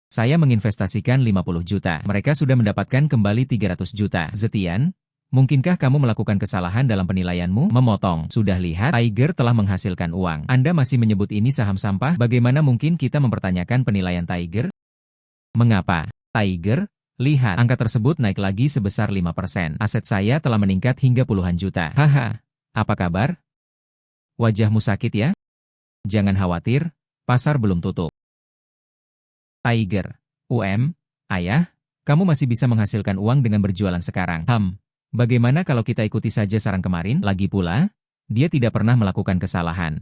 Saya menginvestasikan 50 juta. Mereka sudah mendapatkan kembali 300 juta. Zetian, mungkinkah kamu melakukan kesalahan dalam penilaianmu? Memotong. Sudah lihat, Tiger telah menghasilkan uang. Anda masih menyebut ini saham sampah? Bagaimana mungkin kita mempertanyakan penilaian Tiger? Mengapa? Tiger, lihat, angka tersebut naik lagi sebesar 5%. Aset saya telah meningkat hingga puluhan juta. Haha, apa kabar? Wajahmu sakit ya? Jangan khawatir, pasar belum tutup. Tiger, ayah, kamu masih bisa menghasilkan uang dengan berjualan sekarang. Bagaimana kalau kita ikuti saja saran kemarin? Lagi pula, dia tidak pernah melakukan kesalahan.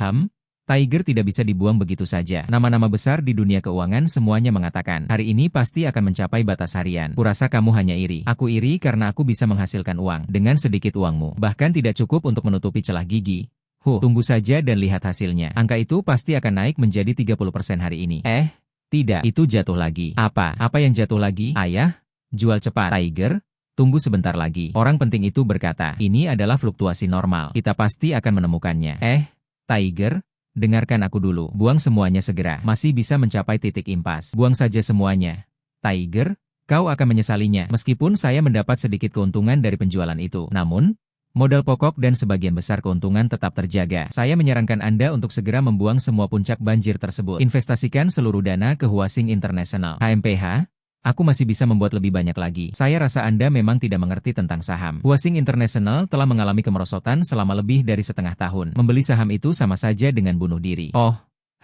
Tiger tidak bisa dibuang begitu saja. Nama-nama besar di dunia keuangan semuanya mengatakan, hari ini pasti akan mencapai batas harian. Kurasa kamu hanya iri. Aku iri karena aku bisa menghasilkan uang. Dengan sedikit uangmu, bahkan tidak cukup untuk menutupi celah gigi. Tunggu saja dan lihat hasilnya. Angka itu pasti akan naik menjadi 30% hari ini. Tidak, itu jatuh lagi. Apa yang jatuh lagi? Ayah, jual cepat. Tiger, tunggu sebentar lagi. Orang penting itu berkata, ini adalah fluktuasi normal. Kita pasti akan menemukannya. Tiger, dengarkan aku dulu. Buang semuanya segera. Masih bisa mencapai titik impas. Buang saja semuanya. Tiger, kau akan menyesalinya. Meskipun saya mendapat sedikit keuntungan dari penjualan itu. Namun, modal pokok dan sebagian besar keuntungan tetap terjaga. Saya menyarankan Anda untuk segera membuang semua puncak banjir tersebut. Investasikan seluruh dana ke Huasing International. HMPH, aku masih bisa membuat lebih banyak lagi. Saya rasa Anda memang tidak mengerti tentang saham. Huasing International telah mengalami kemerosotan selama lebih dari setengah tahun. Membeli saham itu sama saja dengan bunuh diri.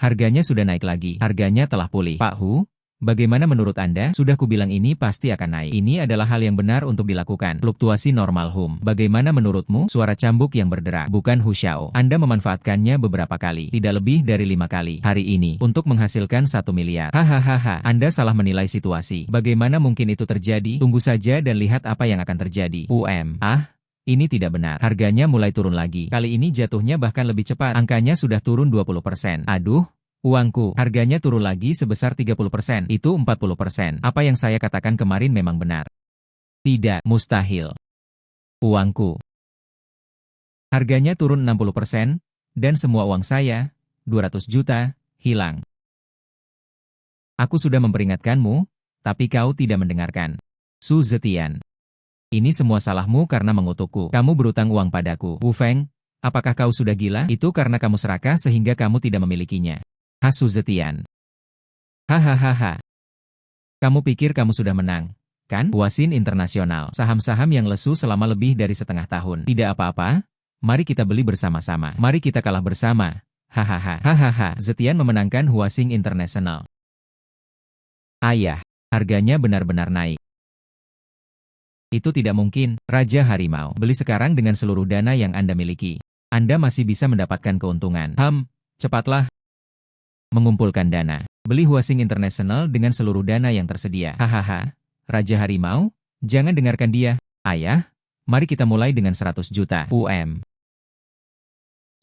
Harganya sudah naik lagi. Harganya telah pulih. Pak Hu, bagaimana menurut Anda? Sudah kubilang ini pasti akan naik. Ini adalah hal yang benar untuk dilakukan. Fluktuasi normal Bagaimana menurutmu? Suara cambuk yang berderak. Bukan Hu Xiao. Anda memanfaatkannya beberapa kali. Tidak lebih dari 5 kali. Hari ini. Untuk menghasilkan 1 miliar. Hahaha. Anda salah menilai situasi. Bagaimana mungkin itu terjadi? Tunggu saja dan lihat apa yang akan terjadi. Ini tidak benar. Harganya mulai turun lagi. Kali ini jatuhnya bahkan lebih cepat. Angkanya sudah turun 20%. Aduh. Uangku, harganya turun lagi sebesar 30%, itu 40%. Apa yang saya katakan kemarin memang benar. Tidak, mustahil. Uangku. Harganya turun 60%, dan semua uang saya, 200 juta, hilang. Aku sudah memperingatkanmu, tapi kau tidak mendengarkan. Su Zetian. Ini semua salahmu karena mengutukku. Kamu berutang uang padaku. Wu Feng, apakah kau sudah gila? Itu karena kamu serakah sehingga kamu tidak memilikinya. Su Zetian. Hahaha. Kamu pikir kamu sudah menang, kan? Huaxin Internasional. Saham-saham yang lesu selama lebih dari setengah tahun. Tidak apa-apa. Mari kita beli bersama-sama. Mari kita kalah bersama. Hahaha. Zetian memenangkan Huaxin International. Ayah, harganya benar-benar naik. Itu tidak mungkin, Raja Harimau. Beli sekarang dengan seluruh dana yang Anda miliki. Anda masih bisa mendapatkan keuntungan. Cepatlah. Mengumpulkan dana. Beli Huaxin International dengan seluruh dana yang tersedia. Hahaha. Raja Harimau, jangan dengarkan dia. Ayah, mari kita mulai dengan 100 juta UM.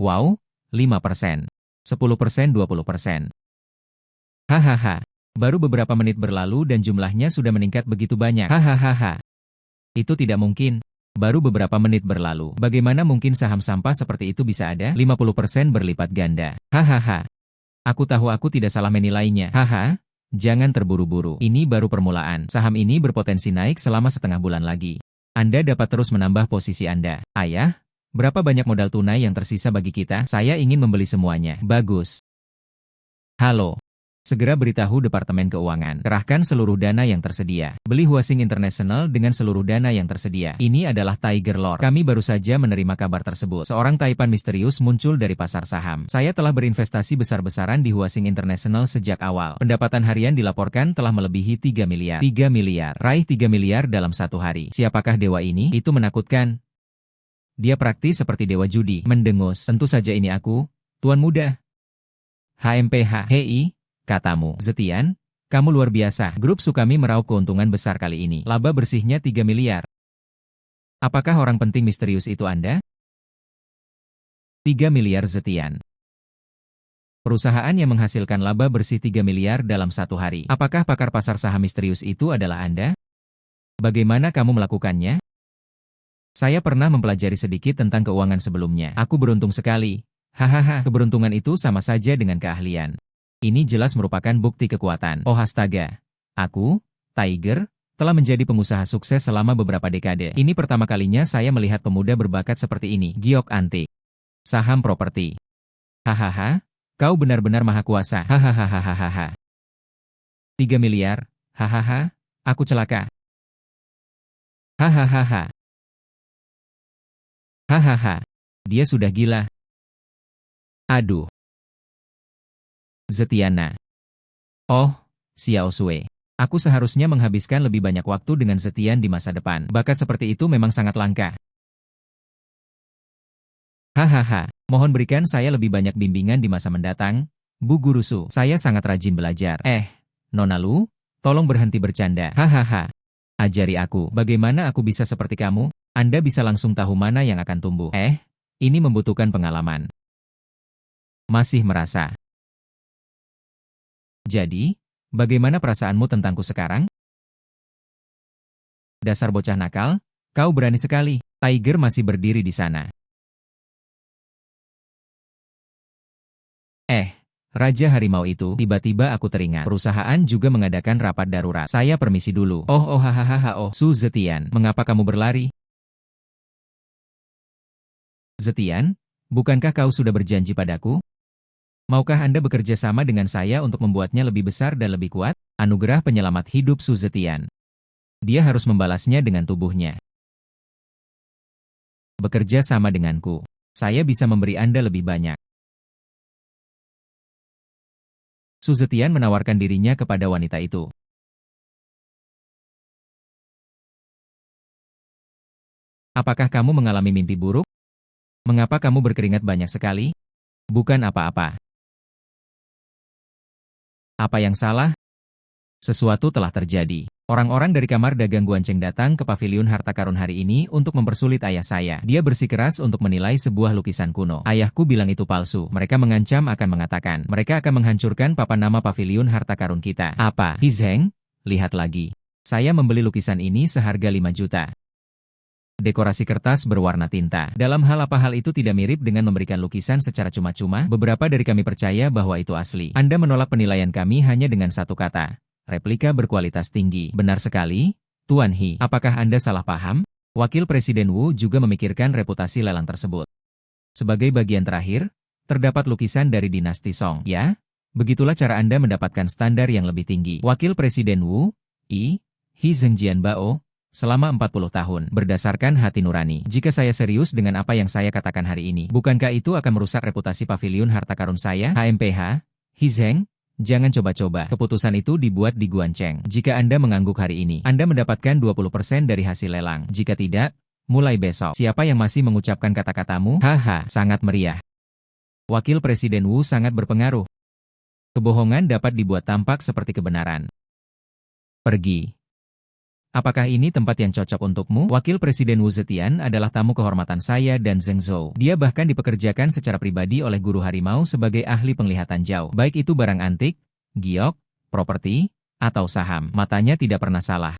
Wow, 5%. 10%, 20%. Hahaha. Baru beberapa menit berlalu dan jumlahnya sudah meningkat begitu banyak. Hahaha. Itu tidak mungkin. Baru beberapa menit berlalu. Bagaimana mungkin saham sampah seperti itu bisa ada? 50% berlipat ganda. Hahaha. Aku tahu aku tidak salah menilainya. Jangan terburu-buru. Ini baru permulaan. Saham ini berpotensi naik selama setengah bulan lagi. Anda dapat terus menambah posisi Anda. Ayah, berapa banyak modal tunai yang tersisa bagi kita? Saya ingin membeli semuanya. Bagus. Halo. Segera beritahu Departemen Keuangan. Kerahkan seluruh dana yang tersedia. Beli Huaxin International dengan seluruh dana yang tersedia. Ini adalah Tiger Lord. Kami baru saja menerima kabar tersebut. Seorang taipan misterius muncul dari pasar saham. Saya telah berinvestasi besar-besaran di Huaxin International sejak awal. Pendapatan harian dilaporkan telah melebihi 3 miliar. 3 miliar. Raih 3 miliar dalam satu hari. Siapakah dewa ini? Itu menakutkan. Dia praktis seperti dewa judi. Mendengus. Tentu saja ini aku, Tuan Muda. HMPH. Hei. Katamu, Zetian, kamu luar biasa. Grup Sukami meraup keuntungan besar kali ini. Laba bersihnya 3 miliar. Apakah orang penting misterius itu Anda? 3 miliar Zetian. Perusahaan yang menghasilkan laba bersih 3 miliar dalam satu hari. Apakah pakar pasar saham misterius itu adalah Anda? Bagaimana kamu melakukannya? Saya pernah mempelajari sedikit tentang keuangan sebelumnya. Aku beruntung sekali. Hahaha, keberuntungan itu sama saja dengan keahlian. Ini jelas merupakan bukti kekuatan. Oh astaga. Aku, Tiger, telah menjadi pengusaha sukses selama beberapa dekade. Ini pertama kalinya saya melihat pemuda berbakat seperti ini. Giok antik. Saham properti. Hahaha, kau benar-benar maha kuasa. Hahaha. 3 miliar. Hahaha, aku celaka. Hahaha. Hahaha. Dia sudah gila. Aduh. Zetiana. Oh, Xiao Sui. Aku seharusnya menghabiskan lebih banyak waktu dengan Zetian di masa depan. Bakat seperti itu memang sangat langka. Hahaha, mohon berikan saya lebih banyak bimbingan di masa mendatang. Bu Guru Su, saya sangat rajin belajar. Nona Lu, tolong berhenti bercanda. Hahaha. Ajari aku, bagaimana aku bisa seperti kamu? Anda bisa langsung tahu mana yang akan tumbuh. Ini membutuhkan pengalaman. Masih merasa. Jadi, bagaimana perasaanmu tentangku sekarang? Dasar bocah nakal, kau berani sekali. Tiger masih berdiri di sana. Raja Harimau itu, tiba-tiba aku teringat. Perusahaan juga mengadakan rapat darurat. Saya permisi dulu. Su Zetian, mengapa kamu berlari? Zetian, bukankah kau sudah berjanji padaku? Maukah Anda bekerja sama dengan saya untuk membuatnya lebih besar dan lebih kuat? Anugerah penyelamat hidup Su Zetian. Dia harus membalasnya dengan tubuhnya. Bekerja sama denganku. Saya bisa memberi Anda lebih banyak. Su Zetian menawarkan dirinya kepada wanita itu. Apakah kamu mengalami mimpi buruk? Mengapa kamu berkeringat banyak sekali? Bukan apa-apa. Apa yang salah? Sesuatu telah terjadi. Orang-orang dari kamar dagang Guanceng datang ke paviliun harta karun hari ini untuk mempersulit ayah saya. Dia bersikeras untuk menilai sebuah lukisan kuno. Ayahku bilang itu palsu. Mereka mengancam akan mengatakan, mereka akan menghancurkan papan nama paviliun harta karun kita. Apa? Hizheng? Lihat lagi. Saya membeli lukisan ini seharga 5 juta. Dekorasi kertas berwarna tinta. Dalam hal apa hal itu tidak mirip dengan memberikan lukisan secara cuma-cuma? Beberapa dari kami percaya bahwa itu asli. Anda menolak penilaian kami hanya dengan satu kata. Replika berkualitas tinggi. Benar sekali, Tuan He. Apakah Anda salah paham? Wakil Presiden Wu juga memikirkan reputasi lelang tersebut. Sebagai bagian terakhir, terdapat lukisan dari dinasti Song. Ya, begitulah cara Anda mendapatkan standar yang lebih tinggi. Wakil Presiden Wu, He Zhengjian Bao, selama 40 tahun, berdasarkan hati nurani. Jika saya serius dengan apa yang saya katakan hari ini, bukankah itu akan merusak reputasi paviliun harta karun saya? HMPH, He Zheng, jangan coba-coba. Keputusan itu dibuat di Guancheng. Jika Anda mengangguk hari ini, Anda mendapatkan 20% dari hasil lelang. Jika tidak, mulai besok. Siapa yang masih mengucapkan kata-katamu? Haha, sangat meriah. Wakil Presiden Wu sangat berpengaruh. Kebohongan dapat dibuat tampak seperti kebenaran. Pergi. Apakah ini tempat yang cocok untukmu? Wakil Presiden Wu Zetian adalah tamu kehormatan saya dan Zheng Zhou. Dia bahkan dipekerjakan secara pribadi oleh guru harimau sebagai ahli penglihatan jauh. Baik itu barang antik, giok, properti, atau saham. Matanya tidak pernah salah.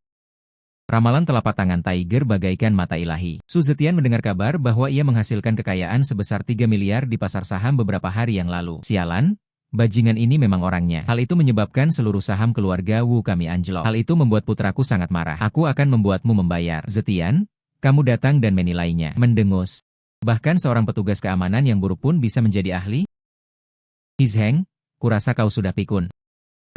Ramalan telapak tangan Tiger bagaikan mata ilahi. Su Zetian mendengar kabar bahwa ia menghasilkan kekayaan sebesar 3 miliar di pasar saham beberapa hari yang lalu. Sialan, bajingan ini memang orangnya. Hal itu menyebabkan seluruh saham keluarga Wu kami anjlok. Hal itu membuat putraku sangat marah. Aku akan membuatmu membayar. Zetian, kamu datang dan menilainya. Mendengus. Bahkan seorang petugas keamanan yang buruk pun bisa menjadi ahli? He Zheng, kurasa kau sudah pikun.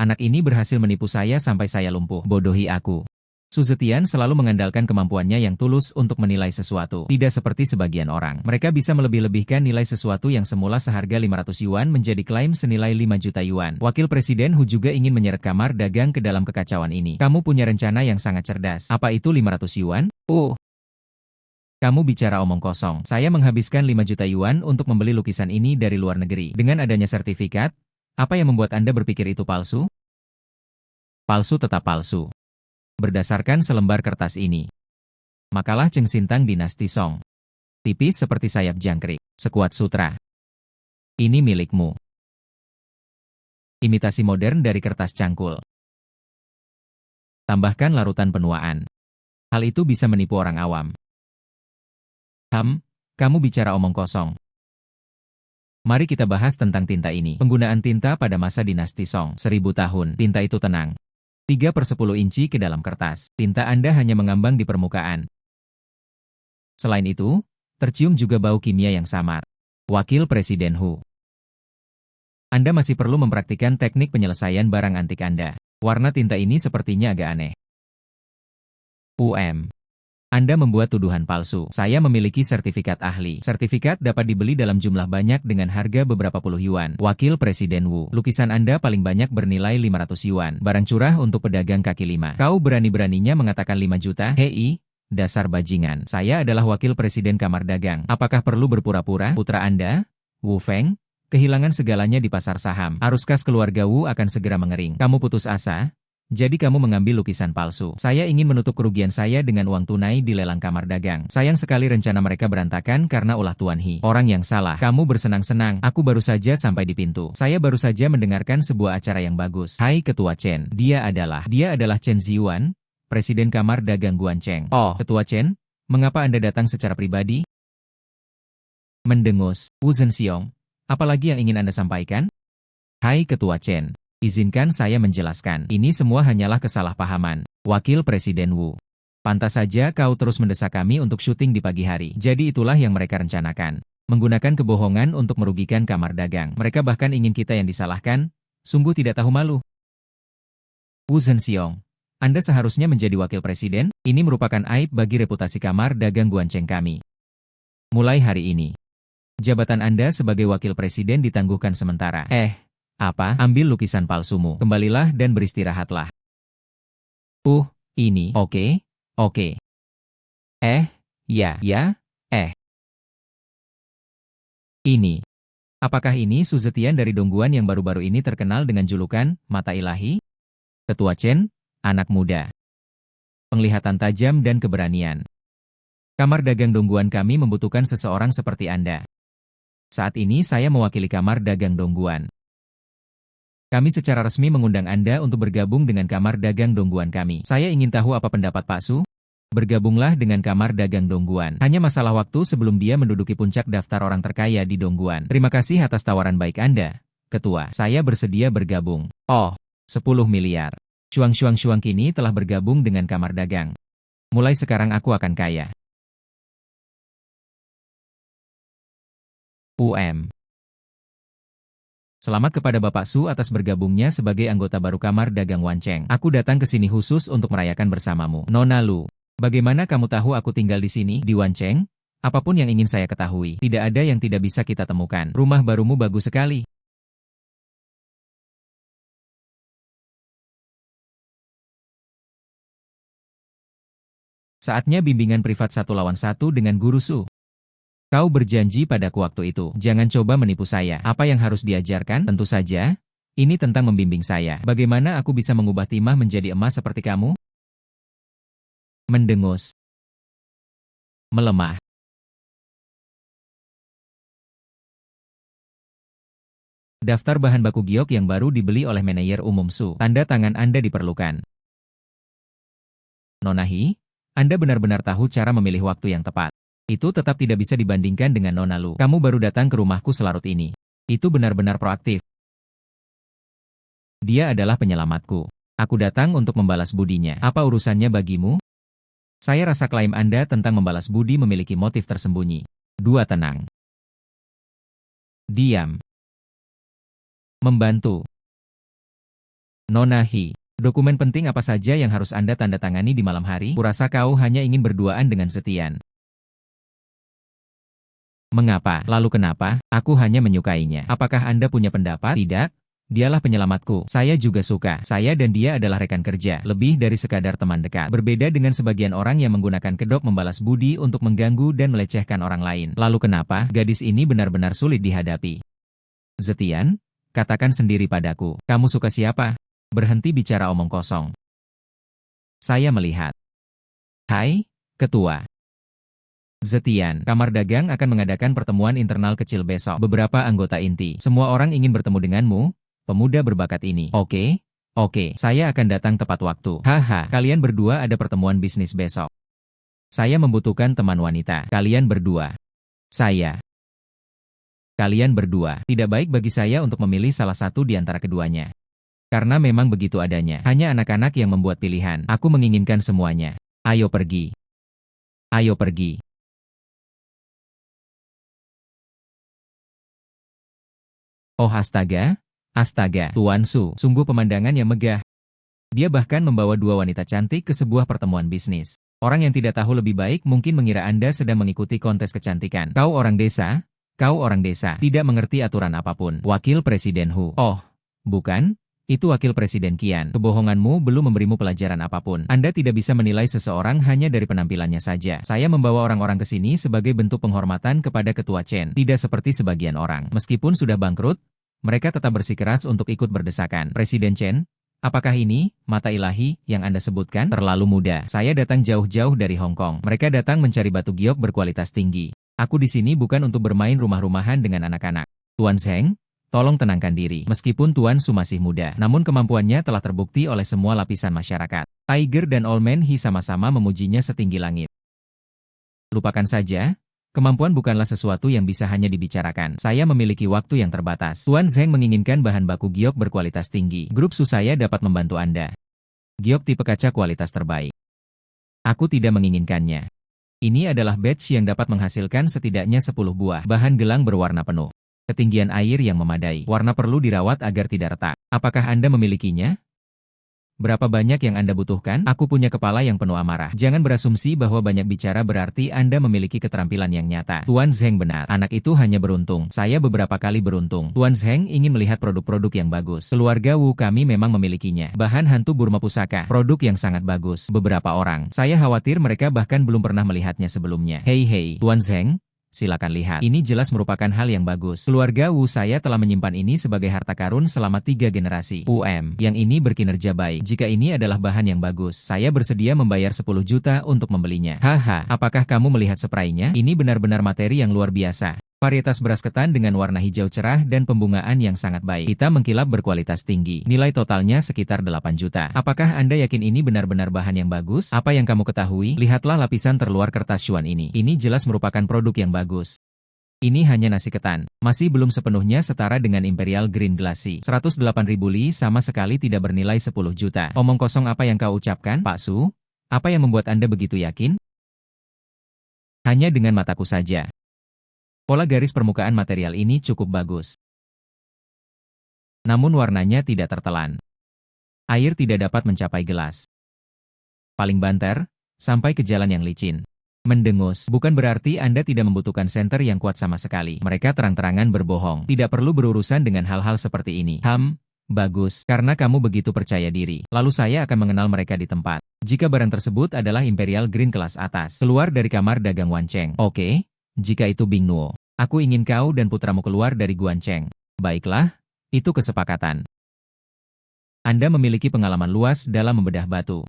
Anak ini berhasil menipu saya sampai saya lumpuh. Bodohi aku. Su Zetian selalu mengandalkan kemampuannya yang tulus untuk menilai sesuatu. Tidak seperti sebagian orang. Mereka bisa melebih-lebihkan nilai sesuatu yang semula seharga 500 yuan menjadi klaim senilai 5 juta yuan. Wakil Presiden Hu juga ingin menyeret kamar dagang ke dalam kekacauan ini. Kamu punya rencana yang sangat cerdas. Apa itu 500 yuan? Oh. Kamu bicara omong kosong. Saya menghabiskan 5 juta yuan untuk membeli lukisan ini dari luar negeri. Dengan adanya sertifikat, apa yang membuat Anda berpikir itu palsu? Palsu tetap palsu. Berdasarkan selembar kertas ini. Makalah Cheng Sintang Dinasti Song. Tipis seperti sayap jangkrik, sekuat sutra. Ini milikmu. Imitasi modern dari kertas cangkul. Tambahkan larutan penuaan. Hal itu bisa menipu orang awam. Kamu bicara omong kosong. Mari kita bahas tentang tinta ini. Penggunaan tinta pada masa Dinasti Song, 1000 tahun. Tinta itu tenang. 3/10 inci ke dalam kertas. Tinta Anda hanya mengambang di permukaan. Selain itu, tercium juga bau kimia yang samar. Wakil Presiden Hu. Anda masih perlu mempraktikkan teknik penyelesaian barang antik Anda. Warna tinta ini sepertinya agak aneh. Anda membuat tuduhan palsu. Saya memiliki sertifikat ahli. Sertifikat dapat dibeli dalam jumlah banyak dengan harga beberapa puluh yuan. Wakil Presiden Wu. Lukisan Anda paling banyak bernilai 500 yuan. Barang curah untuk pedagang kaki lima. Kau berani-beraninya mengatakan 5 juta? Hei, dasar bajingan. Saya adalah Wakil Presiden Kamar Dagang. Apakah perlu berpura-pura? Putra Anda, Wu Feng, kehilangan segalanya di pasar saham. Arus kas keluarga Wu akan segera mengering. Kamu putus asa? Jadi kamu mengambil lukisan palsu. Saya ingin menutup kerugian saya dengan uang tunai di lelang kamar dagang. Sayang sekali rencana mereka berantakan karena ulah Tuan He. Orang yang salah. Kamu bersenang-senang. Aku baru saja sampai di pintu. Saya baru saja mendengarkan sebuah acara yang bagus. Hai Ketua Chen. Dia adalah Chen Ziyuan, Presiden Kamar Dagang Guancheng. Oh, Ketua Chen, mengapa Anda datang secara pribadi? Mendengus. Wu Zhenxiong, apalagi yang ingin Anda sampaikan? Hai Ketua Chen. Izinkan saya menjelaskan. Ini semua hanyalah kesalahpahaman. Wakil Presiden Wu. Pantas saja kau terus mendesak kami untuk syuting di pagi hari. Jadi itulah yang mereka rencanakan. Menggunakan kebohongan untuk merugikan kamar dagang. Mereka bahkan ingin kita yang disalahkan. Sungguh tidak tahu malu. Wu Zhenxiong, Anda seharusnya menjadi wakil presiden. Ini merupakan aib bagi reputasi kamar dagang Guancheng kami. Mulai hari ini, jabatan Anda sebagai wakil presiden ditangguhkan sementara. Apa? Ambil lukisan palsumu. Kembalilah dan beristirahatlah. Ini. Oke. Ya. Ini. Apakah ini Su Zetian dari Dongguan yang baru-baru ini terkenal dengan julukan Mata Ilahi? Ketua Chen, anak muda. Penglihatan tajam dan keberanian. Kamar dagang Dongguan kami membutuhkan seseorang seperti Anda. Saat ini saya mewakili kamar dagang Dongguan. Kami secara resmi mengundang Anda untuk bergabung dengan kamar dagang Dongguan kami. Saya ingin tahu apa pendapat Pak Su? Bergabunglah dengan kamar dagang Dongguan. Hanya masalah waktu sebelum dia menduduki puncak daftar orang terkaya di Dongguan. Terima kasih atas tawaran baik Anda, Ketua. Saya bersedia bergabung. 10 miliar. Shuang kini telah bergabung dengan kamar dagang. Mulai sekarang aku akan kaya. Selamat kepada Bapak Su atas bergabungnya sebagai anggota baru Kamar Dagang Wanceng. Aku datang ke sini khusus untuk merayakan bersamamu. Nona Lu, bagaimana kamu tahu aku tinggal di sini, di Wanceng? Apapun yang ingin saya ketahui, tidak ada yang tidak bisa kita temukan. Rumah barumu bagus sekali. Saatnya bimbingan privat 1-1 dengan Guru Su. Kau berjanji padaku waktu itu, jangan coba menipu saya. Apa yang harus diajarkan? Tentu saja, ini tentang membimbing saya. Bagaimana aku bisa mengubah timah menjadi emas seperti kamu? Mendengus. Melemah. Daftar bahan baku giok yang baru dibeli oleh manajer umum Su. Tanda tangan Anda diperlukan. Nona Hi, Anda benar-benar tahu cara memilih waktu yang tepat. Itu tetap tidak bisa dibandingkan dengan Nona Lu. Kamu baru datang ke rumahku selarut ini. Itu benar-benar proaktif. Dia adalah penyelamatku. Aku datang untuk membalas budinya. Apa urusannya bagimu? Saya rasa klaim Anda tentang membalas budi memiliki motif tersembunyi. Dua, tenang. Diam. Membantu. Nona Hi, dokumen penting apa saja yang harus Anda tanda tangani di malam hari? Kurasa kau hanya ingin berduaan dengan Setian. Mengapa? Lalu kenapa? Aku hanya menyukainya. Apakah Anda punya pendapat? Tidak. Dialah penyelamatku. Saya juga suka. Saya dan dia adalah rekan kerja, lebih dari sekadar teman dekat. Berbeda dengan sebagian orang yang menggunakan kedok membalas budi untuk mengganggu dan melecehkan orang lain. Lalu kenapa? Gadis ini benar-benar sulit dihadapi. Zetian, katakan sendiri padaku, kamu suka siapa? Berhenti bicara omong kosong. Saya melihat. Hai, Ketua. Zetian, Kamar Dagang akan mengadakan pertemuan internal kecil besok. Beberapa anggota inti. Semua orang ingin bertemu denganmu, pemuda berbakat ini. Oke, saya akan datang tepat waktu. Haha, kalian berdua ada pertemuan bisnis besok. Saya membutuhkan teman wanita. Kalian berdua. Saya. Kalian berdua. Tidak baik bagi saya untuk memilih salah satu di antara keduanya. Karena memang begitu adanya. Hanya anak-anak yang membuat pilihan. Aku menginginkan semuanya. Ayo pergi. Ayo pergi. Oh astaga, Tuan Su, sungguh pemandangan yang megah. Dia bahkan membawa dua wanita cantik ke sebuah pertemuan bisnis. Orang yang tidak tahu lebih baik mungkin mengira Anda sedang mengikuti kontes kecantikan. Kau orang desa, tidak mengerti aturan apapun. Wakil Presiden Hu. Oh, bukan? Itu Wakil Presiden Qian. Kebohonganmu belum memberimu pelajaran apapun. Anda tidak bisa menilai seseorang hanya dari penampilannya saja. Saya membawa orang-orang ke sini sebagai bentuk penghormatan kepada Ketua Chen. Tidak seperti sebagian orang. Meskipun sudah bangkrut, mereka tetap bersikeras untuk ikut berdesakan. Presiden Chen, apakah ini, mata ilahi, yang Anda sebutkan? Terlalu muda. Saya datang jauh-jauh dari Hong Kong. Mereka datang mencari batu giok berkualitas tinggi. Aku di sini bukan untuk bermain rumah-rumahan dengan anak-anak. Tuan Zheng, tolong tenangkan diri. Meskipun Tuan Su masih muda, namun kemampuannya telah terbukti oleh semua lapisan masyarakat. Tiger dan Old Man He sama-sama memujinya setinggi langit. Lupakan saja. Kemampuan bukanlah sesuatu yang bisa hanya dibicarakan. Saya memiliki waktu yang terbatas. Tuan Zheng menginginkan bahan baku giok berkualitas tinggi. Grup Su saya dapat membantu Anda. Giok tipe kaca kualitas terbaik. Aku tidak menginginkannya. Ini adalah batch yang dapat menghasilkan setidaknya 10 buah. Bahan gelang berwarna penuh. Ketinggian air yang memadai. Warna perlu dirawat agar tidak retak. Apakah Anda memilikinya? Berapa banyak yang Anda butuhkan? Aku punya kepala yang penuh amarah. Jangan berasumsi bahwa banyak bicara berarti Anda memiliki keterampilan yang nyata. Tuan Zheng benar. Anak itu hanya beruntung. Saya beberapa kali beruntung. Tuan Zheng ingin melihat produk-produk yang bagus. Keluarga Wu kami memang memilikinya. Bahan hantu Burma pusaka. Produk yang sangat bagus. Beberapa orang. Saya khawatir mereka bahkan belum pernah melihatnya sebelumnya. Hei, Tuan Zheng. Silakan lihat. Ini jelas merupakan hal yang bagus. Keluarga Wu saya telah menyimpan ini sebagai harta karun selama 3 generasi. Yang ini berkinerja baik. Jika ini adalah bahan yang bagus, saya bersedia membayar 10 juta untuk membelinya. Haha, apakah kamu melihat spraynya? Ini benar-benar materi yang luar biasa. Varietas beras ketan dengan warna hijau cerah dan pembungaan yang sangat baik. Hitam mengkilap berkualitas tinggi. Nilai totalnya sekitar 8 juta. Apakah Anda yakin ini benar-benar bahan yang bagus? Apa yang kamu ketahui? Lihatlah lapisan terluar kertas cuan ini. Ini jelas merupakan produk yang bagus. Ini hanya nasi ketan. Masih belum sepenuhnya setara dengan Imperial Green Glassy. 108.000 li sama sekali tidak bernilai 10 juta. Omong kosong apa yang kau ucapkan, Pak Su? Apa yang membuat Anda begitu yakin? Hanya dengan mataku saja. Pola garis permukaan material ini cukup bagus. Namun warnanya tidak tertelan. Air tidak dapat mencapai gelas. Paling banter, sampai ke jalan yang licin. Mendengus, bukan berarti Anda tidak membutuhkan senter yang kuat sama sekali. Mereka terang-terangan berbohong. Tidak perlu berurusan dengan hal-hal seperti ini. Bagus, karena kamu begitu percaya diri. Lalu saya akan mengenal mereka di tempat. Jika barang tersebut adalah Imperial Green kelas atas, keluar dari kamar dagang Wancheng. Oke, jika itu Bing Nuo, aku ingin kau dan putramu keluar dari Guancheng. Baiklah, itu kesepakatan. Anda memiliki pengalaman luas dalam membedah batu.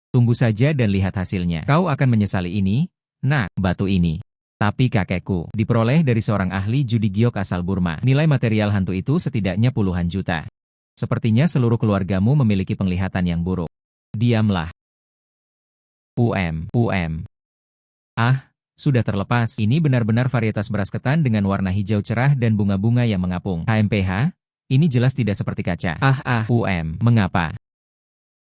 Tunggu saja dan lihat hasilnya. Kau akan menyesali ini. Nah, batu ini. Tapi kakekku, diperoleh dari seorang ahli judi giok asal Burma. Nilai material hantu itu setidaknya puluhan juta. Sepertinya seluruh keluargamu memiliki penglihatan yang buruk. Diamlah. Sudah terlepas. Ini benar-benar varietas beras ketan dengan warna hijau cerah dan bunga-bunga yang mengapung. HMPH, ini jelas tidak seperti kaca. Mengapa?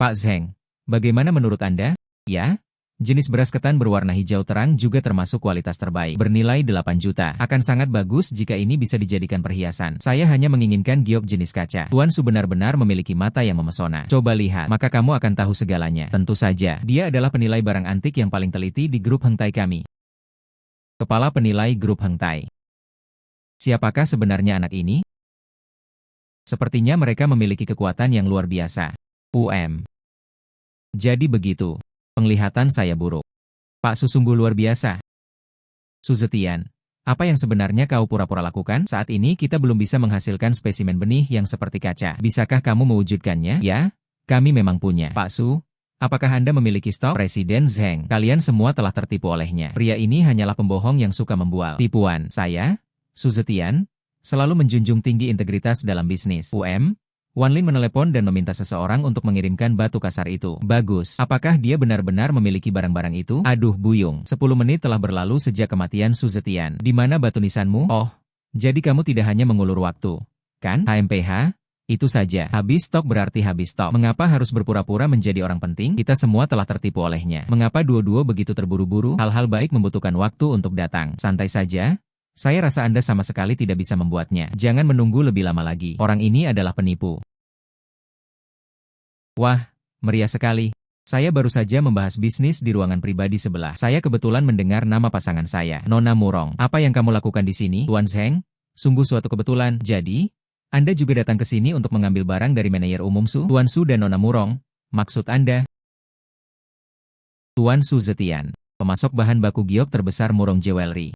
Pak Zheng, bagaimana menurut Anda? Ya? Jenis beras ketan berwarna hijau terang juga termasuk kualitas terbaik. Bernilai 8 juta. Akan sangat bagus jika ini bisa dijadikan perhiasan. Saya hanya menginginkan giok jenis kaca. Tuan Su benar-benar memiliki mata yang memesona. Coba lihat, maka kamu akan tahu segalanya. Tentu saja, dia adalah penilai barang antik yang paling teliti di grup Hengtai kami. Kepala penilai grup Hengtai. Siapakah sebenarnya anak ini? Sepertinya mereka memiliki kekuatan yang luar biasa. Jadi begitu. Penglihatan saya buruk. Pak Su sungguh luar biasa. Su Zetian, apa yang sebenarnya kau pura-pura lakukan? Saat ini kita belum bisa menghasilkan spesimen benih yang seperti kaca. Bisakah kamu mewujudkannya? Ya, kami memang punya. Pak Su, apakah Anda memiliki stok? Presiden Zheng, kalian semua telah tertipu olehnya. Pria ini hanyalah pembohong yang suka membual. Tipuan. Saya, Su Zetian, selalu menjunjung tinggi integritas dalam bisnis. Wanlin menelepon dan meminta seseorang untuk mengirimkan batu kasar itu. Bagus. Apakah dia benar-benar memiliki barang-barang itu? Aduh buyung. 10 menit telah berlalu sejak kematian Su Zetian. Di mana batu nisanmu? Oh, jadi kamu tidak hanya mengulur waktu, kan? HMPH? Itu saja. Habis stok berarti habis stok. Mengapa harus berpura-pura menjadi orang penting? Kita semua telah tertipu olehnya. Mengapa dua-dua begitu terburu-buru? Hal-hal baik membutuhkan waktu untuk datang. Santai saja. Saya rasa Anda sama sekali tidak bisa membuatnya. Jangan menunggu lebih lama lagi. Orang ini adalah penipu. Wah, meriah sekali. Saya baru saja membahas bisnis di ruangan pribadi sebelah. Saya kebetulan mendengar nama pasangan saya, Nona Murong. Apa yang kamu lakukan di sini, Tuan Zheng? Sungguh suatu kebetulan. Jadi, Anda juga datang ke sini untuk mengambil barang dari manajer umum Su? Tuan Su dan Nona Murong. Maksud Anda? Tuan Su Zetian, pemasok bahan baku giok terbesar Murong Jewelry.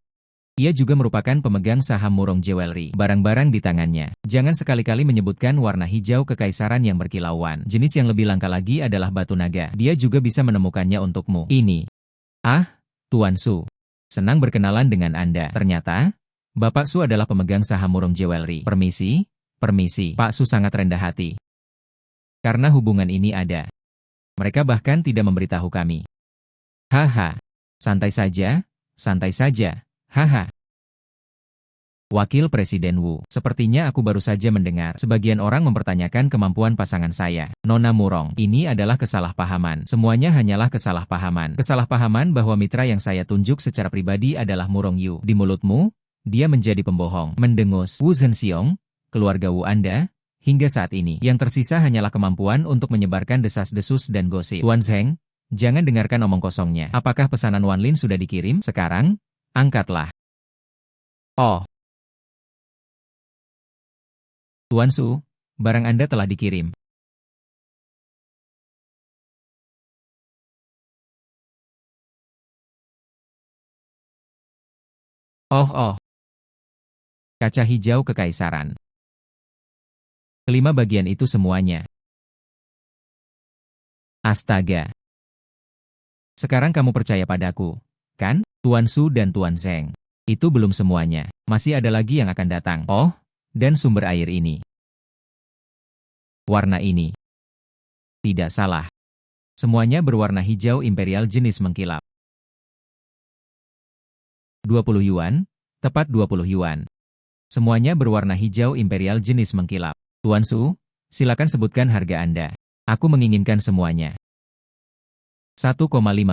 Ia juga merupakan pemegang saham Murong Jewelry. Barang-barang di tangannya. Jangan sekali-kali menyebutkan warna hijau kekaisaran yang berkilauan. Jenis yang lebih langka lagi adalah batu naga. Dia juga bisa menemukannya untukmu. Ini. Tuan Su. Senang berkenalan dengan Anda. Ternyata, Bapak Su adalah pemegang saham Murong Jewelry. Permisi. Pak Su sangat rendah hati. Karena hubungan ini ada. Mereka bahkan tidak memberitahu kami. Santai saja. Wakil Presiden Wu, sepertinya aku baru saja mendengar sebagian orang mempertanyakan kemampuan pasangan saya, Nona Murong. Ini adalah kesalahpahaman. Semuanya hanyalah kesalahpahaman. Kesalahpahaman bahwa mitra yang saya tunjuk secara pribadi adalah Murong Yu. Di mulutmu, dia menjadi pembohong. Mendengus. Wu Zhenxiong, keluarga Wu Anda, hingga saat ini, yang tersisa hanyalah kemampuan untuk menyebarkan desas-desus dan gosip. Tuan Zheng, jangan dengarkan omong kosongnya. Apakah pesanan Wanlin sudah dikirim? Sekarang, angkatlah. Oh. Tuan Su, barang Anda telah dikirim. Oh. Kaca hijau kekaisaran. Kelima bagian itu semuanya. Astaga. Sekarang kamu percaya padaku, kan? Tuan Su dan Tuan Zheng. Itu belum semuanya. Masih ada lagi yang akan datang. Oh, dan sumber air ini. Warna ini. Tidak salah. Semuanya berwarna hijau imperial jenis mengkilap. 20 yuan, tepat 20 yuan. Semuanya berwarna hijau imperial jenis mengkilap. Tuan Su, silakan sebutkan harga Anda. Aku menginginkan semuanya. 1,5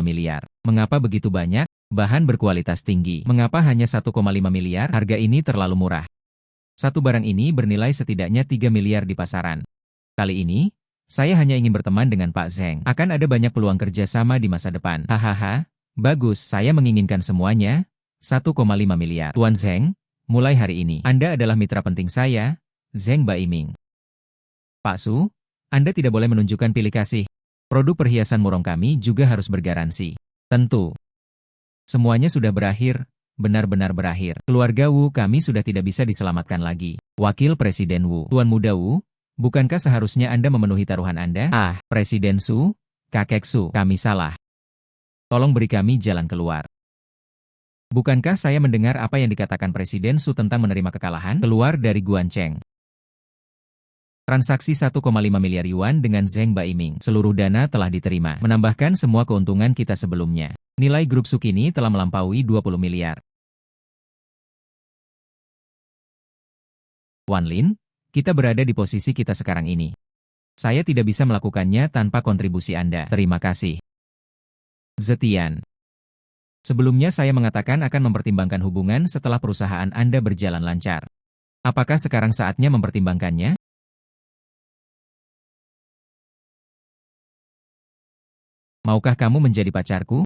miliar. Mengapa begitu banyak? Bahan berkualitas tinggi. Mengapa hanya 1,5 miliar? Harga ini terlalu murah. Satu barang ini bernilai setidaknya 3 miliar di pasaran. Kali ini, saya hanya ingin berteman dengan Pak Zheng. Akan ada banyak peluang kerjasama di masa depan. Hahaha, bagus, saya menginginkan semuanya. 1,5 miliar. Tuan Zheng, mulai hari ini, Anda adalah mitra penting saya, Zheng Baiming. Pak Su, Anda tidak boleh menunjukkan pilih kasih. Produk perhiasan murong kami juga harus bergaransi. Tentu. Semuanya sudah berakhir, benar-benar berakhir. Keluarga Wu kami sudah tidak bisa diselamatkan lagi. Wakil Presiden Wu, Tuan Muda Wu, bukankah seharusnya Anda memenuhi taruhan Anda? Ah, Presiden Su, Kakek Su, kami salah. Tolong beri kami jalan keluar. Bukankah saya mendengar apa yang dikatakan Presiden Su tentang menerima kekalahan? Keluar dari Guancheng. Transaksi 1,5 miliar yuan dengan Zheng Baiming. Seluruh dana telah diterima, menambahkan semua keuntungan kita sebelumnya. Nilai grup Su kini telah melampaui 20 miliar. Wan Lin, kita berada di posisi kita sekarang ini. Saya tidak bisa melakukannya tanpa kontribusi Anda. Terima kasih. Zetian. Sebelumnya saya mengatakan akan mempertimbangkan hubungan setelah perusahaan Anda berjalan lancar. Apakah sekarang saatnya mempertimbangkannya? Maukah kamu menjadi pacarku?